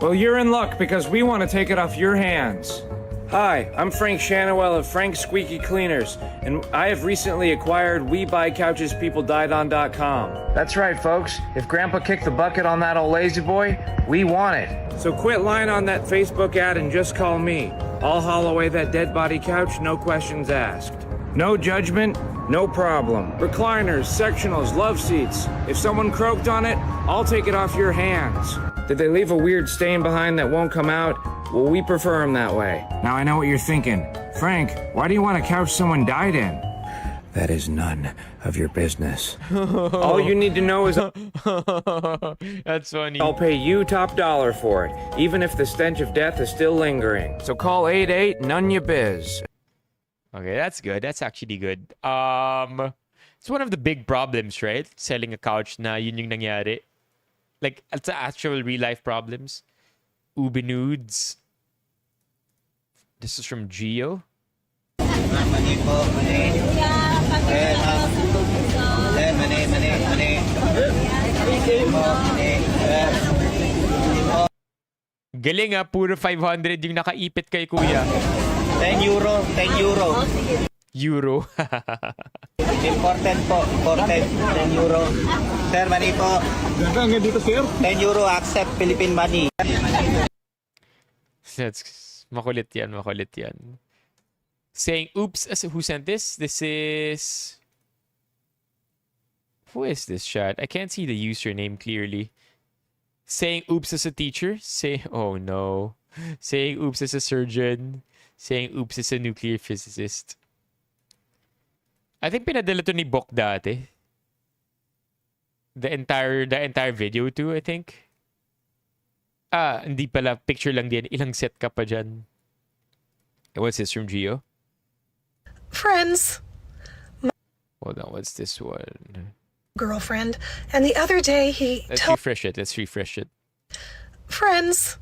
Well, you're in luck because we want to take it off your hands. Hi, I'm Frank Shannawell of Frank Squeaky Cleaners, and I have recently acquired WeBuyCouchesPeopleDiedOn.com. That's right, folks. If Grandpa kicked the bucket on that old lazy boy, we want it. So quit lying on that Facebook ad and just call me. I'll haul away that dead body couch, no questions asked. No judgment, no problem. Recliners, sectionals, love seats. If someone croaked on it, I'll take it off your hands. Did they leave a weird stain behind that won't come out? Well, we prefer them that way. Now I know what you're thinking. Frank, why do you want a couch someone died in? That is none of your business. All you need to know is that's funny. I'll pay you top dollar for it, even if the stench of death is still lingering. So call 88 none ya biz. Okay, that's good. That's actually good. It's one of the big problems, right? Selling a couch na yun yung nangyari. Like, it's actual real life problems. Ube nudes. This is from Gio. Galing ah, puro 500 yung nakaipit kay kuya. 10 euro, 10 euro. Euro. Important po, important, 10 euro. Sir, mali po. Hanggang dito, sir? 10 euro, accept Philippine money. That's makulit yan, makulit yan. Saying oops, who sent this? This is... Who is this chat? I can't see the username clearly. Saying oops as a teacher? Say, oh no. Saying oops as a surgeon. Saying oops as a nuclear physicist. I think pinadala to ni Bok dati. The entire video too, I think. Ah, hindi pala. Picture lang din. Ilang set ka pa dyan? What's this from Gio? Friends. Hold on, what's this one? Girlfriend. And the other day he Let's refresh it. Let's refresh it. Friends.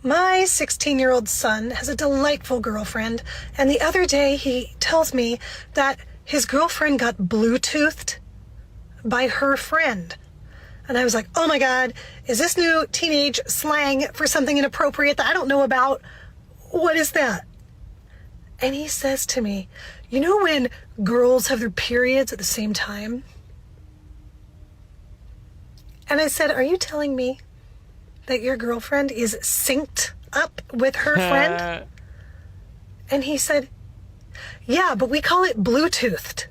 My 16-year-old son has a delightful girlfriend, and the other day he tells me that his girlfriend got Bluetoothed by her friend. And I was like, oh my God, is this new teenage slang for something inappropriate that I don't know about? What is that? And he says to me, you know when girls have their periods at the same time? And I said, are you telling me that your girlfriend is synced up with her friend? And he said, yeah, but we call it Bluetoothed.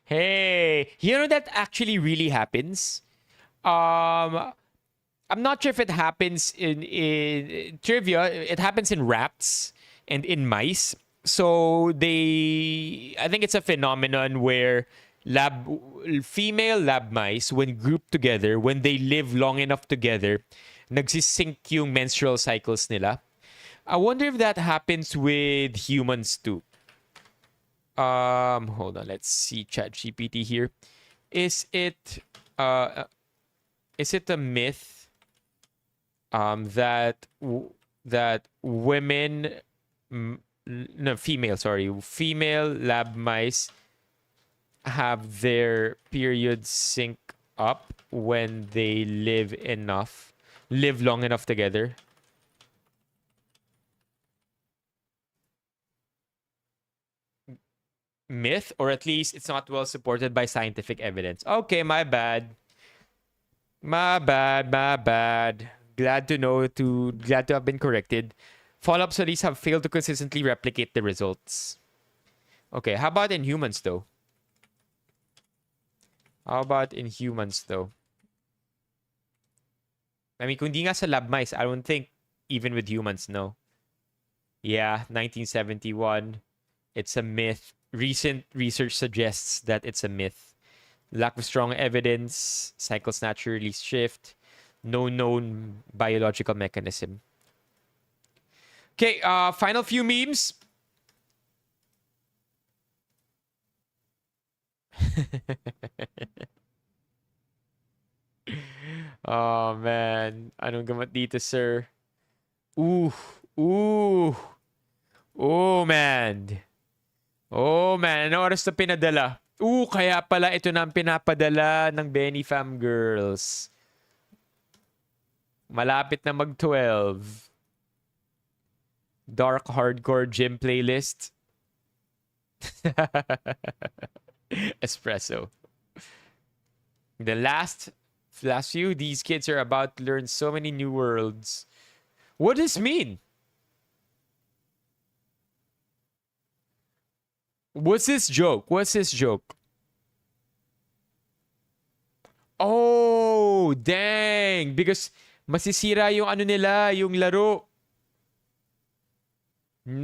Hey, you know that actually really happens? I'm not sure if it happens in trivia. It happens in rats and in mice. So I think it's a phenomenon where female lab mice, when grouped together, when they live long enough together, nagsisync yung menstrual cycles nila. I wonder if that happens with humans too. Hold on, let's see ChatGPT here. Is it a myth that women female lab mice have their periods sync up when they live long enough together? Myth, or at least it's not well supported by scientific evidence. Okay, my bad. Glad to have been corrected. Follow-up studies have failed to consistently replicate the results. Okay, how about in humans though? How about in humans though? I mean, kung di nga sa lab mice, I don't think even with humans, no. Yeah, 1971. It's a myth. Recent research suggests that it's a myth. Lack of strong evidence, cycles naturally shift, no known biological mechanism. Okay, final few memes. Oh man, anong gamot dito, sir? Ooh, ooh. Oh man. Oh man, ano oras na pinadala? Kaya pala ito na ang pinapadala ng Benifam girls. Malapit na mag-12. Dark hardcore gym playlist. Espresso. The last few, these kids are about to learn so many new words. What does this mean? What's this joke? What's this joke? Oh, dang. Because masisira yung ano nila, yung laro.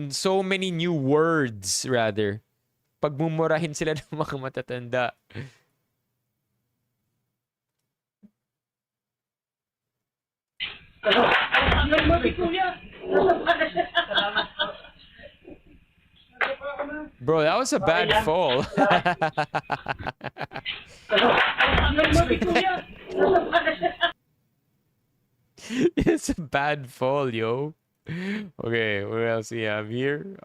So many new words, rather. Pagmumurahin sila ng mga matatanda. Bro, that was a bad fall. It's a bad fall, yo. Okay, what else we have here?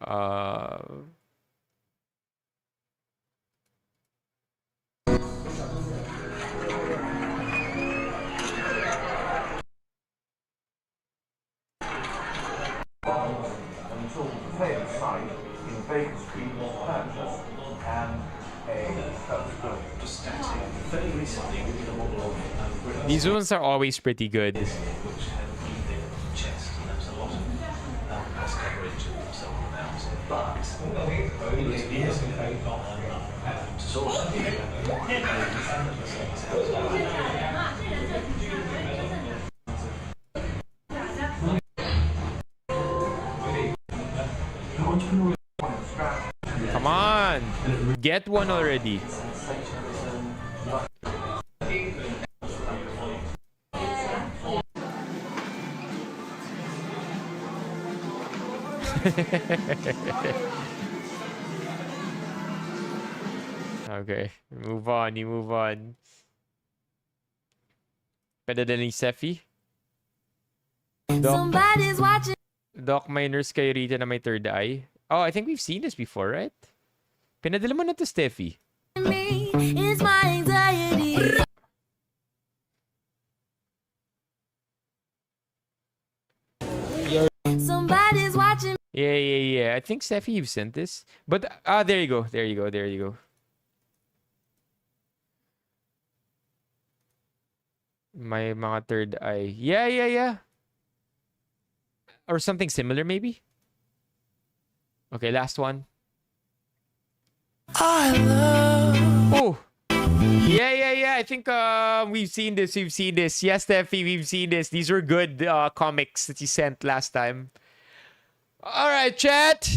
These ones are always pretty good. Come on, get one already. Okay, move on, you move on. Better than Sefi. Somebody's watching. Doc, may nurse kayo rito na may third eye. Oh, I think we've seen this before, right? Pinadala mo na to Steffi. It's my anxiety. Somebody's watching. Yeah. I think Steffi, you've sent this. But, there you go. May mga third eye. Yeah. Or something similar, maybe? Okay, last one. I love. Oh! Yeah. I think we've seen this. Yes, Steffi, we've seen this. These were good comics that you sent last time. Alright, chat.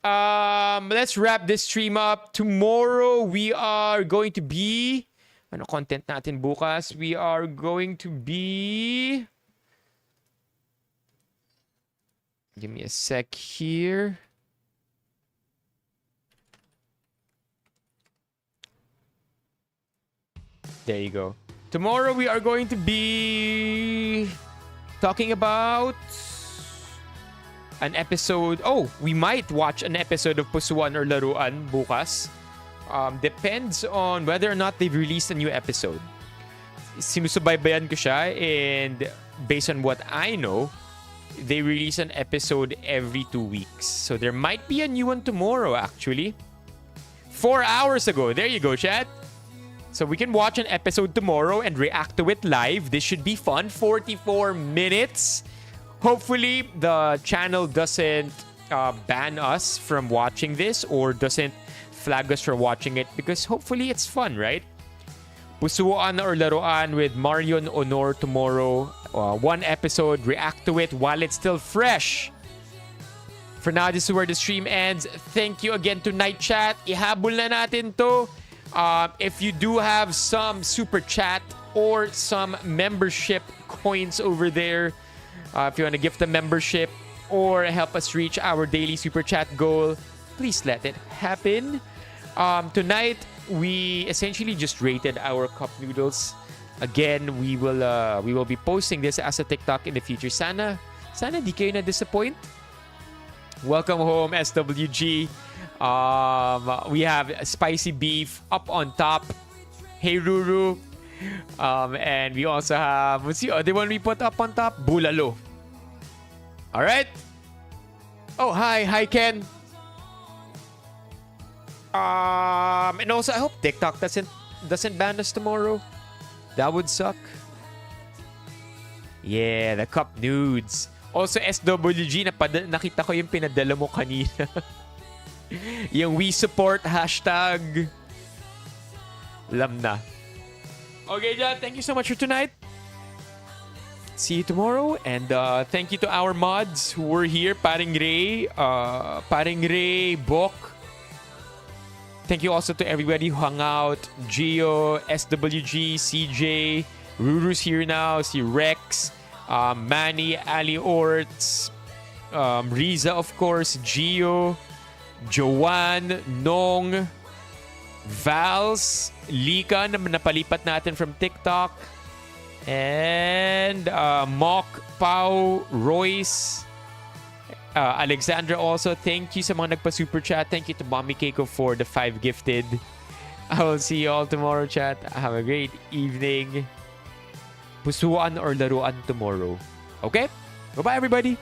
Let's wrap this stream up. Tomorrow, we are going to be... Ano content natin bukas? We are going to be... Give me a sec here. There you go. Tomorrow we are going to be talking about an episode. Oh, we might watch an episode of Pusuan or Laruan bukas. Depends on whether or not they've released a new episode. Sinusubaybayan ko siya, and based on what I know, they release an episode every 2 weeks. So there might be a new one tomorrow, actually. 4 hours ago. There you go, chat. So we can watch an episode tomorrow and react to it live. This should be fun. 44 minutes Hopefully, the channel doesn't ban us from watching this or doesn't flag us from watching it because hopefully it's fun, right? Pusuan or laruan with Marion Honor tomorrow. One episode, react to it while it's still fresh. For now, this is where the stream ends. Thank you again to Night Chat. Ihabol na natin to. If you do have some super chat or some membership coins over there, if you want to gift a membership or help us reach our daily super chat goal, please let it happen. Tonight, we essentially just rated our cup noodles. Again, we will be posting this as a TikTok in the future. Sana di kayo na disappoint. Welcome home, SWG. We have spicy beef up on top. Hey Ruru. And we also have, what's the other one we put up on top? Bulalo. Alright. Oh, hi Ken. And also, I hope TikTok doesn't ban us tomorrow. That would suck. Yeah, the cup nudes. Also, SWG, nakita ko yung pinadala mo kanina. Yung we support hashtag. Alam na. Okay, John, thank you so much for tonight. See you tomorrow. And thank you to our mods who were here. Paring Ray, Bok. Thank you also to everybody who hung out. Gio, SWG, CJ, Ruru's here now. Si Rex, Manny, Ali Orts, Riza, of course, Gio, Joanne, Nong, Vals, Lika na napalipat natin from TikTok, and Mock, Pau, Royce, Alexandra also. Thank you sa mga nagpa-super chat. Thank you to Mommy Keiko for the 5 gifted. I will see you all tomorrow, chat. Have a great evening. Pusuan or laruan tomorrow. Okay? Bye-bye, everybody.